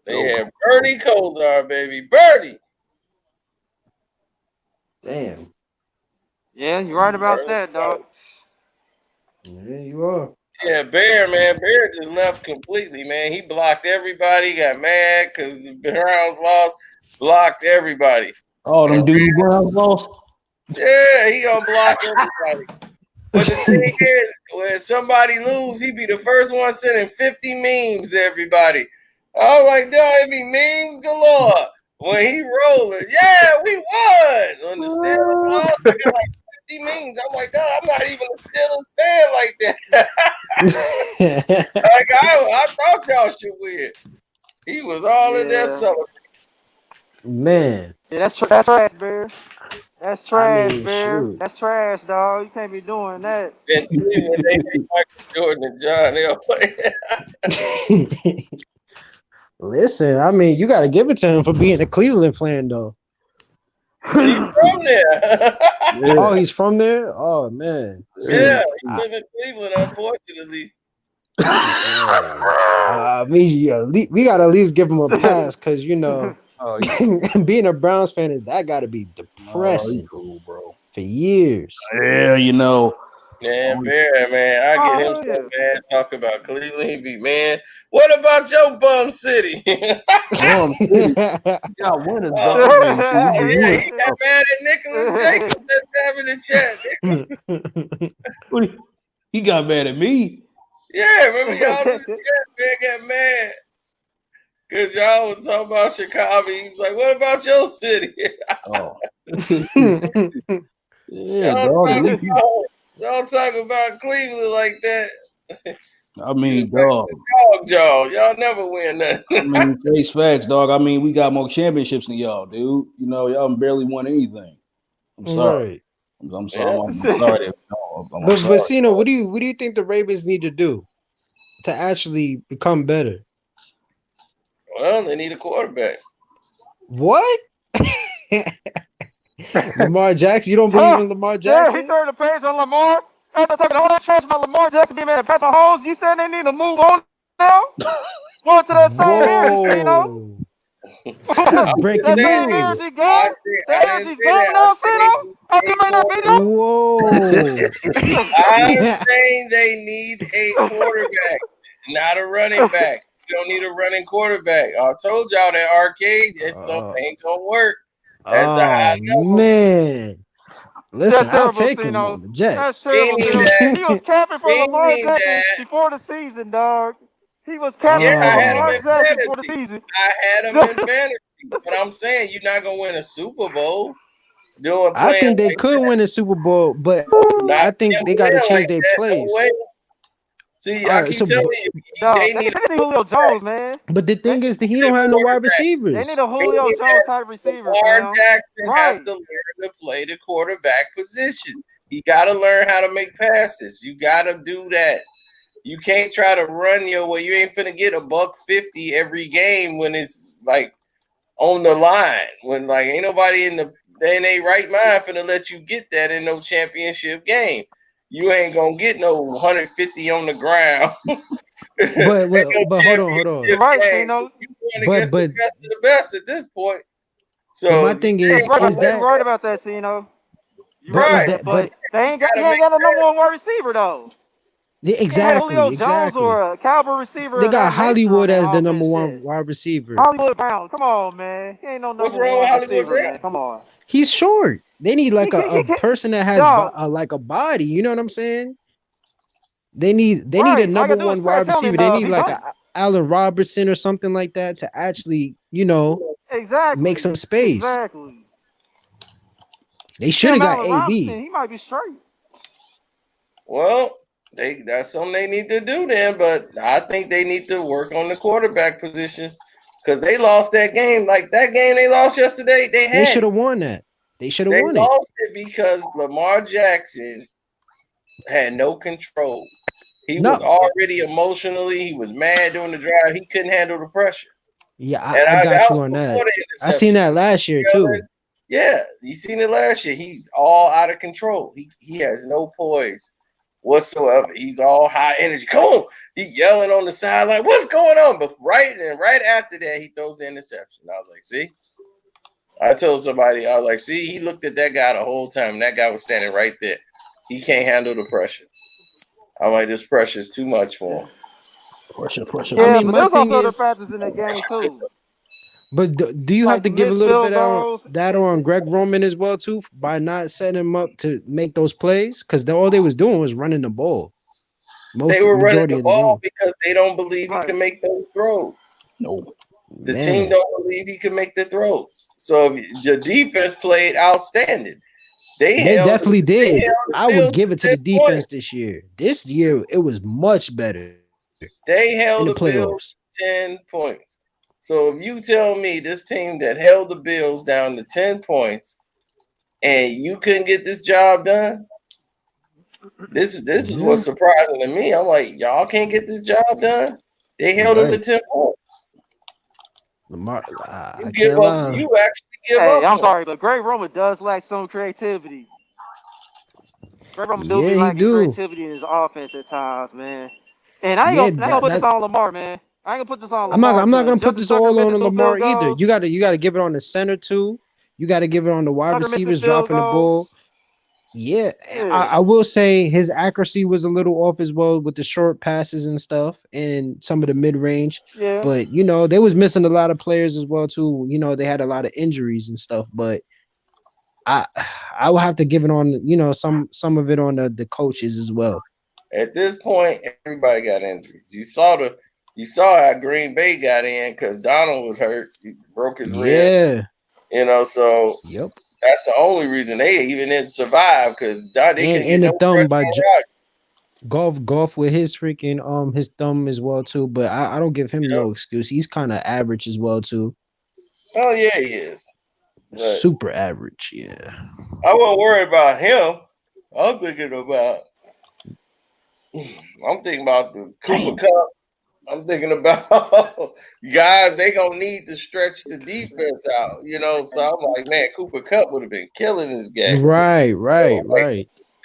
They had Bernie Kosar, baby. Bernie! Damn. Yeah, you're right about that, dog. Yeah, you are. Yeah, Bear just left completely, man. He blocked everybody, got mad because the Browns lost, blocked everybody. Oh, them dude Browns lost? Yeah, he gonna block everybody. But the thing is, when somebody lose, he be the first one sending 50 memes to everybody. I was like, no, it be memes galore. When he rolling, yeah, we won. When the Steelers lost, I got like 50 memes. I'm like, no, I'm not even a Steelers fan like that. Like I thought y'all should win. He was all in there celebrating. Man. Yeah, that's trash, Bear. That's trash, Bear. Shoot. That's trash, dog. You can't be doing that. In Cleveland, they make Michael Jordan and John Elway. Listen, I mean, you got to give it to him for being a Cleveland fan, though. He's from there. Oh, he's from there? Oh, man. Yeah, he live in Cleveland, unfortunately. I mean, we got to at least give him a pass because, you know, being a Browns fan, that got to be depressing for years. Yeah, you know. Man, Bear, man, I get him so mad talking about Cleveland. He be, man, what about your bum city? Bum city. Got winners, yeah, he got mad at Nicholas Jacobs that's having the chat. He got mad at me. Yeah, remember y'all in the chat, man, got mad. Because y'all was talking about Chicago. He was like, what about your city? Yeah, y'all talk about Cleveland like that. I mean, dog. Y'all never win nothing. I mean, face facts, dog. I mean, we got more championships than y'all, dude. You know, y'all barely won anything. I'm sorry. Right. I'm sorry. I'm sorry. But Cino, what do you think the Ravens need to do to actually become better? Well, they need a quarterback. What? Lamar Jackson? You don't believe in Lamar Jackson? Yeah, he turned the page on Lamar. After talking all that trash about Lamar Jackson being mad at Patrick Mahomes, you said they need to move on now? Going to that same area, you know? That's breaking news. Energy's gone now, Cino? After you made that video? Whoa. I'm saying they need a quarterback, not a running back. You don't need a running quarterback. I told y'all that arcade, that stuff ain't gonna work. That's man. Listen, I'll take him on the Jets. That's terrible. He was capping for Lamar Jackson before the season, dog. He was capping for Lamar Jackson before the season. I had him in fantasy. But I'm saying you're not gonna win a Super Bowl. I think they could win a Super Bowl, but I think they got to change their plays. See, I keep telling you, they need Julio Jones, man. But the thing is that he don't have no wide receivers. They need a Julio Jones type receiver. Lamar Jackson has to learn to play the quarterback position. He got to learn how to make passes. You got to do that. You can't try to run your way. You ain't finna get $150 every game when it's like on the line when like ain't nobody in they right mind finna let you get that in no championship game. You ain't gonna get no 150 on the ground. But hold on. You're right, Cino. You going against the best of the best at this point. So but my thing is that you're right about that, Cino. You're right, but they ain't got a number one wide receiver though. Exactly. Julio Jones or a caliber receiver. They got Hollywood as the number one wide receiver. Hollywood Brown, come on, man. He ain't no number one receiver, man. Come on. He's short. They need like a person that has like a body. You know what I'm saying? They need a number one wide receiver. They need like a Allen Robertson or something like that to actually, make some space. Exactly. They should have got AB. He might be straight. Well, that's something they need to do then, but I think they need to work on the quarterback position because they lost that game. Like that game they lost yesterday, they should have won that. They should have won it. They lost it because Lamar Jackson had no control. He was already emotionally, he was mad during the drive. He couldn't handle the pressure. Yeah, I got you on that. I seen that last year too. Yeah, you seen it last year. He's all out of control. He has no poise whatsoever. He's all high energy. Come on. He yelling on the sideline. What's going on? But right after that, he throws the interception. I was like, see? I told somebody, I was like, see, he looked at that guy the whole time. And that guy was standing right there. He can't handle the pressure. I'm like, this pressure is too much for him. Pressure. Yeah, but there's also other factors in the game, too. But do you have to give a little bit of that on Greg Roman as well, too, by not setting him up to make those plays? Because all they was doing was running the ball. They were running the ball because they don't believe he can make those throws. No. The team don't believe he can make the throws. So the defense played outstanding. They definitely did. I would give it to the defense this year. This year, it was much better. They held the Bills 10 points. So if you tell me this team that held the Bills down to 10 points and you couldn't get this job done, this is what's surprising to me. I'm like, y'all can't get this job done? They held them to 10 points. You actually give up. I'm sorry, but Greg Roman does lack some creativity. Greg Roman do lack creativity in his offense at times, man. And I ain't gonna put this on Lamar, man. I ain't gonna put this on Lamar. I'm not gonna put this all on Lamar either. You gotta give it on the center too. You gotta give it on the wide receivers dropping the ball. Yeah, I will say his accuracy was a little off as well with the short passes and stuff and some of the mid-range. Yeah. But, they was missing a lot of players as well, too. They had a lot of injuries and stuff. But I will have to give it on, some of it on the coaches as well. At this point, everybody got injuries. You saw how Green Bay got in because Donald was hurt. He broke his rib. Yeah. So yep. That's the only reason they even didn't survive because they and the thumb by golf with his freaking his thumb as well too. But I don't give him no excuse. He's kind of average as well too. Oh yeah, he is. But super average. Yeah. I wasn't worried about him. I'm thinking about the Cooper Cup. I'm thinking about guys, they gonna need to stretch the defense out, So I'm like, man, Cooper Kupp would have been killing this game. Right.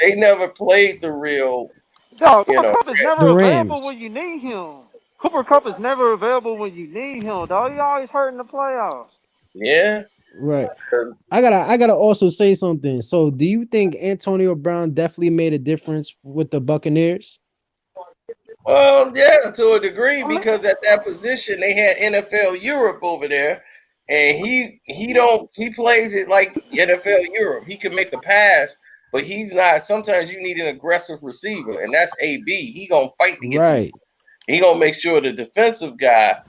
They never played the real. No, Cooper Kupp is never available when you need him. Cooper Kupp is never available when you need him, dog. He always hurt in the playoffs. Yeah. Right. I gotta also say something. So, do you think Antonio Brown definitely made a difference with the Buccaneers? Yeah, to a degree, because at that position they had NFL Europe over there, and he plays it like NFL Europe. He can make a pass, but he's not. Sometimes you need an aggressive receiver, and that's AB. He gonna fight to get to. He gonna make sure the defensive guy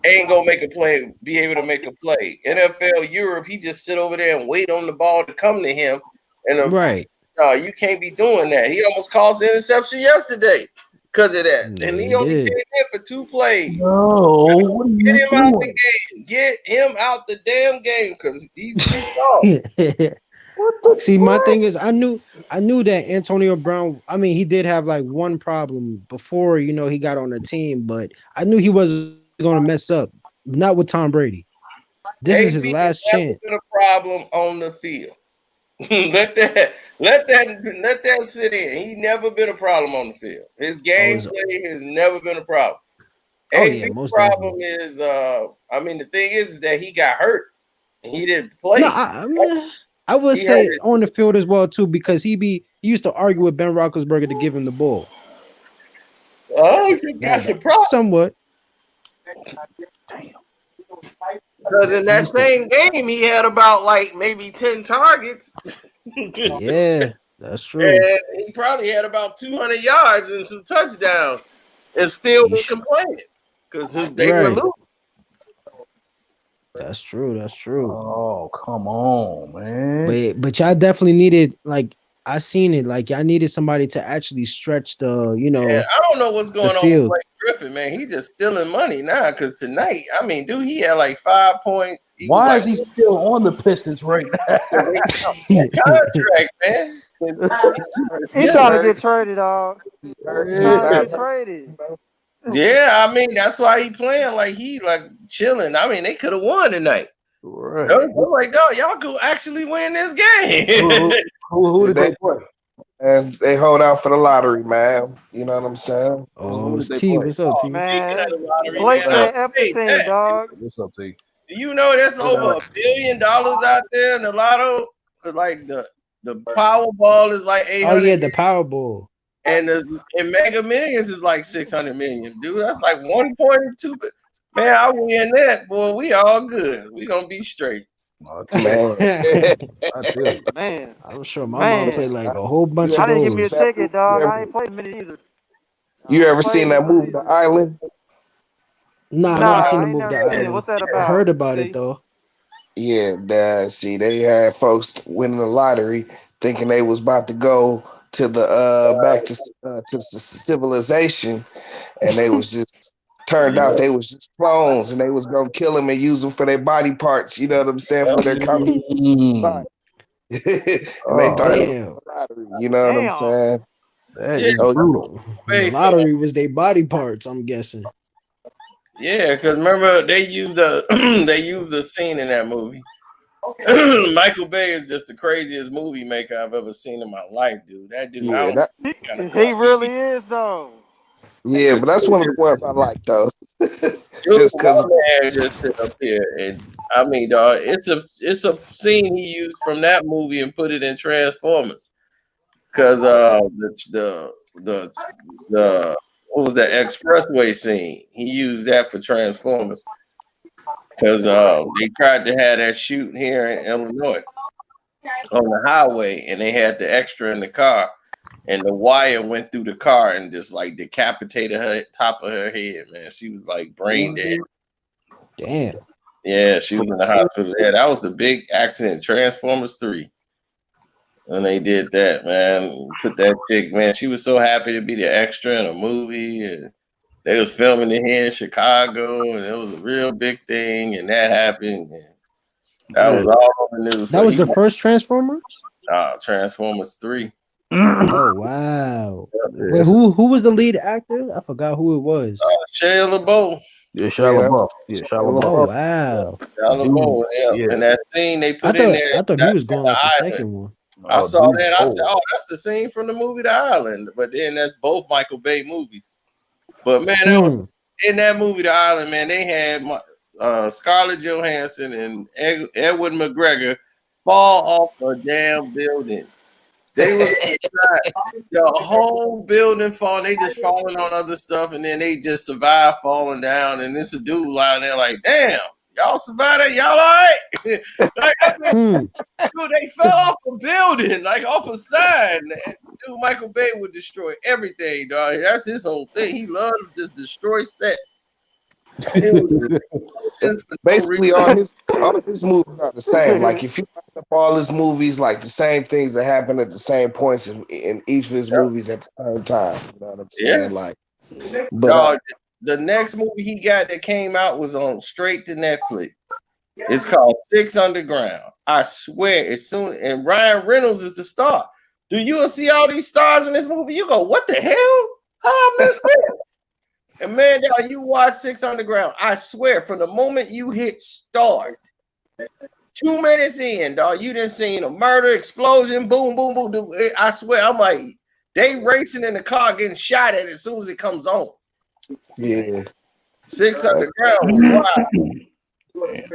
ain't gonna make a play, be able to make a play. NFL Europe, he just sit over there and wait on the ball to come to him. And no, you can't be doing that. He almost caused the interception yesterday. Because of that. And he only came in for 2 plays. No. Get him out the game. Get him out the damn game because he's too soft. See, my thing is I knew that Antonio Brown, he did have like one problem before, he got on the team, but I knew he wasn't going to mess up. Not with Tom Brady. This is his AB last has never chance. been a problem on the field. let that sit in. He never been a problem on the field. His gameplay has never been a problem. AB's most problem definitely. is, I mean, the thing is that he got hurt and he didn't play. No, I would say on the field as well too, because he used to argue with Ben Roethlisberger to give him the ball. Oh, you got your problem. Somewhat. Because in that same game, he had about like maybe 10 targets. Yeah, that's true. And he probably had about 200 yards and some touchdowns, and still was complaining because they were losing. That's true. That's true. Oh, come on, man. But y'all definitely needed, like, I seen it, like y'all needed somebody to actually stretch the, Yeah, I don't know what's going on field. with Blake Griffin, man. He's just stealing money now because tonight, I mean, dude, he had like 5 points. Why is he still on the Pistons right now? Contract, man. He's trying to get traded, dog. He's trying to get traded. Yeah, I mean, that's why he playing like he like chilling. I mean, they could have won tonight. Right. I'm like, dog, y'all could actually win this game. Who did they play? And they hold out for the lottery, man. You know what I'm saying? Oh, it's T. What's up, T? Man, Blake said Epstein, dog. What's up, T? Do you know that's over $1 billion out there in the lotto? Like the Powerball is like 800. Oh yeah, the Powerball. And Mega Millions is like 600 million, dude. That's like 1.2. Man, I win that, boy. We all good. We gonna be straight. Man, I'm sure my mom played like a whole bunch of I didn't those. give me a ticket, dog. I ain't played a minute either. You ever seen that movie, The Island? Nah, I never seen the movie. The Island. What's that about? I heard about it though. Yeah, see, they had folks winning the lottery thinking they was about to go to the back to civilization, and they was just turned out they was just clones, and they was gonna kill them and use them for their body parts. You know what I'm saying? For their company. And they thought it was a lottery. You know what I'm saying? That is brutal. The lottery was their body parts. I'm guessing. Yeah, because remember they used the scene in that movie. Michael Bay is just the craziest movie maker I've ever seen in my life, dude. That dude, he really is though. Yeah, but that's one of the ones I like though. Just because man just sit up here and I mean, dog, it's a scene he used from that movie and put it in Transformers. Because the what was that expressway scene? He used that for Transformers. Because they tried to have that shoot here in Illinois on the highway, and they had the extra in the car, and the wire went through the car and just like decapitated her top of her head, man. She was like brain dead. Damn. Yeah, she was in the hospital. Yeah, that was the big accident, Transformers 3. And they did that, man. Put that chick, man. She was so happy to be the extra in a movie. And they was filming it here in Chicago, and it was a real big thing. And that happened. And that was all on the news. That was the first Transformers? Transformers 3. Oh wow! Wait, who was the lead actor? I forgot who it was. Shia LaBeouf. Yeah, Shia LaBeouf. Yeah, Shia LaBeouf. Oh wow! Shia LaBeouf. Yeah. And that scene they put in there. I thought he was going like the second one. I saw that. I said, "Oh, that's the scene from the movie The Island." But then that's both Michael Bay movies. But man, that was in that movie The Island. Man, they had Scarlett Johansson and Edward McGregor fall off a damn building. They was the whole building falling. They just falling on other stuff, and then they just survived falling down. And this a dude lying there like, "Damn, y'all survived that? Y'all all right?" Dude, they fell off a building, like off a sign. Dude, Michael Bay would destroy everything, dog. That's his whole thing. He loved to just destroy sets. Basically, all his movies are the same. Like if you watch up all his movies, like the same things that happen at the same points in each of his movies at the same time. You know what I'm saying? Yeah. Like, but dog, the next movie he got that came out was on straight to Netflix. It's called 6 Underground. I swear, and Ryan Reynolds is the star. Do you see all these stars in this movie? You go, what the hell? How I missed this? And man, you watch 6 Underground. I swear, from the moment you hit start, 2 minutes in, dog, you done seen a murder, explosion, boom, boom, boom. I swear, I'm like, they racing in the car, getting shot at as soon as it comes on. Yeah. 6 Underground was wild.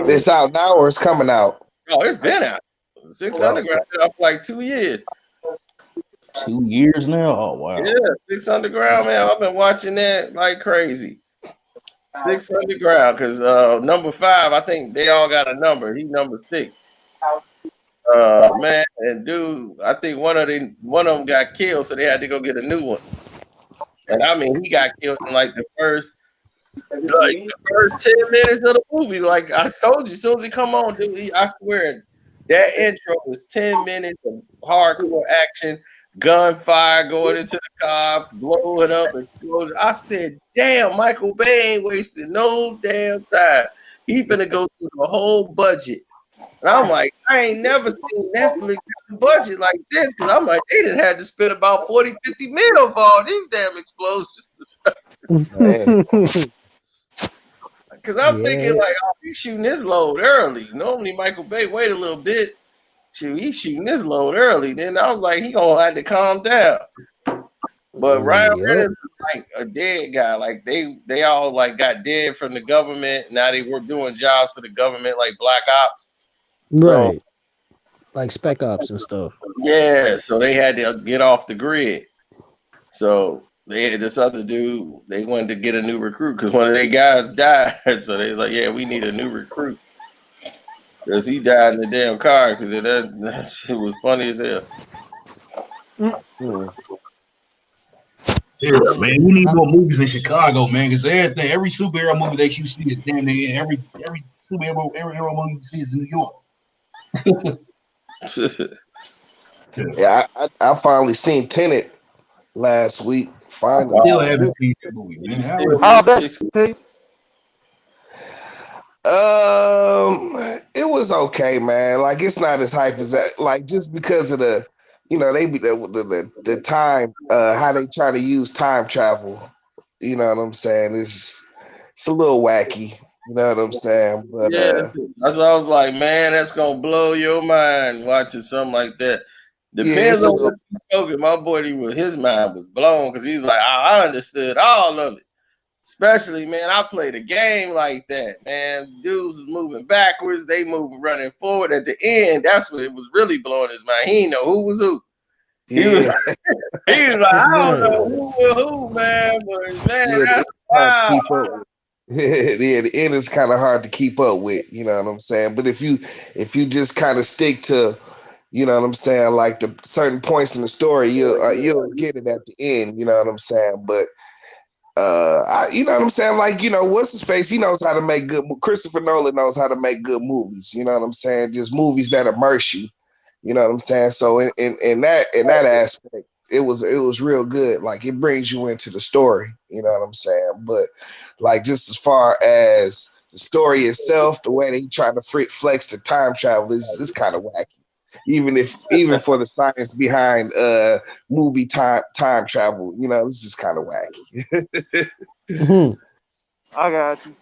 It's out now or it's coming out? Oh, it's been out. 6 Underground been up like 2 years. 2 years now? Oh, wow. Yeah, 6 Underground, man. I've been watching that like crazy. 6 Underground, because number 5, I think they all got a number. He's number 6. Man, and dude, I think one of them got killed, so they had to go get a new one. And I mean, he got killed in like the first 10 minutes of the movie. Like I told you, as soon as he come on, dude, I swear that intro was 10 minutes of hardcore action, gunfire going into the car, blowing up, explosion. I said, damn, Michael Bay ain't wasting no damn time. He finna go through the whole budget. And I'm like, I ain't never seen Netflix have a budget like this, because I'm like, they done had to spend about 40, 50 mil for all these damn explosions. Because I'm thinking, like, oh, he's shooting this load early. Normally, Michael Bay wait a little bit. Shoot, he's shooting this load early. Then I was like, he gonna have to calm down. But Ryan Reynolds is like a dead guy. Like they all like got dead from the government. Now they were doing jobs for the government, like Black Ops. Right. So, like Spec Ops and stuff. Yeah, so they had to get off the grid. So they had this other dude, they wanted to get a new recruit because one of their guys died. So they was like, yeah, we need a new recruit. Because he died in the damn car accident. That shit was funny as hell. Yeah, man, we need more movies in Chicago, man, because every superhero movie that you see is damn near every superhero movie you see is in New York. Yeah, I finally seen Tenet last week. Finally, still haven't seen that movie, man. It was okay, man. Like it's not as hype as that. Like just because of the, they be the time, how they try to use time travel. You know what I'm saying? It's a little wacky. You know what I'm saying? But yeah, that's what I was like, man, that's gonna blow your mind watching something like that. Depends on what you spoken. My boy, his mind was blown because he's like, I understood all of it. Especially, man, I played a game like that, man. Dudes was moving backwards, they running forward. At the end, that's what it was really blowing his mind. He didn't know who was who. He was like, I don't know who was who, man. But man, that's wild. Yeah, the end is kind of hard to keep up with, you know what I'm saying? But if you just kind of stick to, you know what I'm saying, like the certain points in the story, you'll get it at the end, you know what I'm saying? But you know what I'm saying? Like, what's his face? He knows how to make good. Christopher Nolan knows how to make good movies. You know what I'm saying? Just movies that immerse you. You know what I'm saying? So in that aspect, it was real good. Like it brings you into the story. You know what I'm saying? But like just as far as the story itself, the way they try to flex the time travel is kind of wacky. Even for the science behind movie time travel, it's just kind of wacky. I got you.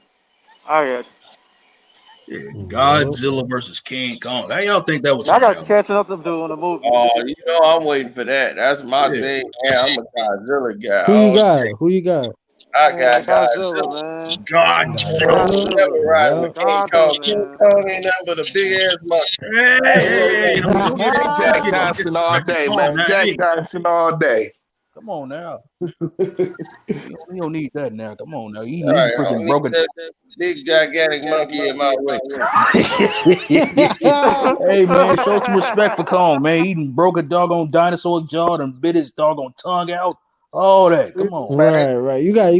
Yeah, Godzilla versus King Kong. How y'all think that was? I got you catching up to do on the movie. Oh, I'm waiting for that. That's my thing. Yeah, I'm a Godzilla guy. Who you got? I got Godzilla, man. Godzilla. Never riding with King Kong. King Kong ain't nothing but a big ass monkey. Hey, Jack Johnson all day, man. Jack Johnson all day. Come on now. We don't need that now. Come on now. He's freaking broken. That big gigantic monkey in my way. Hey man, show some respect for Kong, man. He broke a doggone dinosaur jaw and bit his doggone tongue out. All that. Come on. Right. You got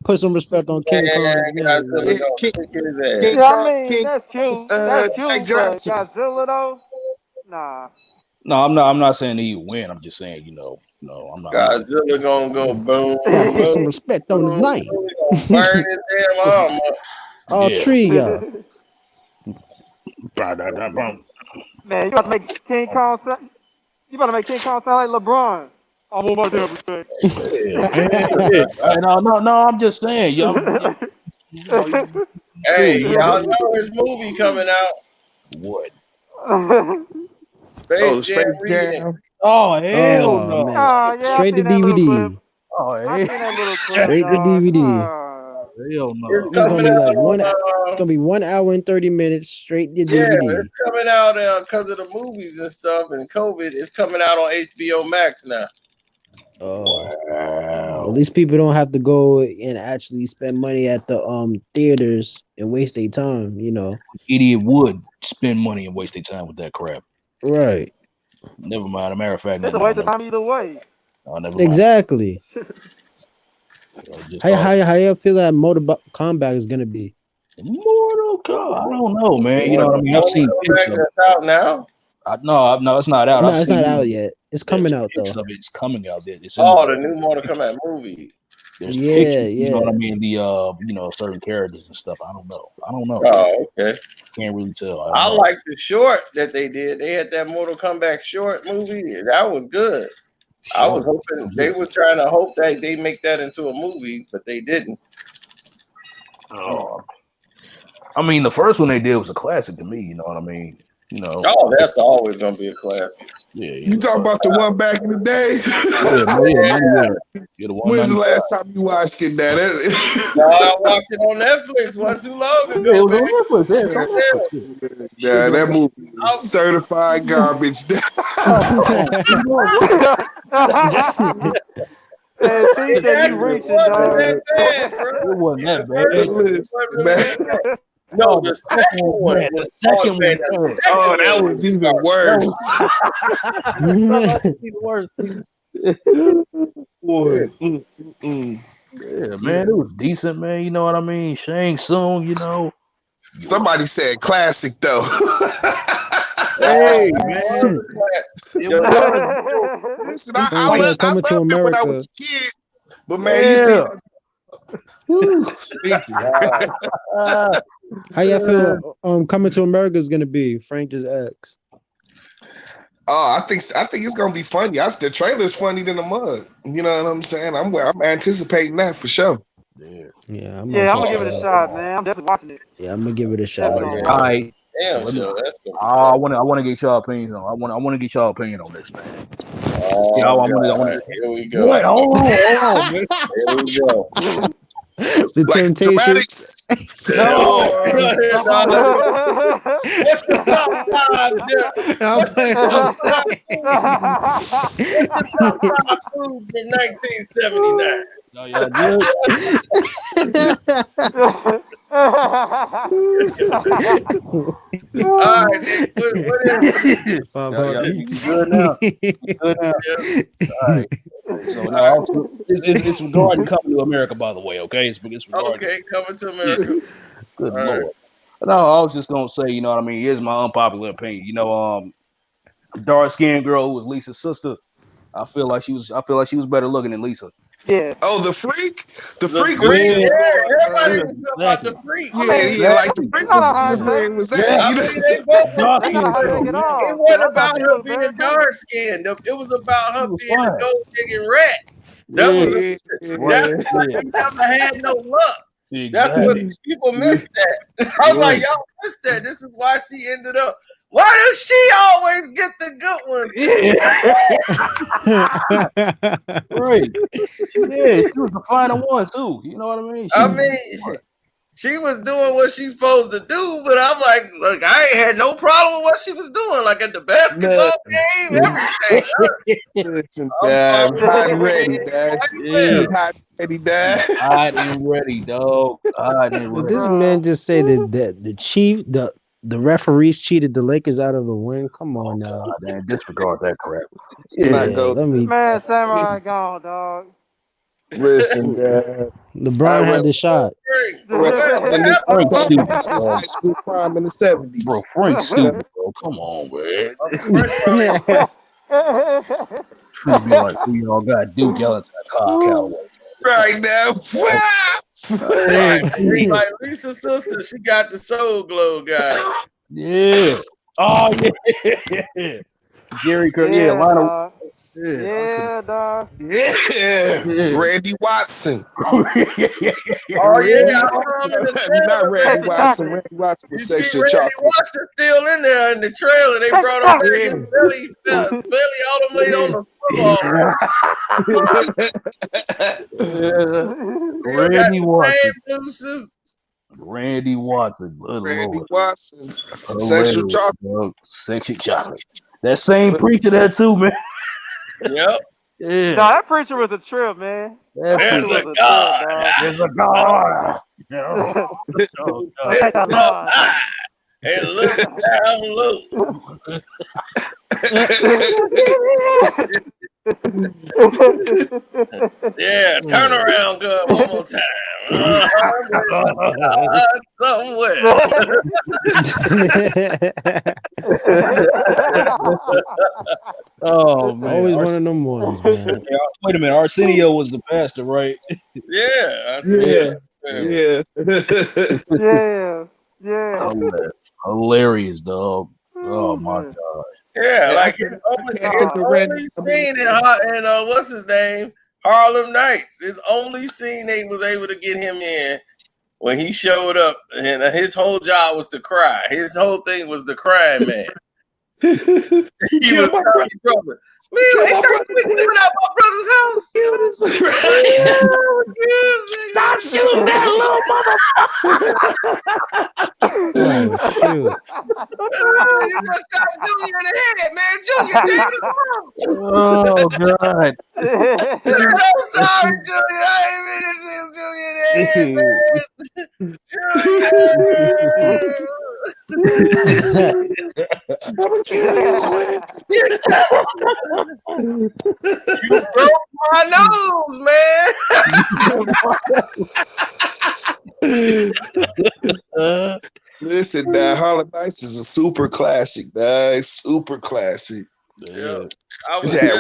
put some respect on King Kong. That's cute. That's cute. Godzilla though? Nah. No, I'm not saying that you win. I'm just saying, I'm not. Godzilla gonna go boom. Put some respect on his name. Burn his damn arm up. All three, y'all. Man, you about to make King Kong sound like LeBron. I'm on my damn respect. No, I'm just saying, Hey, y'all know his movie coming out. What? Space Jam Space remake. Oh hell Oh no! man, Oh, yeah, straight to I seen that little clip. DVD. Oh I hell, seen that little clip, Straight to dog. DVD. hell It's no! It's gonna coming be out like one. It's on. gonna be 1 hour and 30 minutes straight to Yeah, DVD. it's coming out because of the movies and stuff and COVID. It's coming out on HBO Max now. Oh, Wow. at least people don't have to go and actually spend money at the theaters and waste their time. You know, Idiot would spend money and waste their time with that crap. right? Never mind. As a matter of fact, It's a waste of time either way. never mind. Exactly. Just How y'all feel that Mortal Kombat is gonna be? Mortal Kombat. I don't know, man. You know what I mean? I've seen pics of it. That's out now. No, it's not out. No, I've it's seen not out yet. It's coming out though. pics of it. It's coming out. It's in Oh, the new Mortal Kombat movie. There's Yeah, pictures, you know yeah. what I mean? The certain characters and stuff. I don't know. Oh, okay. Can't really tell. I like the short that they did. They had that Mortal Kombat short movie. That was good. I was hoping they were trying to hope that they make that into a movie, but they didn't. Oh, I mean, the first one they did was a classic to me. You know what I mean? You know. Oh, that's always gonna be a classic. Yeah. You talking about the one back in the day? When's the last time you watched it? No, I watched it on Netflix one too long ago. Yeah, that movie is certified garbage. Hey, T said you reaching, dog. It wasn't that bad. No, the second one. The second one. Oh, that was even worse. Yeah, man, it was decent, man. You know what I mean? Shang Tsung, you know. Somebody said classic though. Hey, man. Listen, I loved it when I was a kid, but man, you see, stinky. How y'all feel Coming to America is gonna be? Frank just asked. Oh, I think it's gonna be funny. The trailer's funny than the mug. You know what I'm saying? I'm anticipating that for sure. Yeah, I'm gonna give it a shot, man. I'm definitely watching it. Yeah, I'm gonna give it a shot. All right. Damn, So I want to get y'all opinions on. I want to get y'all opinion on this, man. Here we go. Wait, hold on, man. Here we go. The Temptations. No. What's the top five? What's the top five foods in 1979? No, y'all good? All right, what is it? Good now. Good now. All right. So now it's regarding Coming to America, by the way. Okay, it's regarding. Okay, Coming to America. Good Lord. No, I was just gonna say, you know what I mean. Here's my unpopular opinion. You know, dark skinned girl who was Lisa's sister. I feel like she was better looking than Lisa. Yeah. Oh, the freak. Everybody was about the freak. Yeah, like the freak was that. It wasn't about her being dark skinned. It was about her being a gold digging rat. That's why they never had no luck. Exactly. That's what people missed that. I was like, y'all missed that. This is why she ended up. Why does she always get the good ones? Right. Yeah, she was the final one too. You know what I mean? She was doing what she's supposed to do, but I'm like, look, I ain't had no problem with what she was doing. Like at the basketball game, everything. Listen, Dad, hot and ready, Dad. She's hot and ready, Dad. Hot and ready, dog. Hot and ready. This man just said that the referees cheated the Lakers out of a win. Come on now. Man, disregard that crap. Man, Samurai gone, dog. Listen, Dad. LeBron had the shot. Frank stupid. High school prime in the 70s. Bro, Frank stupid, bro. Come on, man. Should be like, we all got Duke yelling to that Cowboy. Right now. Like Lisa's sister, she got the Soul Glow guy. Yeah. Oh, yeah. Jerry Kirk. Yeah, Lionel. Yeah, that, dog. Yeah. Randy Watson. Oh yeah, I saw him in the trailer. Not Randy Watson. chocolate. Randy Watson You was see sexual Randy chocolate. Watson still in there in the trailer. They brought him back. His belly all the way on the football. Randy Watson. Blue suit. Randy Watson. Good Randy Lord. Watson. Hilarious, Sexual chocolate. dog. Sexual chocolate. That same preacher there too, man. Yep. Yeah. Nah, that preacher was a trip, man. That There's preacher a God. is a God. Thank the Lord. And look down low. Yeah, turn around, good. One more time. Somewhere. Oh man. Always one of them ones, man. Yeah, wait a minute. Arsenio was the pastor, right? Yeah, I see it. Yeah. Hilarious, dog. Oh my God. Yeah, like his only scene in what's his name? Harlem Nights. His only scene they was able to get him in when he showed up, and his whole job was to cry. His whole thing was the crying man. He was telling his brother, man, ain't that we living out my brother's house? Stop shooting that little motherfucker. Oh, shoot. You just shot Junior in the head, man. Junior, damn is wrong. Oh God. I'm sorry, Junior. I ain't mean to shoot Junior in the head, man. You broke my nose, man. Listen, that Harlem Nights is a super classic, guys. Super classic. Yeah.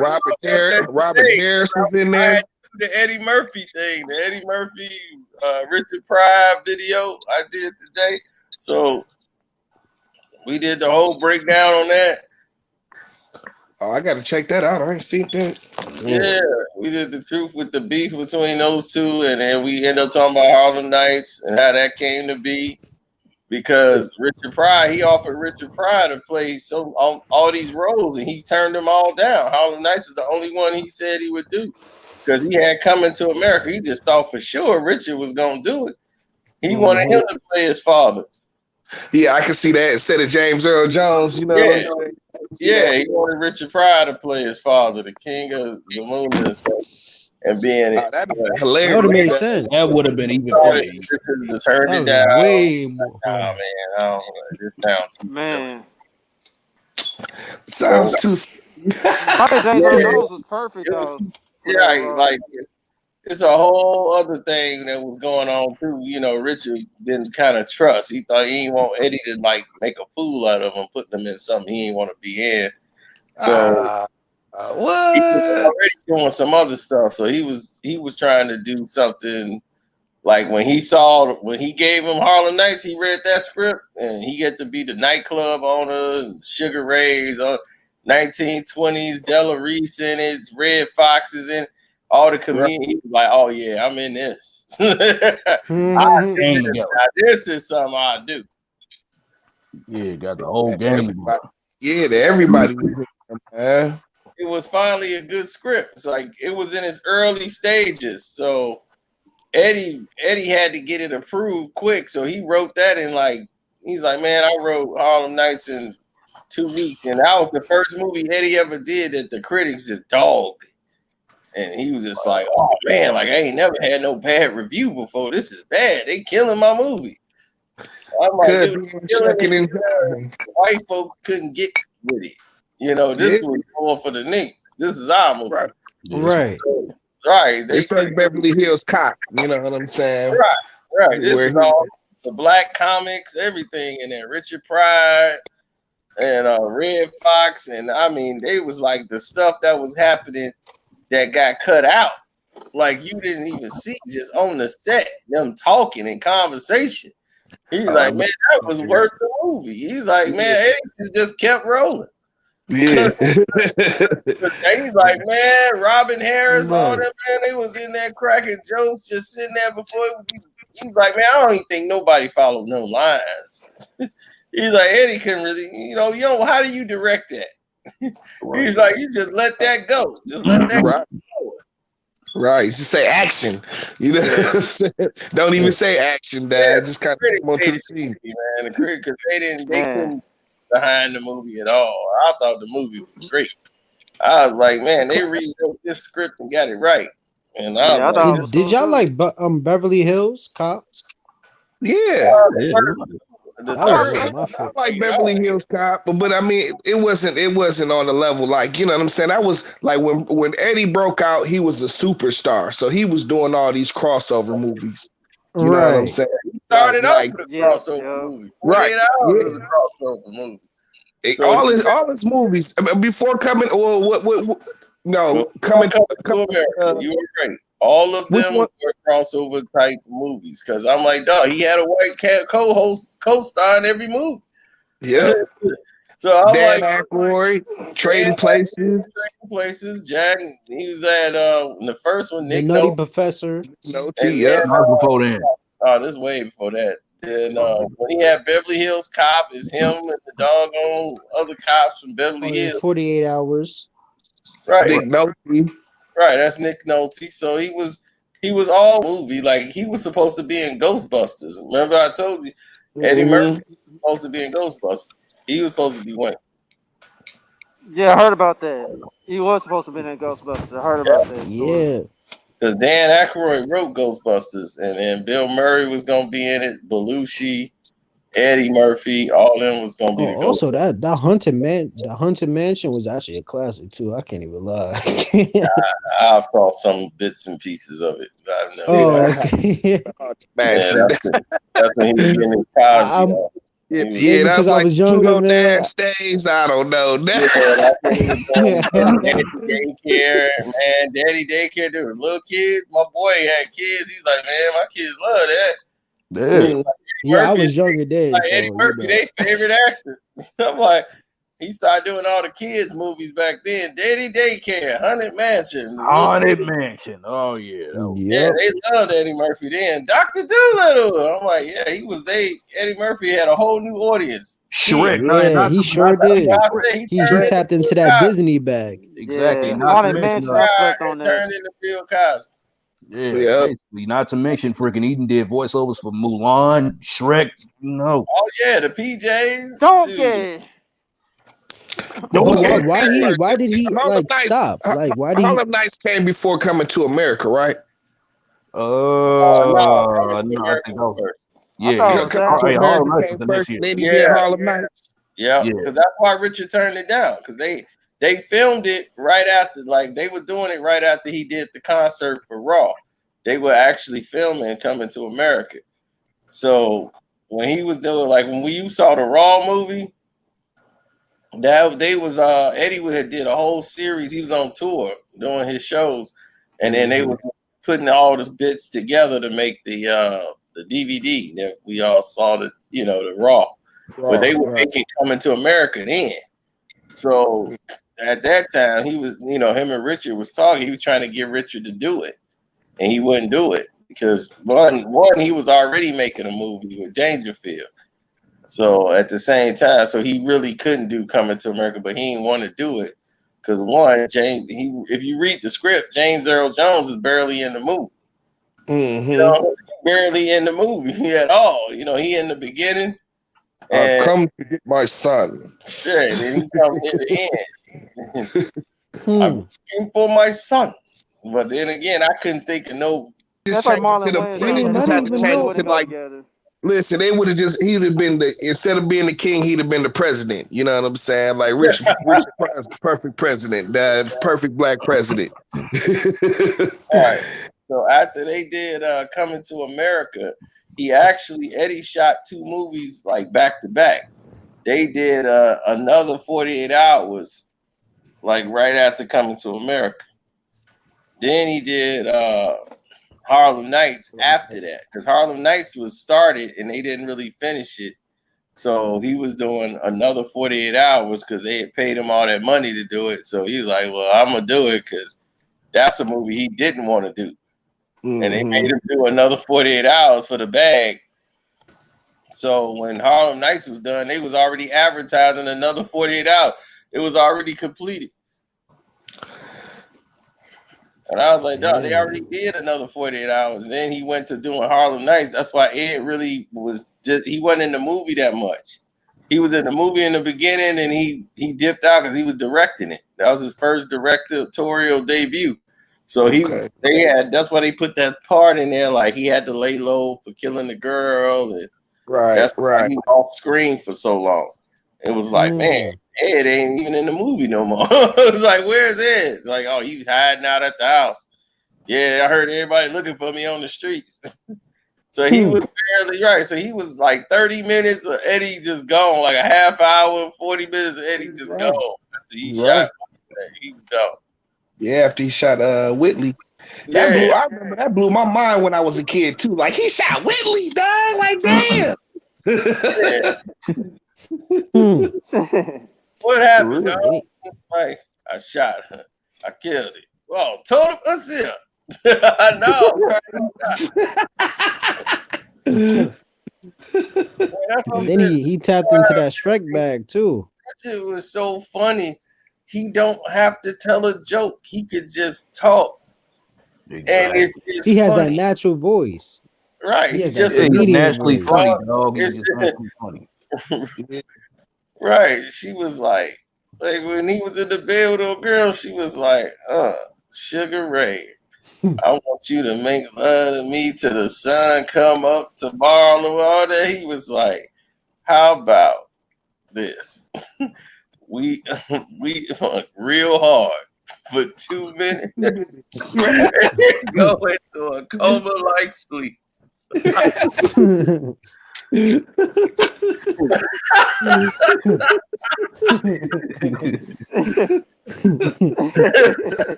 Robert Harris was in there. The Eddie Murphy thing, the Eddie Murphy, Richard Pryor video I did today. So we did the whole breakdown on that. Oh, I got to check that out. I ain't seen that. Yeah, we did the truth with the beef between those two, and then we end up talking about Harlem Nights and how that came to be. Because Richard Pryor, he offered Richard Pryor to play all these roles, and he turned them all down. Harlem Nights is the only one he said he would do because he had Coming to America. He just thought for sure Richard was going to do it. He wanted him to play his father. Yeah, I can see that instead of James Earl Jones. You know what I'm saying? Yeah, he wanted Richard Pryor to play his father, the king of the moon and stuff. And being that'd be hilarious. That would have made sense. That would have been even better. Turned it down. Way more. Oh man, I don't know. This sounds too Man. Sounds too. James Earl Jones was perfect though. Yeah, like it's a whole other thing that was going on too. You know, Richard didn't kind of trust. He thought he didn't want Eddie to like make a fool out of him, put him in something he didn't want to be in. So what? He was already doing some other stuff. So he was trying to do something like when he gave him Harlem Nights, he read that script and he get to be the nightclub owner and Sugar Ray's on 1920s, Della Reese in it, Red Fox is in it. All the comedians, he was like, "Oh yeah, I'm in this. This is something I do." Yeah, got the whole game. Everybody was in there, man. It was finally a good script. It's like it was in its early stages, so Eddie had to get it approved quick. So he wrote that in he's like, "Man, I wrote Harlem Nights in 2 weeks," and that was the first movie Eddie ever did that the critics just dogged. And he was just like, "Oh man, like I ain't never had no bad review before. This is bad. They killing my movie." I'm like, white folks couldn't get with it. You know, this was going for the niggas. This is our movie. Right. They say Beverly Hills Cop. You know what I'm saying? Right. This is all the black comics, everything in there. Richard Pryor and Red Fox. And I mean, they was like the stuff that was happening that got cut out. Like you didn't even see just on the set, them talking and conversation. He's like, man, that was worth the movie. He's like, man, Eddie just kept rolling. Yeah. He's like, man, Robin Harris, all them, man, they was in there cracking jokes, just sitting there before it was. He's like, man, I don't even think nobody followed no lines. He's like, Eddie couldn't really, you know, how do you direct that? He's like, you just let that go. Just let that go. Right. Just say action. You know what I'm saying? Don't even say action, Dad. Just kind of come onto the scene. Man, the critic, because they couldn't behind the movie at all. I thought the movie was great. I was like, man, they rewrote this script and got it right. And I was like, did y'all like Beverly Hills Cops? Yeah. I like Beverly Hills Cop, but I mean, it wasn't on the level like, you know what I'm saying? I was like when Eddie broke out, he was a superstar, so he was doing all these crossover movies. You know what I'm saying? He started off with a crossover movie. 48 Hours was a crossover movie. So all his movies before coming, or coming to America. You were right. All of them were crossover type movies because I'm like, dog, he had a white cat co-star in every movie. Yeah. So I'm Dan like, Aykroyd, Trading Places. Jack. He was at the first one. The Nutty Professor. Before then. Oh, this way before that. Then when he had Beverly Hills Cop, is him and the doggone other cops from Beverly Hills. 48 Hours. Right. Nick Nolte. Right, that's Nick Nolte. So he was all movie. Like he was supposed to be in Ghostbusters. Remember I told you Eddie Murphy was supposed to be in Ghostbusters. He was supposed to be Winston. Yeah, I heard about that. He was supposed to be in Ghostbusters. I heard about that. Yeah. Because Dan Aykroyd wrote Ghostbusters, and Bill Murray was gonna be in it. Belushi, Eddie Murphy, all of them was gonna be. Also, that Haunted Mansion was actually a classic too. I can't even lie. I saw some bits and pieces of it. Okay. That's when he was getting his Cosby. Yeah, that's like I was younger, Dance days. I don't know. Daycare, man. Daddy daycare, dude. Little kids. My boy had kids. He's like, man, my kids love that. Yeah, I was younger then. Like Eddie Murphy, their favorite actor. I'm like, he started doing all the kids movies back then. Daddy Daycare, Haunted Mansion. Haunted Mansion. Oh yeah. Yeah, they loved Eddie Murphy then. Dr. Doolittle. I'm like, yeah, Eddie Murphy had a whole new audience. Shrek. Yeah, he sure did. He tapped into that Disney bag. Exactly. Yeah, Not to mention, turned into Bill Cosby. Yeah, not to mention freaking Eden did voiceovers for Mulan, Shrek, Oh yeah, the PJs. Donkey. Why did he stop? Like why did Harlem Nights came before Coming to America, right? No, I think Harlem Nights the next year. Then he did Harlem Nights. Yeah, because that's why Richard turned it down, because they filmed it right after, like they were doing it right after he did the concert for Raw. They were actually filming Coming to America. So when he was doing, like when you saw the Raw movie, Eddie had did a whole series. He was on tour doing his shows, and then they was putting all the bits together to make the DVD that we all saw, the Raw. But they were making Coming to America then. So at that time, he was, him and Richard was talking. He was trying to get Richard to do it, and he wouldn't do it because one, he was already making a movie with Dangerfield. So at the same time, so he really couldn't do Coming to America, but he didn't want to do it because if you read the script, James Earl Jones is barely in the movie. Barely in the movie at all. He in the beginning. I've come to get my son. Yeah, and then he comes in the end. I'm looking for my son. But then again, I couldn't think of no. That's like Marlon Wayans. Listen, he'd have been instead of being the king, he'd have been the president. You know what I'm saying? Like Richard Pryor's the perfect president, the perfect black president. All right. So after they did Coming to America, Eddie shot 2 movies like back to back. They did another 48 Hours, like right after Coming to America. Then he did Harlem Nights after that, because Harlem Nights was started and they didn't really finish it. So he was doing another 48 hours because they had paid him all that money to do it. So he was like, well, I'm going to do it because that's a movie he didn't want to do. Mm-hmm. And they made him do another 48 hours for the bag. So when Harlem Nights was done, they was already advertising another 48 hours. It was already completed. And I was like, no, they already did another 48 hours. And then he went to doing Harlem Nights. That's why Ed really he wasn't in the movie that much. He was in the movie in the beginning and he dipped out because he was directing it. That was his first directorial debut. So that's why they put that part in there, like he had to lay low for killing the girl. And that's why he was off screen for so long. It was like, man, Ed ain't even in the movie no more. It was like, where's Ed? It's like, oh, he was hiding out at the house. Yeah, I heard everybody looking for me on the streets. So he was barely right. So he was like 30 minutes of Eddie just gone, like a half hour, 40 minutes of Eddie just gone. After he shot, he was gone. Yeah, after he shot Whitley. I remember that blew my mind when I was a kid too. Like he shot Whitley, dog. Like damn. What happened, dog? Like I shot her. I killed it. Well, told him what's it? No. Then he tapped into that Shrek bag too. That shit was so funny. He don't have to tell a joke. He could just talk. Exactly. And it's he has funny. that natural voice. Right. He's just naturally funny, dog. He's just naturally funny. Right. She was like when he was in the bed with a girl, she was like, Sugar Ray, I want you to make love to me till the sun come up tomorrow and all that. He was like, how about this? we fuck real hard for 2 minutes. Go into a coma-like sleep.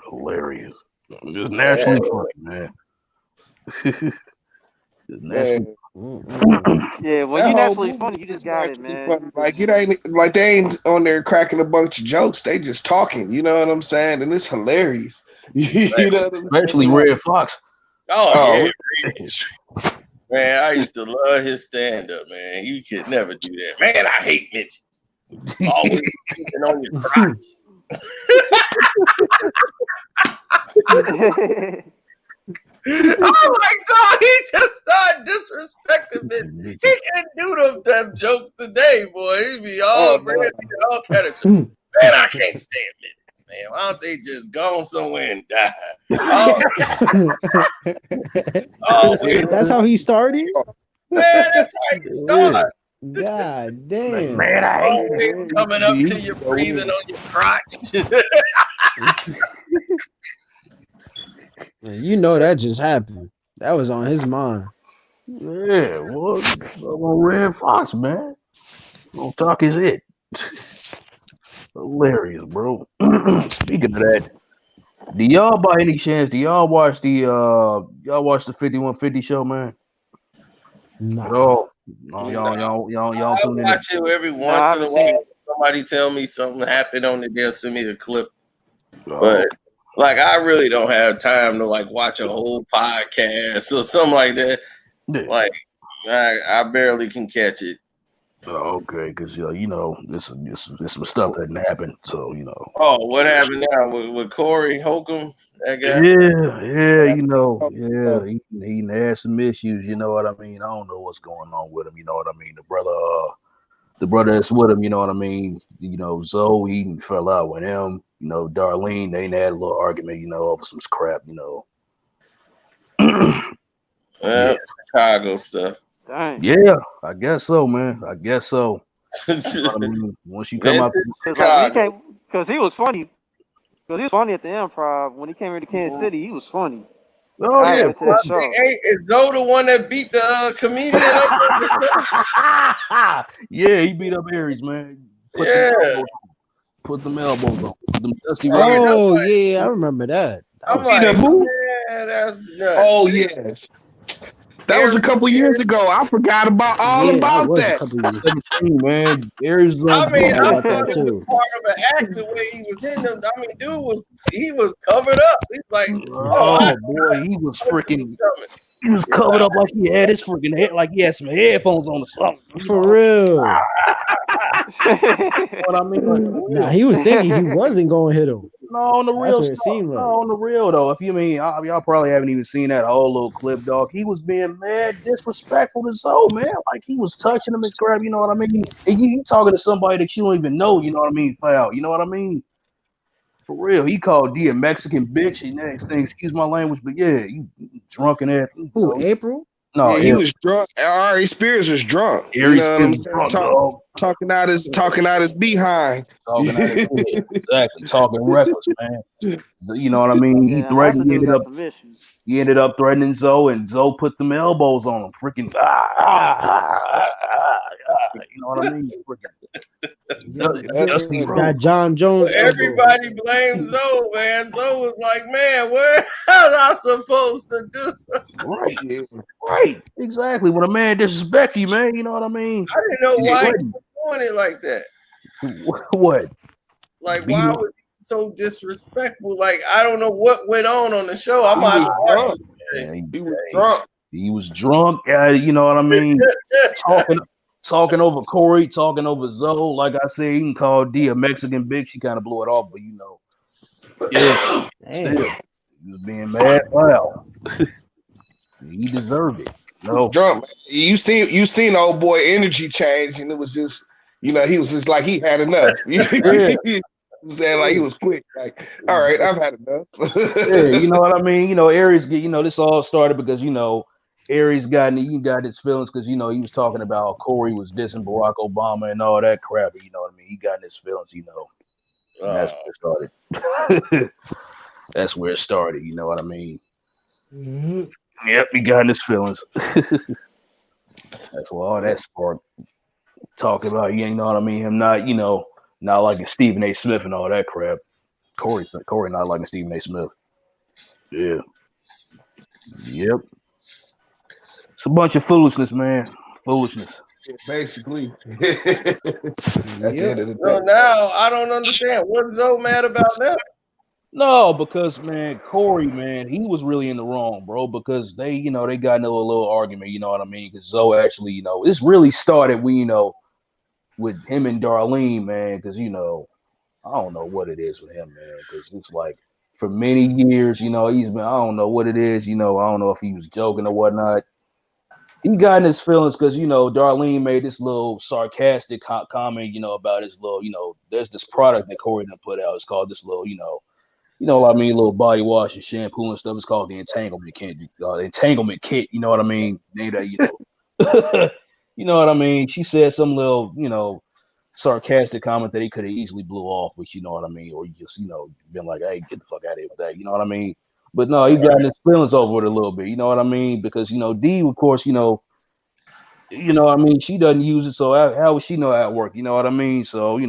Hilarious. Just naturally funny, man. Just naturally. Yeah, when you naturally funny, you just got it, man. Funny. Like it ain't like they ain't on there cracking a bunch of jokes. They just talking. You know what I'm saying? And it's hilarious. You know what I'm Especially saying? Red Fox. Oh yeah. Man, I used to love his stand-up, man. You could never do that. Man, I hate midgets. Always keeping on your crotch. Oh my God, he just started disrespecting me. He can do them jokes today, boy. He be all all kind of shit. Man, I can't stand midgets, man. Why don't they just go somewhere and die? That's how he started? Man, that's how he started. God damn. Man, I hate it. Coming up to you, breathing on your crotch. You know that just happened. That was on his mind. Yeah, well, Red Fox, man. Don't talk his head. Hilarious, bro. Speaking of that, do y'all by any chance watch the 5150 show, man? No. No, y'all I tune in. watch it every once in a while. Somebody tell me something happened on it, they'll send me a clip. But like I really don't have time to like watch a whole podcast or something like that. Yeah. Like I barely can catch it. Oh, okay, because you know, this some stuff that happened. So you know. Oh, what happened now with Corey Holcomb? That guy? Yeah, you know, he had some issues. You know what I mean? I don't know what's going on with him. You know what I mean? The brother that's with him. You know what I mean? You know, Zoe, he fell out with him. You know, Darlene, they had a little argument. You know, over some crap. You know. Chicago stuff. Dang. Yeah, I guess so, man. I guess so. You know what I mean? Once you come out, because he was funny. Because he was funny at the Improv when he came here to Kansas City. He was funny. Oh yeah, is Zoe the one that beat the comedian up? Yeah, he beat up Aries, man. Put them elbows on. Them dusty yeah, I remember that. I'm like, man, that's nuts. Oh yes. That was a couple years ago. I forgot about all about was that. a couple years. 17, man. Aries is I mean, I about thought that it too. was part of an act the way he was hitting them. I mean, he was covered up. He's like, oh boy, he was freaking. He was covered up like he had his freaking head, like he had some headphones on or something. For real. What I mean, like, nah, he was thinking he wasn't going to hit him. No, on the real That's what it seemed like. No, on the real though. If you mean y'all probably haven't even seen that whole little clip, dog. He was being mad disrespectful to Zoe, man. Like he was touching him and crap. You know what I mean? And you talking to somebody that you don't even know. You know what I mean? Foul. You know what I mean? For real, he called D a Mexican bitch. And next thing, excuse my language, but yeah, you drunk in that. Who? April? No, he was drunk. Ari Spears was drunk. You know what I'm saying? Talking out his behind. Exactly. Talking reckless, man. You know what I mean? He threatened. He ended up threatening Zoe, and Zoe put them elbows on him. Freaking. You know what I mean? Got John Jones. Everybody blames Zoe, man. Zoe was like, man, what was I supposed to do? Right. Exactly. When a man disrespects you, man, you know what I mean? I didn't know why he was doing it like that. What? Like, why was he so disrespectful? Like, I don't know what went on the show. I might have He was drunk. He was drunk. You know what I mean? Talking over Corey, talking over Zoe. Like I said, he can call D a Mexican bitch. She kind of blew it off, but you know, yeah, still, he was being mad. Wow, he deserved it. No, drunk. You seen the old boy energy change, and it was just, you know, he was just like he had enough. Saying like he was quick, like, all right, I've had enough. Yeah, you know what I mean. You know, Aries. You know, this all started because you know. Aries got his feelings because you know he was talking about Corey was dissing Barack Obama and all that crap. You know what I mean? He got in his feelings, you know. And that's where it started. That's where it started. You know what I mean? Mm-hmm. Yep, he got in his feelings. That's why all that sparked. Talking about you know what I mean? Him not not liking Stephen A. Smith and all that crap. Corey not liking Stephen A. Smith. Yeah. Yep. It's a bunch of foolishness, man. Foolishness. Basically. So now I don't understand. What's Zoe mad about now? No, because man, Corey, man, he was really in the wrong, bro. Because they got into a little argument, you know what I mean? Because Zoe actually, this really started with him and Darlene, man. Because I don't know what it is with him, man. Because it's like for many years, he's been, I don't know what it is, I don't know if he was joking or whatnot. He got in his feelings because, Darlene made this little sarcastic comment, about his little, there's this product that Corey done put out. It's called this little, what I mean, little body wash and shampoo and stuff. It's called the entanglement kit. You know what I mean? You know what I mean? She said some little, sarcastic comment that he could have easily blew off, which you know what I mean, or you just, been like, hey, get the fuck out of here with that. You know what I mean? But no, he got his feelings over it a little bit. You know what I mean? Because D, of course, what I mean, she doesn't use it, so how would she know how it works? You know what I mean? So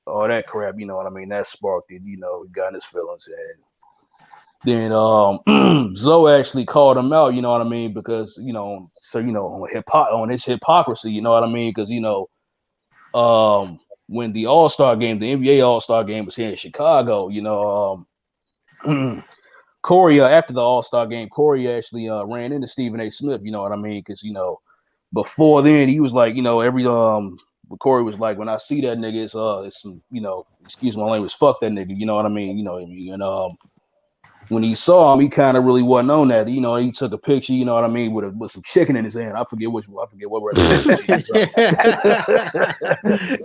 all that crap. You know what I mean? That sparked it. He got in his feelings, and then Zoe actually called him out. You know what I mean? Because on his hypocrisy. You know what I mean? Because when the All-Star game, the NBA All-Star game was here in Chicago, Corey, after the All-Star game, Corey actually ran into Stephen A. Smith, you know what I mean? Because, before then, he was like, Corey was like, when I see that nigga, it's some, excuse my language, fuck that nigga, you know what I mean? And when he saw him, he kind of really wasn't on that. He took a picture, you know what I mean, with some chicken in his hand. I forget what restaurant. He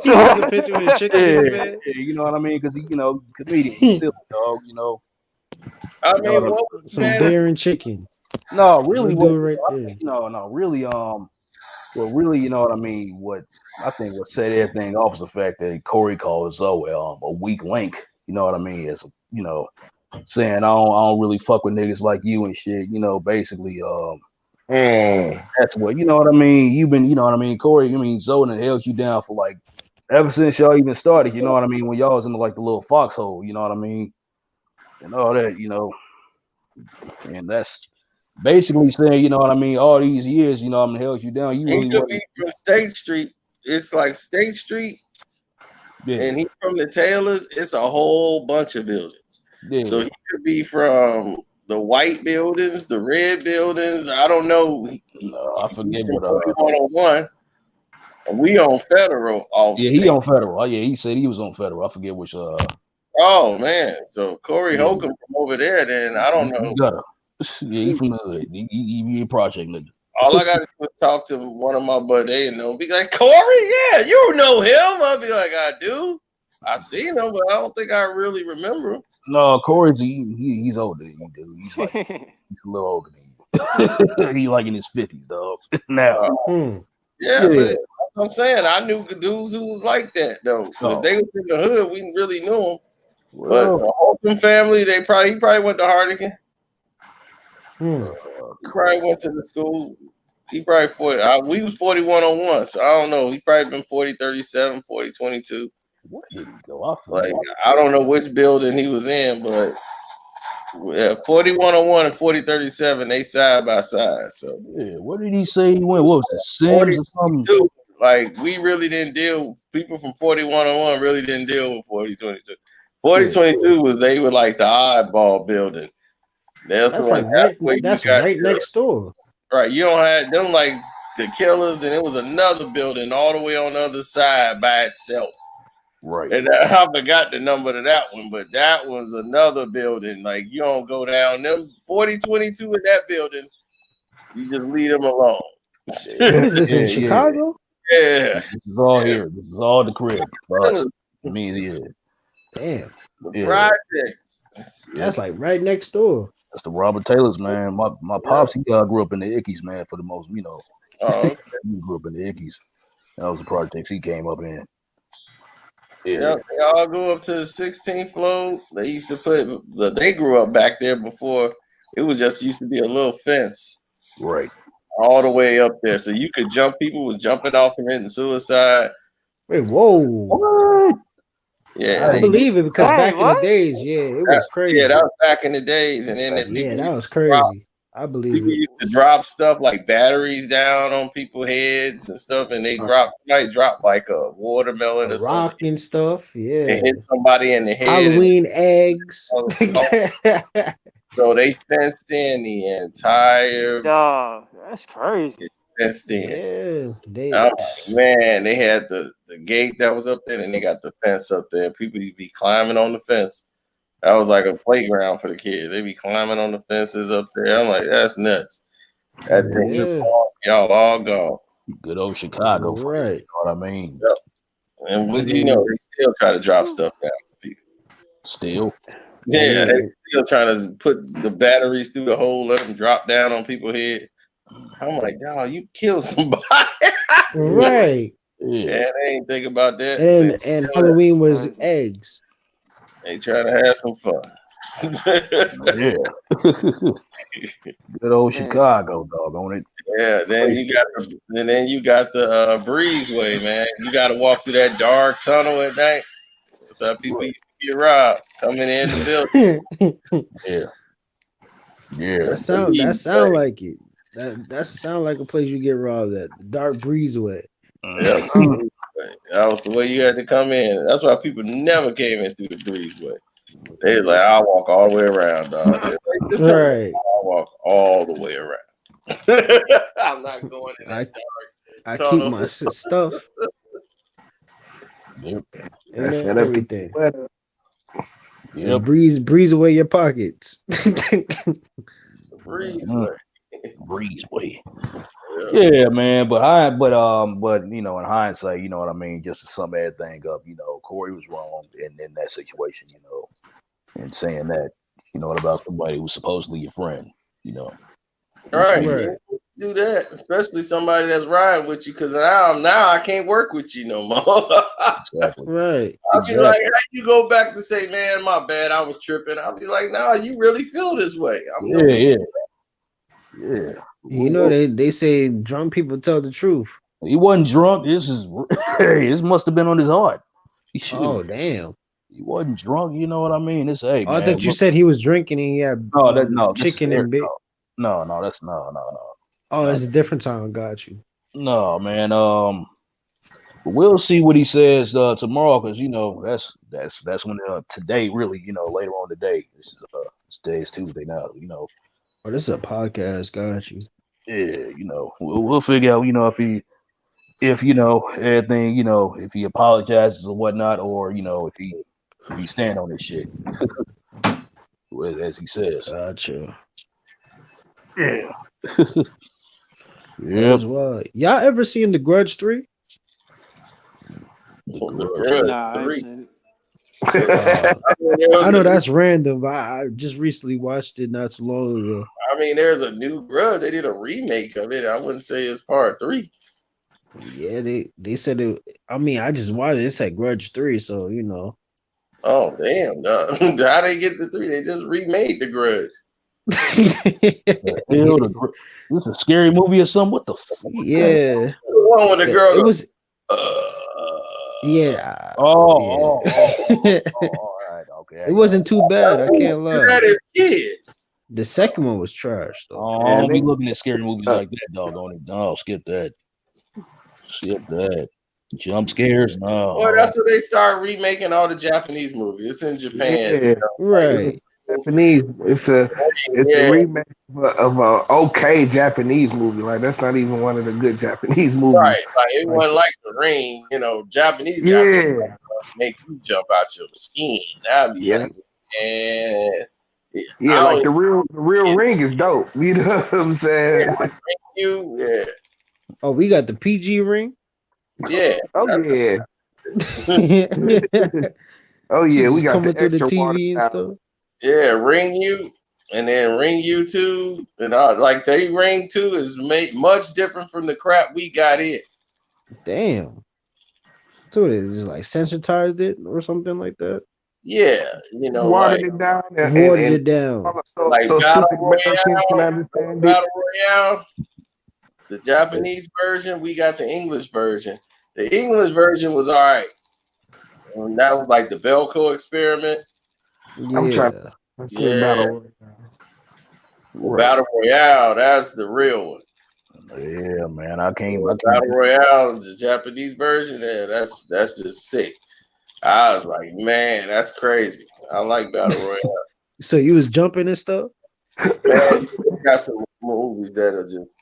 took a picture with chicken in his hand. Yeah, you know what I mean? Because he, comedian, he's silly, dog, I mean, some beer and chicken. No, really, right there. Really, really, you know what I mean? What set everything off is the fact that Corey called Zoe a weak link. You know what I mean? As saying I don't really fuck with niggas like you and shit. Basically, that's what you know what I mean. You've been, you know what I mean, Corey. I mean, Zoe and held you down for like ever since y'all even started. You know what I mean? When y'all was in like the little foxhole. You know what I mean? And all that, and Basically saying, you know what I mean, all these years, you know, I'm held you down. You He really could wasn't. be from State Street. It's like State Street, and he from the Taylors. It's a whole bunch of buildings. So he could be from the white buildings, the red buildings. I don't know. No, I forget what. 4101. We on Federal. Yeah, he on Federal. Oh, yeah, he said he was on Federal. I forget which. Oh man, so Corey Holcomb from over there. Then I don't know. Yeah, he from the hood. He a project nigga. All I gotta do is talk to one of my buddies. They know. Be like, Corey, yeah, you know him. I'll be like, I do. I seen him, but I don't think I really remember him. No, Corey's he's older than you, dude. He's like he's a little older than you. He like in his 50s, dog. Now. Yeah, but that's what I'm saying. I knew dudes who was like that though. If they was in the hood, we really knew them. But the Holcomb family, he probably went to Hardigan. He probably went to the school. He probably 40. We was 4101, so I don't know. He probably been 4037, 4022. Where did he go? I don't know which building he was in, but 4101 and 4037, they side by side. So yeah, what did he say he went? What was it, Sims or something? Like we really didn't deal. People from 4101 really didn't deal with 4022. 4022 was they were like the oddball building. That's right next door. Right, you don't have them like the Killers, and it was another building all the way on the other side by itself. Right, and I forgot the number to that one, but that was another building. Like you don't go down them 4022 in that building. You just leave them alone. Is this in Chicago? Yeah, this is all here. This is all the crib. Damn. Projects. That's like right next door. That's the Robert Taylors, man. My pops, he grew up in the Ickies, man. For the most, you know, he grew up in the Ickies. That was the projects he came up in. Yeah, they all go up to the 16th floor. They used to they grew up back there before. It was just used to be a little fence. Right. All the way up there. So you could jump. People was jumping off committing suicide. Wait, whoa. What? Yeah. I believe it because back in the days, it was crazy. Yeah, that was back in the days. And then that was crazy. I believe people used to drop stuff like batteries down on people's heads and stuff, and somebody dropped like a watermelon or rock something. And stuff. Yeah. They hit somebody in the head. Halloween eggs. So they fenced in the entire. Dog, that's crazy. Fenced in. Yeah, man, they had the gate that was up there, and they got the fence up there, and people used to be climbing on the fence. That was like a playground for the kids. They be climbing on the fences up there. I'm like, that's nuts. That thing, y'all all gone. Good old Chicago, right? You know what I mean? Yep. And what you know, they still try to drop stuff down for people. Still. Yeah, they still trying to put the batteries through the hole, let them drop down on people's head. I'm like, dog, you killed somebody. Right. Yeah, they ain't think about that. And Halloween was eggs. They trying to have some fun. Yeah. Good old Chicago, dog, on it. Yeah, then you got the breezeway, man. You got to walk through that dark tunnel at night. That's how people used to get robbed coming in the building. Yeah. That sound like it. That sound like a place you get robbed at. The dark breezeway. Yeah. That was the way you had to come in. That's why people never came in through the breezeway. They was like, I'll walk all the way around, dog. Like, right. I'll walk all the way around. I'm not going in that dark I tunnel. keep my stuff. Yep. And everything. Yep. Breeze away your pockets. Breezeway. Breezeway. Yeah, man. But you know, in hindsight, you know what I mean. Just to sum everything up, you know, Corey was wrong in that situation, you know, and saying that, you know, about somebody who was supposedly your friend, you know. Right. Do that, especially somebody that's riding with you, because now I can't work with you no more. Exactly. Right. I'll be like, how you go back to say, man, my bad, I was tripping. I'll be like, nah, you really feel this way. Yeah. You know, they say drunk people tell the truth. He wasn't drunk. This must have been on his heart. Oh, damn. He wasn't drunk. You know what I mean? I thought you said he was drinking and he had chicken and bit. No, that's no. Oh, it's a different time. Got you. No, man. We'll see what he says tomorrow, because that's when today really later on today. Today's Tuesday now. Oh, this is a podcast. Got you. Yeah, we'll figure out if everything if he apologizes or whatnot, or if he stand on his shit as he says. Gotcha. Yeah. Yep. Y'all ever seen The Grudge 3? Nah, I ain't seen I know that's random. I just recently watched it not too long ago. I mean, there's a new Grudge. They did a remake of it. I wouldn't say it's part 3. Yeah, they said it. I mean, I just watched it. It said Grudge 3, so Oh damn! How they get the 3? They just remade the Grudge. This is a scary movie or something. What the fuck? Yeah. The one with the girl. It was. Yeah. All right. Okay. It wasn't too bad. I can't lie. That is kids. The second one was trash, though. Oh, I don't be looking at scary movies like that, dog. No, skip that. Skip that. Jump scares, no. Well, that's what they start remaking all the Japanese movies. It's in Japan. Yeah. Right. Japanese. It's a remake of a okay Japanese movie. Like that's not even one of the good Japanese movies. Right. Like it wasn't like The Ring. Japanese guys make you jump out your skin. That'd be like, and like the real Ring is dope. You know what I'm saying? Yeah. Oh, we got the PG Ring. Yeah. Oh yeah. Oh yeah. We got coming through the TV and stuff. Yeah, Ring You, and then Ring You 2, and all, like they Ring 2 is made much different from the crap we got in. Damn. So they just like sensitized it or something like that. Yeah, watered it down. Watered it down. Like Battle Royale, the Japanese version, we got the English version. The English version was all right. And that was like the Belko experiment. Yeah. I'm trying to see Battle Royale, that's the real one. Yeah, man, I can't. Battle Royale, the Japanese version, that's just sick. I was like, man, that's crazy. I like Battle Royale. So you was jumping and stuff? Man, you got some movies that are just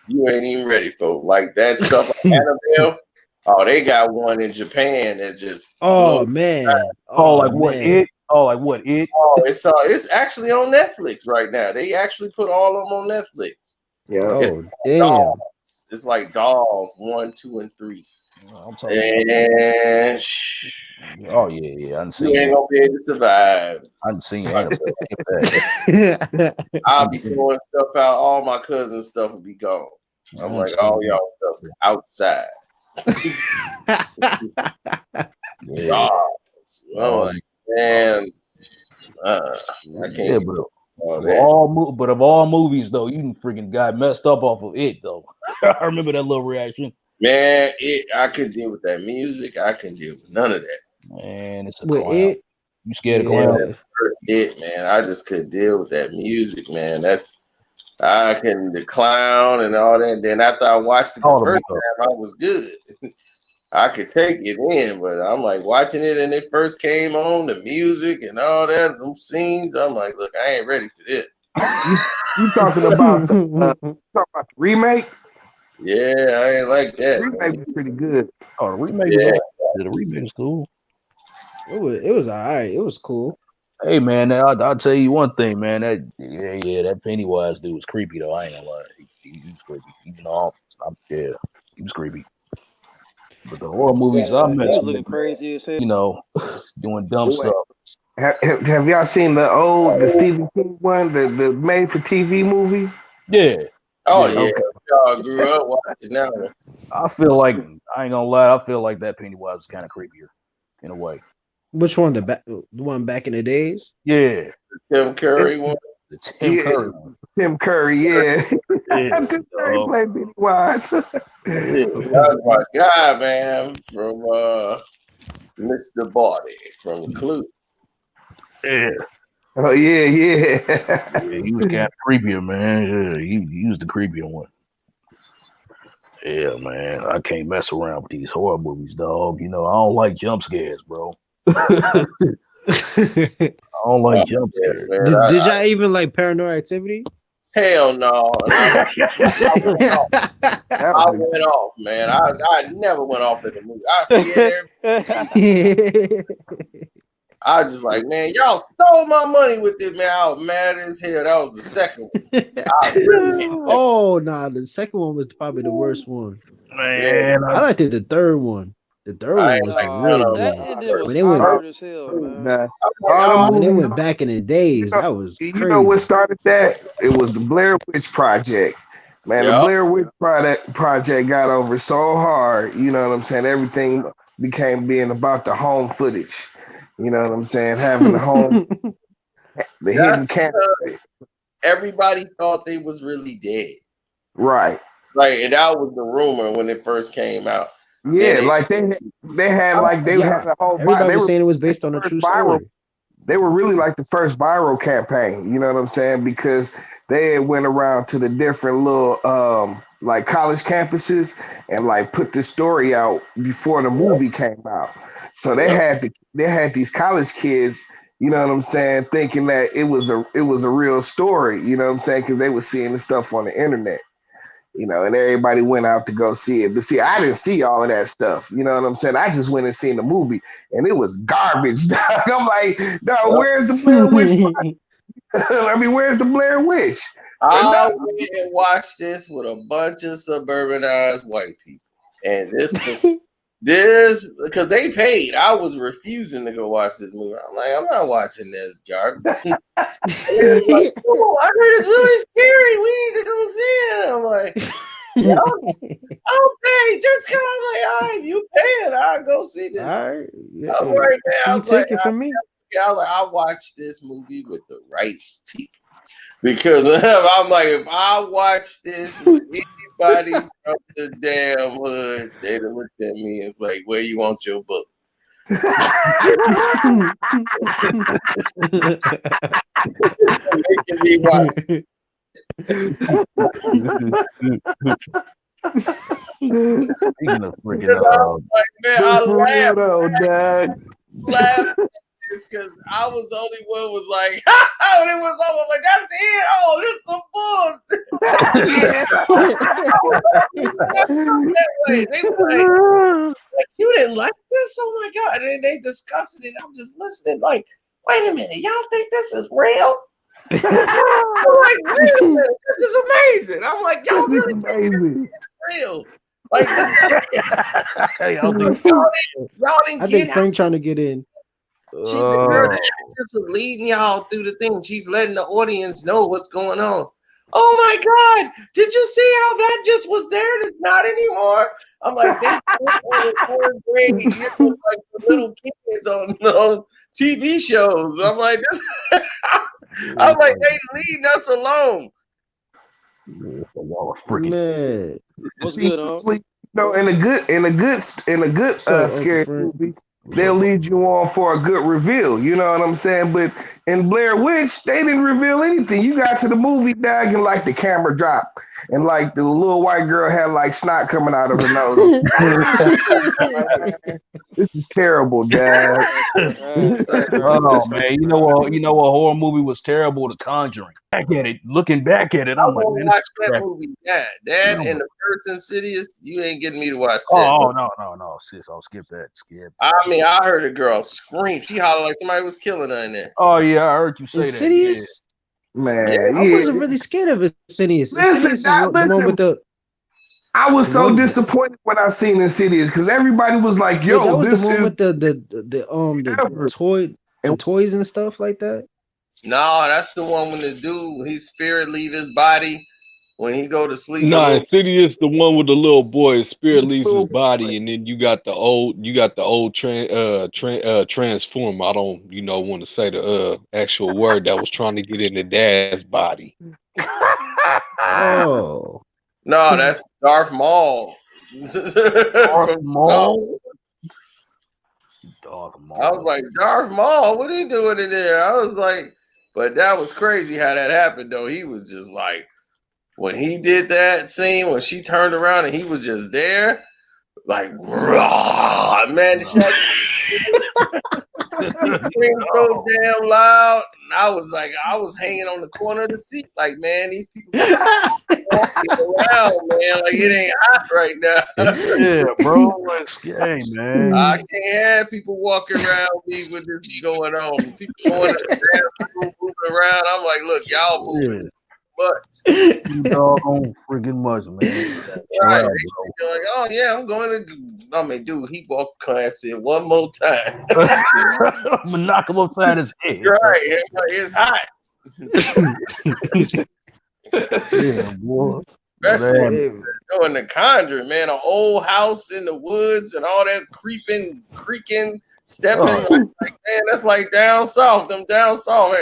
you ain't even ready for. Like that stuff like Annabelle. Oh, they got one in Japan that just man. Like what it? It's actually on Netflix right now. They actually put all of them on Netflix. Yeah. Damn. Dolls. It's like Dolls 1, 2, and 3. I'm talking and oh yeah, I you ain't gonna be able to survive. I'm seeing I'll be throwing stuff out. All my cousins' stuff will be gone. I'm like, all y'all stuff is outside. I'm like, man, I can't. But of all movies though, you freaking got messed up off of it though. I remember that little reaction. Man, I couldn't deal with that music. I couldn't deal with none of that. Man, it's a with clown. it. You scared of clown? It, man. I just couldn't deal with that music, man. I couldn't the clown and all that. And then after I watched it the first time, I was good. I could take it in, but I'm like watching it and it first came on, the music and all that, them scenes. I'm like, look, I ain't ready for this. You talking about the remake? Yeah, I ain't like that. The remake was pretty good. Oh, the remake, the remake is cool. It was all right. It was cool. Hey man, I'll tell you one thing, man. That Pennywise dude was creepy though. I ain't gonna lie, he was creepy. He was creepy. But the horror movies I mentioned, looking crazy as hell. Doing dumb stuff. Have y'all seen the Stephen King one, the made for TV movie? Yeah. Oh yeah. Okay. Y'all grew up watching that one. I feel like I ain't gonna lie. I feel like that Pennywise is kind of creepier in a way. Which one? The one back in the days? Yeah. The Tim Curry one. The Tim Curry one. Tim Curry, yeah. Tim Curry played Pennywise. That was my guy, man, from Mr. Body from Clue. Yeah. Oh yeah. Yeah, he was kind of creepier, man. Yeah, he was the creepier one. Yeah, man. I can't mess around with these horror movies, dog. You know, I don't like jump scares, bro. I don't like jump scares. Did y'all even like Paranormal Activity? Hell no. I went off, man. I never went off in the movie. I scared everybody. I was just like, man, y'all stole my money with it, man. I was mad as hell. That was the second one. Oh, nah, the second one was probably the worst one. Man, I liked it the third one. The third one was really good. When they went, when they went back in the days, that was crazy. You know what started that? It was the Blair Witch Project. Man, the Blair Witch Project got over so hard. You know what I'm saying? Everything became being about the home footage. You know what I'm saying? Having the home, the hidden camera. Everybody thought they was really dead. Right. Like, and that was the rumor when it first came out. Yeah, like they had a whole. Everybody was saying it was based on a true story. They were really like the first viral campaign. You know what I'm saying? Because they went around to the different little like college campuses and like put this story out before the movie came out. So they had these college kids, you know what I'm saying, thinking that it was a real story, you know what I'm saying, because they were seeing the stuff on the internet, you know, and everybody went out to go see it. But see, I didn't see all of that stuff, you know what I'm saying. I just went and seen the movie, and it was garbage. Dog. I'm like, dog, where's the Blair Witch? I mean, where's the Blair Witch? I went and watched this with a bunch of suburbanized white people, and this because they paid. I was refusing to go watch this movie. I'm like, I'm not watching this garbage. Like, oh, I heard it's really scary. We need to go see it. I'm like, I'll pay. Just come. I'm like, all right, you paying? I'll go see this. All right, yeah. I'm right now. You take it from me. I was like, I watched this movie with the right people. Because I'm like, if I watch this with anybody from the damn hood, they'd have looked at me and it's like, where you want your book? Making me watch. Speaking of freaking like, man, I laughed. Because I was the only one who was like, when it was over, like, that's the end. Oh, this some bullshit. They were like, you didn't like this? Oh my God. And then they discussed it, and I'm just listening, like, wait a minute, y'all think this is real? I'm like, wait a minute, this is amazing. I'm like, y'all really think this is real? Like, y'all didn't I think Frank trying to get in. She, the girl that just was leading y'all through the thing. She's letting the audience know what's going on. Oh my God! Did you see how that just was there and it's not anymore? I'm like, they like the little kids on TV shows. I'm like, this. I'm like, they leading us alone. Man, what's good, huh? No, in a good scary movie. They'll lead you on for a good reveal, you know what I'm saying? But in Blair Witch, they didn't reveal anything. You got to the movie, dog, and like the camera dropped, and like the little white girl had like snot coming out of her nose. This is terrible, dad. Oh man, you know what horror movie was terrible? The Conjuring. Looking back at it, I'm like, man, watch that movie. That and the first Insidious, you ain't getting me to watch that. Oh no, sis, I'll skip that. I mean, I heard a girl scream. She hollered like somebody was killing her in there. Oh yeah, I heard you say Insidious? That. Man, I wasn't really scared of Insidious. Insidious I was so disappointed when I seen Insidious because everybody was like, "Yo, that was this the one is with the toys and stuff like that." No, that's the one when the dude his spirit leave his body when he go to sleep. Nah, Insidious the one with the little boy. His spirit leaves his body, and then you got the old transformer. I don't want to say the actual word that was trying to get into Dad's body. Oh. No, that's Darth Maul. Darth Maul? I was like, Darth Maul, what are you doing in there? I was like, But that was crazy how that happened, though. He was just like, when he did that scene, when she turned around and he was just there, like, raw, man, the screamed so damn loud. And I was hanging on the corner of the seat, like, man, these people walking around, man, like it ain't hot right now. Yeah, bro. Hey, man. I can't have people walking around me with this going on. People going to the bathroom, moving around. I'm like, look, y'all moving much. Doggone freaking much, man. Right. They're like, oh yeah, I'm going to. I mean, dude, he walked past it one more time. I'm gonna knock him upside his head. Right. It's hot. Yeah, boy. Especially in the Conjuring, man, an old house in the woods and all that creeping, creaking, stepping. Like, man, that's like down south. Them down south.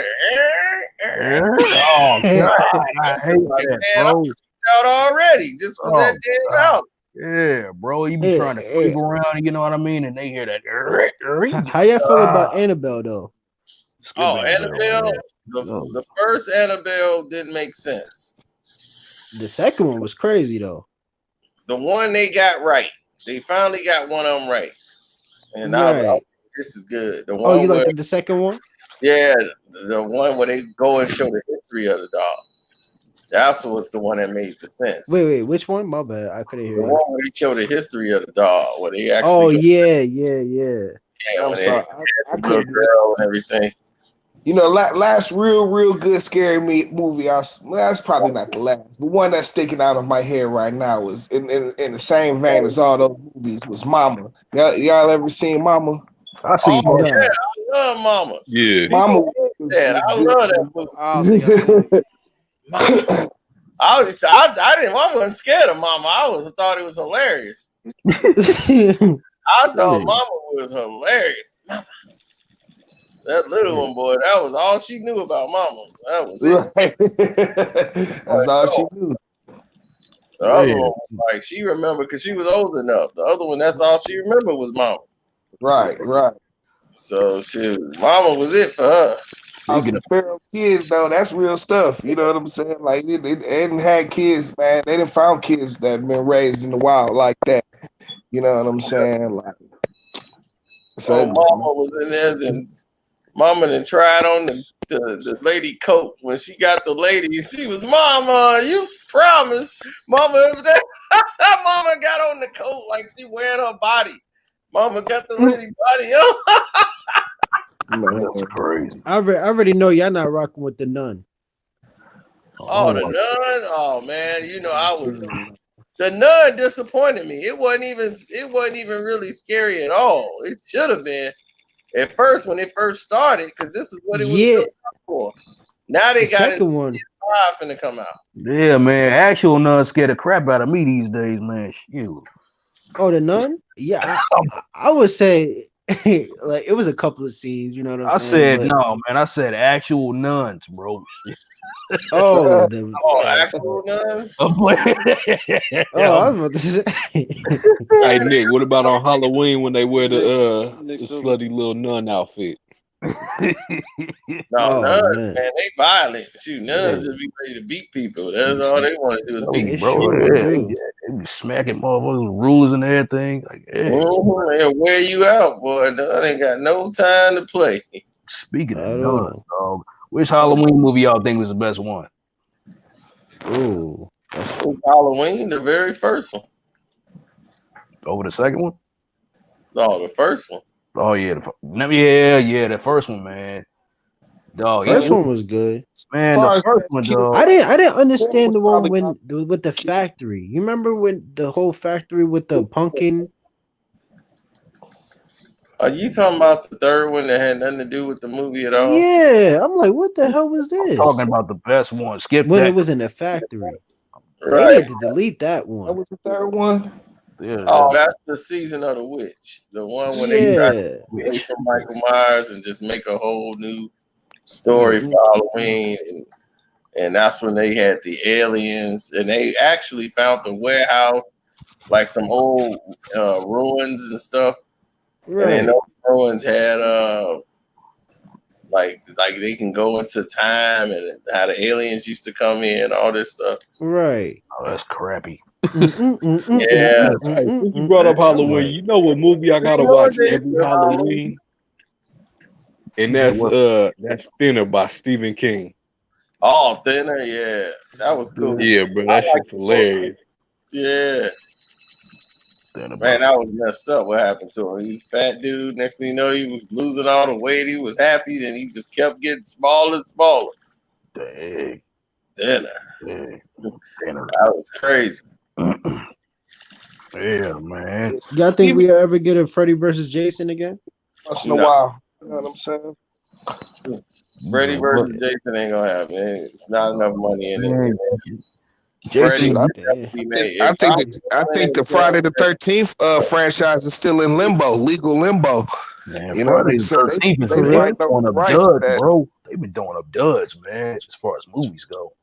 Oh, God. I hate like, that, man, bro. I'm out already just with that damn house. Yeah, bro. You be trying to creep around, you know what I mean? And they hear that. How y'all feel about Annabelle, though? Oh, Annabelle. The first Annabelle didn't make sense. The second one was crazy, though. The one they got right. They finally got one of them right. And I was like, this is good. The one you liked the second one? Yeah, the one where they go and show the history of the dog. That was the one that made the sense. Wait, which one? My bad. I couldn't hear the you. one where they show the history of the dog, where they actually. Oh, yeah. Yeah, I'm sorry. I the little girl and everything. You know, last real good scary movie. That's probably not the last, but one that's sticking out of my head right now was in the same vein as all those movies was Mama. Y'all ever seen Mama? I seen Mama. Yeah, I love Mama. Yeah, Mama. I love that movie. I wasn't scared of Mama. I thought it was hilarious. I thought Mama was hilarious. Mama. That little one, boy, that was all she knew about Mama. That was it. That's all she knew. The other one, like, she remembered because she was old enough. The other one, that's all she remembered was Mama. Right. So Mama was it for her. The feral kids, though, that's real stuff. You know what I'm saying? Like, they didn't have kids, man. They didn't found kids that have been raised in the wild like that. You know what I'm saying? Like, so Mama was in there, then Mama then tried on the lady coat. When she got the lady, she was, Mama, you promised. Mama, Mama got on the coat like she wearing her body. Mama got the lady body on. That's crazy. I already know y'all not rocking with the Nun. Oh, the Nun? Oh man, you know the Nun disappointed me. It wasn't even really scary at all. It should have been at first when it first started, because this is what it was built up for. Now they got second one finna come out. Yeah, man. Actual Nun scared the crap out of me these days, man. Shoot. Oh, the Nun? Yeah, I would say like it was a couple of scenes, you know what I'm saying? Said no, man. I said actual nuns, bro. Actual nuns? I was about to say. Hey Nick, what about on Halloween when they wear the slutty little nun outfit? Nuns, man, they violent. Shoot, nuns just be ready to beat people. That's all they want to do is beat bro. They be smacking motherfuckers with rulers and everything. Like, they'll wear you out, boy. They ain't got no time to play. Speaking of nuns, dog, which Halloween movie y'all think was the best one? Ooh, Halloween, the very first one. Over the second one? No, the first one. Oh yeah, the first one, man. Dog, first one was good, man. The first one, dog. I didn't understand the one with the factory. You remember when the whole factory with the pumpkin? Are you talking about the third one that had nothing to do with the movie at all? Yeah, I'm like, what the hell was this? I'm talking about the best one. Skip when that. It was in the factory. Right. They need to delete that one. That was the third one. Yeah, that's the Season of the Witch. The one when they got away from Michael Myers and just make a whole new story for Halloween. And that's when they had the aliens. And they actually found the warehouse, like some old ruins and stuff. Right. And then those ruins had like they can go into time and how the aliens used to come in, all this stuff. Right. Oh, that's crappy. Yeah. Hey, since you brought up Halloween, you know what movie I gotta watch every Halloween? And that's Thinner by Stephen King. Oh, Thinner, yeah, that was cool. Yeah, bro, that shit's hilarious. Yeah. Man, that was messed up. What happened to him? He's a fat dude. Next thing you know, he was losing all the weight. He was happy. Then he just kept getting smaller and smaller. Dang. Dinner. That was crazy. Yeah, man. Y'all think we'll ever get a Freddy versus Jason again? Once in a while. You know what I'm saying? Freddy versus Jason ain't gonna happen. It's not enough money in it. Jason, I think the Friday the 13th franchise is still in limbo, legal limbo. Man, you know, Friday the 13th is doing up duds, bro. They've been doing up duds, man, as far as movies go.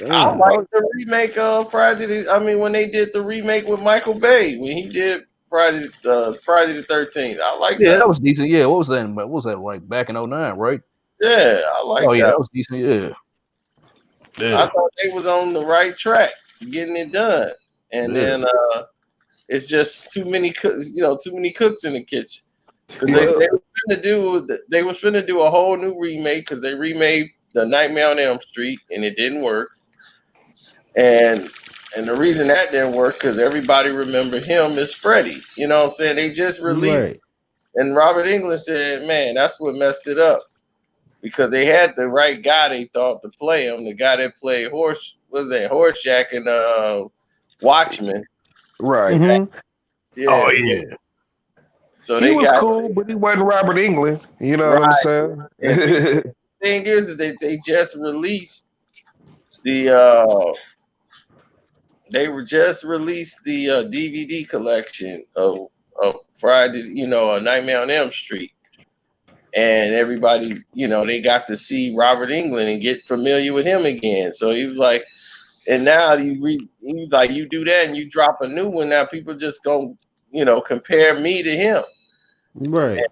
I like the remake of Friday. When they did the remake with Michael Bay, when he did Friday the 13th, I like that. Yeah, that was decent. Yeah, what was that? What was that like back in 2009, right? Yeah, I like that. Oh yeah, that was decent. Yeah. I thought they was on the right track, getting it done, and then it's just too many cooks. Too many cooks in the kitchen. Because they was finna do a whole new remake because they remade the Nightmare on Elm Street and it didn't work. And the reason that didn't work because everybody remember him as Freddy. You know what I'm saying? They just released, and Robert Englund said, "Man, that's what messed it up." Because they had the right guy they thought to play him, the guy that played Horseshack and Watchmen. Right. Mm-hmm. Yeah. Oh yeah. So he was cool, but he wasn't Robert Englund. You know what I'm saying? The thing is they just released the DVD collection of Friday, A Nightmare on Elm Street. And everybody, they got to see Robert Englund and get familiar with him again. So he was like, and now he was like, you do that and you drop a new one. Now people just gonna, compare me to him. Right.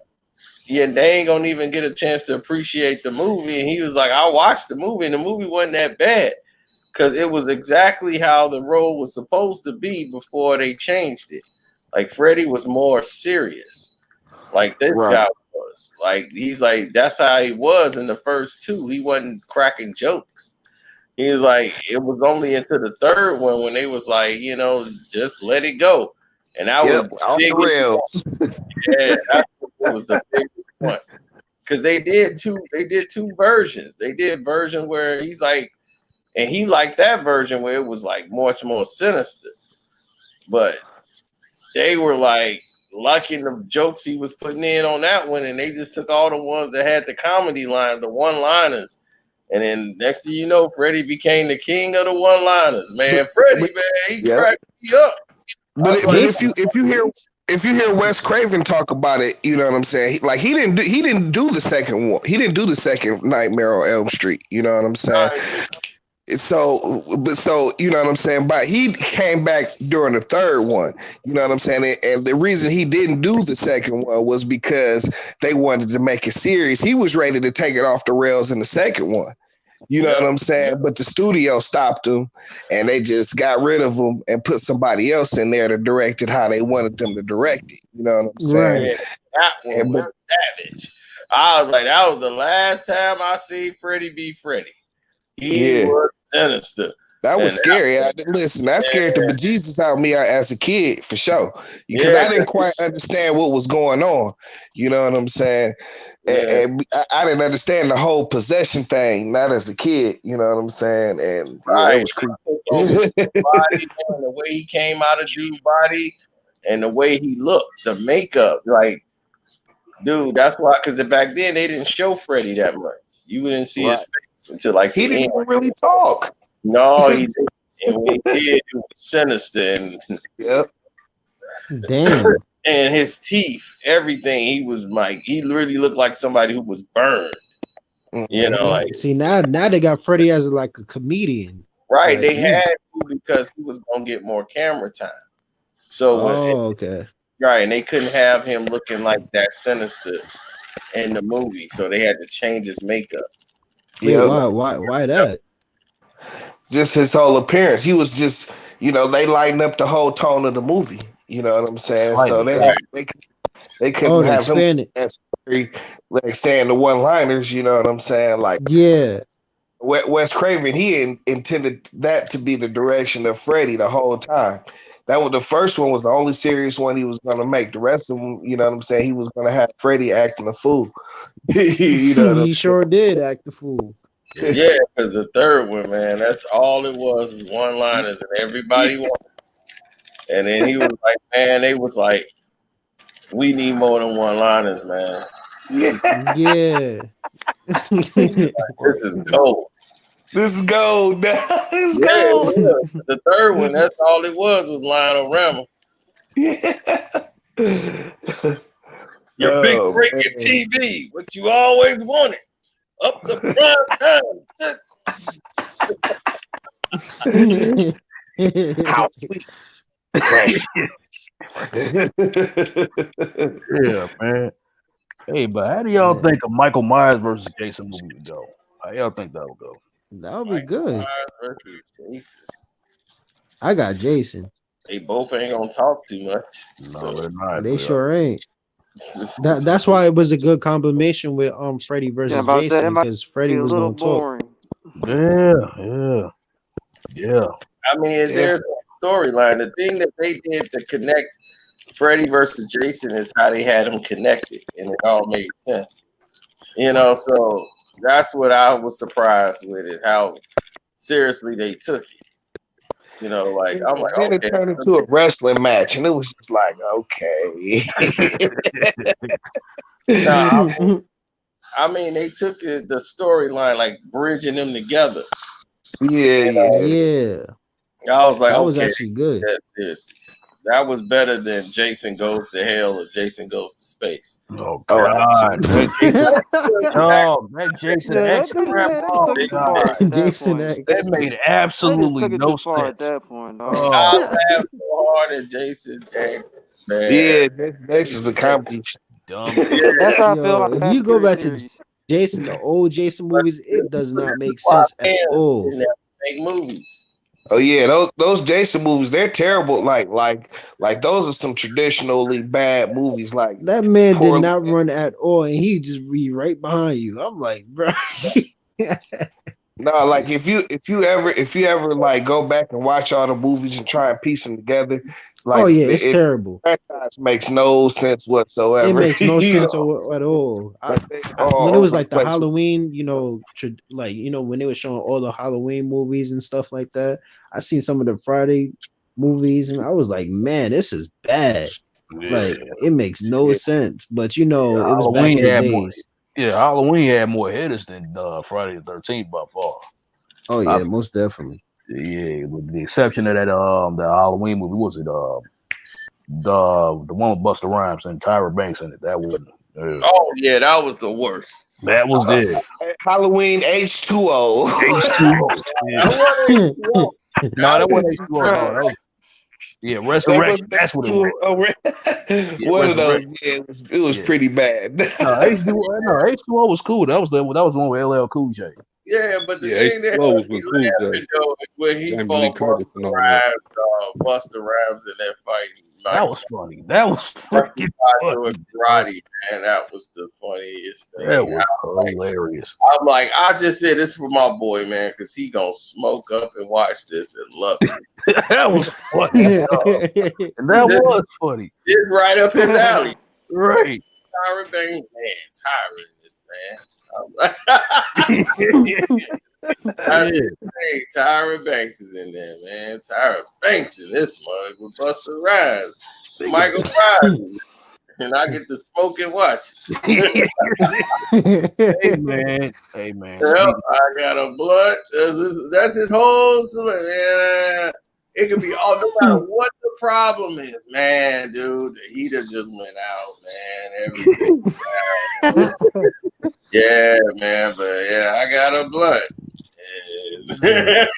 And they ain't gonna even get a chance to appreciate the movie. And he was like, I watched the movie and the movie wasn't that bad because it was exactly how the role was supposed to be before they changed it. Like Freddy was more serious. Like this guy was. Like he's like that's how he was in the first two. He wasn't cracking jokes. He was like it was only into the third one when they was like just let it go, and that was off the rails. Yeah, that was the biggest one because they did two versions. They did version where he's like, and he liked that version where it was like much more sinister, but they were like liking the jokes he was putting in on that one, and they just took all the ones that had the comedy line, the one-liners, and then next thing you know, Freddy became the king of the one-liners. Man, Freddy, man, he cracked me up. But if you hear Wes Craven talk about it, you know what I'm saying? He didn't do the second one. He didn't do the second Nightmare on Elm Street. You know what I'm saying? So you know what I'm saying, but he came back during the third one, you know what I'm saying, and the reason he didn't do the second one was because they wanted to make it serious. He was ready to take it off the rails in the second one, you know what I'm saying, but the studio stopped him and they just got rid of him and put somebody else in there to direct it how they wanted them to direct it, you know what I'm saying? Yeah, that one was savage. I was like, that was the last time I see Freddy be Freddy. He was sinister. That was scary. That scared the bejesus out of me as a kid, for sure. Because I didn't quite understand what was going on. You know what I'm saying? And I didn't understand the whole possession thing, not as a kid. You know what I'm saying? And it was creepy. Body, and the way he came out of dude's body and the way he looked, the makeup. Like, dude, that's why, because back then they didn't show Freddy that much. You didn't see his face until like he didn't even really talk. No, he didn't. And when he did, it was sinister. And damn. And his teeth, everything. He was like, he really looked like somebody who was burned. You know, like see now they got Freddy as like a comedian. Right, like, they had to because he was gonna get more camera time. So okay. Right, and they couldn't have him looking like that sinister. in the movie, so they had to change his makeup. Wait, Yeah, why that? just his whole appearance. He was just, they lighten up the whole tone of the movie. You know what I'm saying? So they couldn't They have him expand it. necessarily like saying the one-liners. You know what I'm saying? Like Yeah. Wes Craven, he intended that to be the direction of Freddy the whole time. That was the first one, was the only serious one he was going to make. The rest of them, you know what I'm saying, he was going to have Freddy acting a fool. You know what I'm He sure did act the fool. Yeah, because the third one, man, that's all it was one-liners, and everybody wanted. And then he was like, man, they was like, we need more than one-liners, man. Yeah. This is gold. This is gold. This is Yeah, gold. yeah. The third one, that's all it was Lionel Rama. Your big breaking TV, what you always wanted. Up the prime time. How sweet. Fresh. Yeah, man. Hey, but how do y'all think a Michael Myers versus Jason movie would go? How y'all think that would go? That would be good. Myers versus Jason. I got Jason. They both ain't gonna talk too much. No, they're not. They sure ain't. That's why it was a good combination with Freddy versus Jason, because Freddy was gonna talk. Yeah. I mean, there's a storyline. The thing that they did to connect Freddy versus Jason is how they had them connected, and it all made sense. So that's what I was surprised with it, how seriously they took it. I'm like, then it turned into a wrestling match, and it was just like, okay. I mean, they took the storyline, like bridging them together. Yeah. I was like, that was actually good. That was better than Jason Goes to Hell or Jason Goes to Space. Oh God! That Jason X. Jason X. That made absolutely no sense. At that point, I laughed so hard at Jason X. Man. Yeah, this is a comedy. Dumb. That's how I feel. If you go back to Jason, the old Jason movies, it does not make sense at all. Make movies. Oh yeah, those Jason movies, they're terrible. Like those are some traditionally bad movies. Like that man did not run at all, and he just be right behind you. I'm like, bro. No, like if you ever like go back and watch all the movies and try and piece them together, like it's terrible. That makes no sense whatsoever. It makes no sense at all. When it was like the Halloween, when they were showing all the Halloween movies and stuff like that, I seen some of the Friday movies, and I was like, man, this is bad. Yeah. Like it makes no sense. But it was back in the days. Halloween had more hitters than Friday the 13th by far. Oh yeah, most definitely. Yeah, with the exception of that the Halloween movie, what was it? The one with Busta Rhymes and Tyra Banks in it. That wasn't. Oh yeah, that was the worst. That was it. Halloween H2O. H2O. No, that wasn't H2O. No, yeah, Resurrection. That's what it was. One of those. Yeah, it was pretty bad. No, H2O was cool. That was the one with LL Cool J. Yeah, but the thing that was cool is when he fought Busta Rhymes in that fight. That was funny. That was freaking funny. Karate, man, that was the funniest thing. That was hilarious. I'm like, I just said this for my boy, man, because he gonna smoke up and watch this and love it. That was funny. And that was funny. It's right up his alley. Right. Tyra Banks, man. Tyra is this man. Hey, Tyra Banks is in there, man. Tyra Banks in this mug with Busta Rhymes, Michael Pryor, and I get to smoke and watch. Hey man. Well, I got a blunt. That's his whole solution. It could be all, no matter what the problem is, man, dude. The heater just went out, man. Everything. Yeah, man, but yeah, I got a blunt. That's the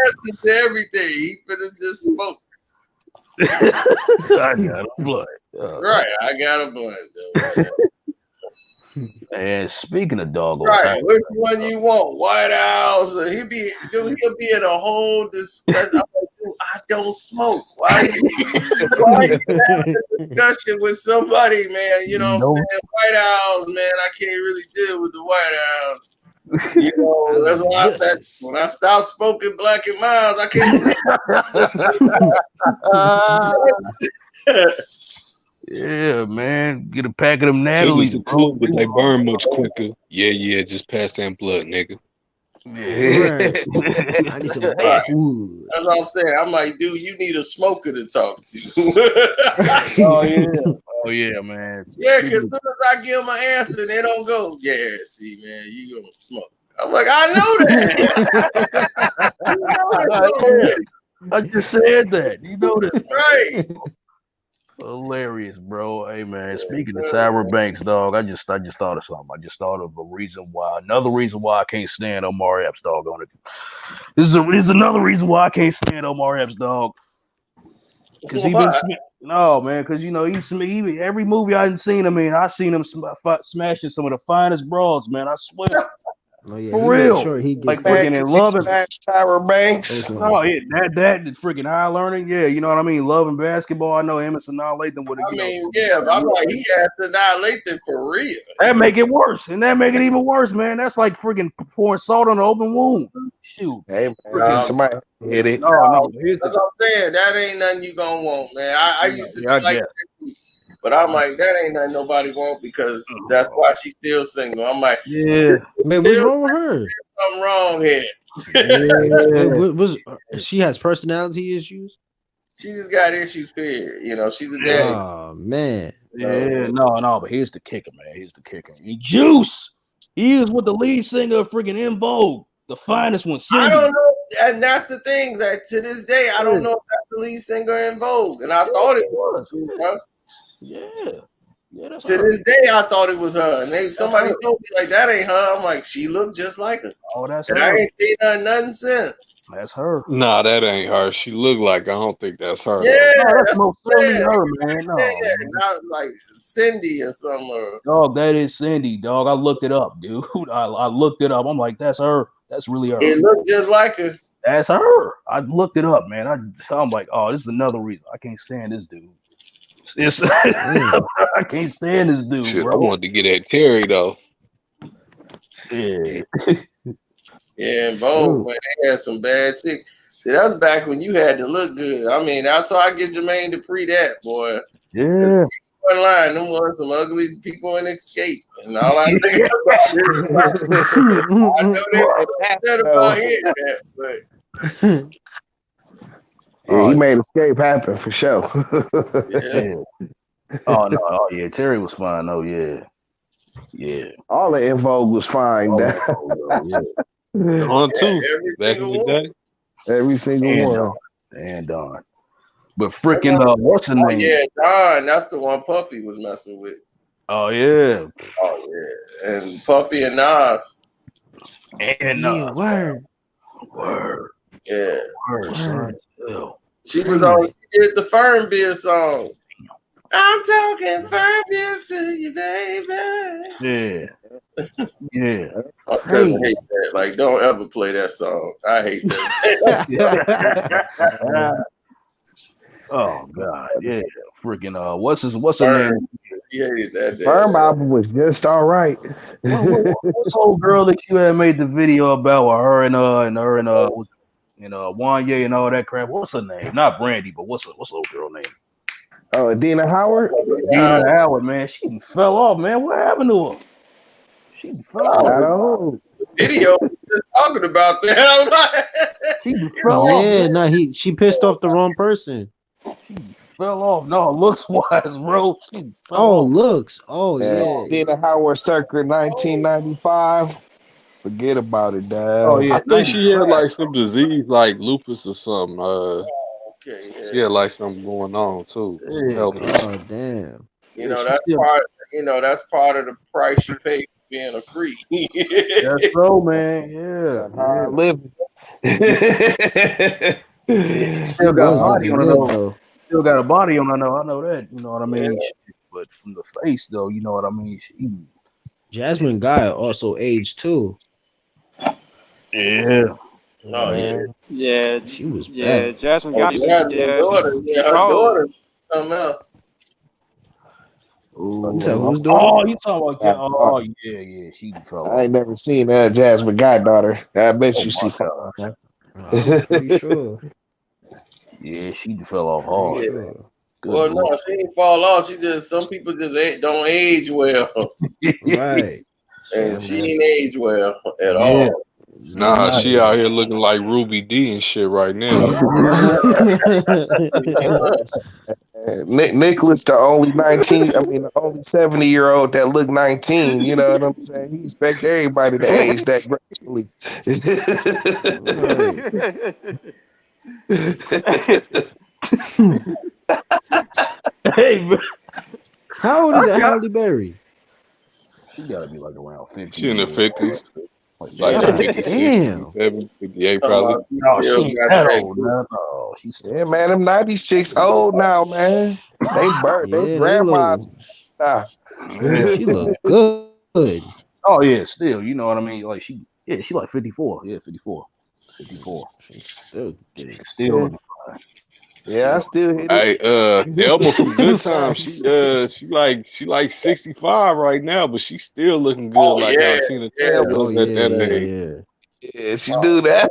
answer to everything. He finna just smoke. I got a blunt. Right, I got a blunt though. And speaking of dog, Right, which one you want? White House? He'll be in a whole discussion. I'm like, dude, I don't smoke. Why you having a discussion with somebody, man? You know what I'm saying? White House, man. I can't really deal with the White House. You know, that's why I said when I stopped smoking Black and Miles, I can't. Yeah, man. Get a pack of them Natalie. Cool, but they burn much quicker. Yeah. Just pass that blood, nigga. Yeah. I need some backwood. That's what I'm saying. I'm like, dude, you need a smoker to talk to. Oh yeah, man. Yeah, because as soon as I give them an answer, they don't go, yeah, see, man, you gonna smoke. I'm like, I know that. I just said that. You know that. Right. Hilarious, bro. Hey man, speaking of Tyra Banks, dog, I just thought of something. I just thought of another reason why I can't stand Omar Epps, dog. On it. This is another reason why I can't stand Omar Epps, dog. Because you know he every movie I've seen him in, I seen him smashing some of the finest broads, man. I swear. Oh, yeah, for real, like freaking in Love and Tyra Banks. Oh yeah, that freaking High Learning, yeah, you know what I mean. Love and Basketball. I know Emerson Lathan would have. But I'm like, he has to annihilate them for real. That make it worse, and that make it even worse, man. That's like freaking pouring salt on an open wound. Shoot, hey man, somebody hit it. No, that's what I'm saying. That ain't nothing you gonna want, man. I used to be like that. But I'm like, that ain't nothing nobody want because that's why she's still single. I'm like, yeah, man, what's wrong with her? There's something wrong here. She has personality issues. She just got issues, period. You know, she's a daddy. Oh man, yeah, no. But here's the kicker, man. Here's the kicker. Juice. He is with the lead singer of freaking In Vogue, the finest one. Cindy. I don't know, and that's the thing that to this day I don't know if that's the lead singer In Vogue, and I thought it was. Yeah. To this day, I thought it was her. And somebody told me like that ain't her. I'm like, she looked just like her. Oh, that's and her. I ain't seen nothing since. That's her. Nah, that ain't her. She looked like I don't think that's her. Yeah, that's most certainly her, man. No, not like Cindy or something. Dog, that is Cindy, dog. I looked it up, dude. I looked it up. I'm like, that's her. That's really her. It looked just like her. That's her. I looked it up, man. I'm like, oh, this is another reason I can't stand this dude. I can't stand this dude, Shit, bro. I wanted to get at Terry though. Yeah. Yeah, and Vogue, man, they had some bad shit. See, that's back when you had to look good. I mean, that's how I get Jermaine Dupri that, boy. Yeah. One line, them was some ugly people in Escape. And all I think about is, I know they were upset about hearing that, but yeah, he made Escape happen for sure. Yeah. Oh no, oh yeah, Terry was fine. Oh yeah. Yeah. All the In Vogue was fine. On two. Back in the day. Every single one. And Don. But freaking what's her name? Yeah, Don, that's the one Puffy was messing with. Oh yeah. Oh yeah. And Puffy and Nas. And word. Yeah. Word. She was on. She did the Firm Beer song. I'm talking Firm Beers to you, baby. Yeah. My cousin hate that. Like, don't ever play that song. I hate that. Oh God, yeah. Freaking what's her name? He hated that. Firm album was just all right. What's the old girl that you had made the video about with her and Wanye and all that crap? What's her name? Not Brandy, but what's the old girl name? Oh, Dina Howard. Dina Howard, man. She fell off, man. What happened to her? She fell off. Video just talking about that. She fell off. Yeah, no, she pissed off the wrong person. She fell off. No, looks wise, bro. She fell off. Looks. Oh, yeah. Dina Howard circa 1995. Forget about it, Dad. Oh yeah, I think she had like some disease, like lupus or something. Yeah, like something going on too. Oh damn. You know that's part of the price you pay for being a freak. That's so, man. Yeah. Living. Still got body on it though. still got a body on. I know that. You know what I mean? Yeah. But from the face, though, you know what I mean. Jasmine Guy also aged too. Yeah. Oh yeah. Yeah, she was yeah. bad. Jasmine Oh, Guy. Jasmine's daughter. Yeah, her daughter. Something else. You said who's Oh, daughter? you talking about? Oh, yeah. She fell off. I ain't never seen that Jasmine Goddaughter. I bet you see. I'm pretty sure. Yeah, she fell off hard. Sure. Well, no, she didn't fall off. She just some people just don't age well. Right. And she didn't age well at all. Nah, she out here looking like Ruby D and shit right now. Nicholas, the only 19, I mean, the only 70-year-old that look 19, you know what I'm saying? He expect everybody to age that gracefully. Hey, man. How old is Halle Berry? She gotta be like around 50. She in the 50s. Like 56, 57, 58 probably. No, she ain't that old. No, she's yeah, man, them 90s chicks old now, man. They burnt. They grandmas. She look good. Oh yeah, still, you know what I mean? Like she like 54. Yeah, 54. 54. Still yeah, I still hit it. Hey, Elma from Good Times, she like 65 right now, but she's still looking good how Tina Turner was at that age. Yeah, she do that.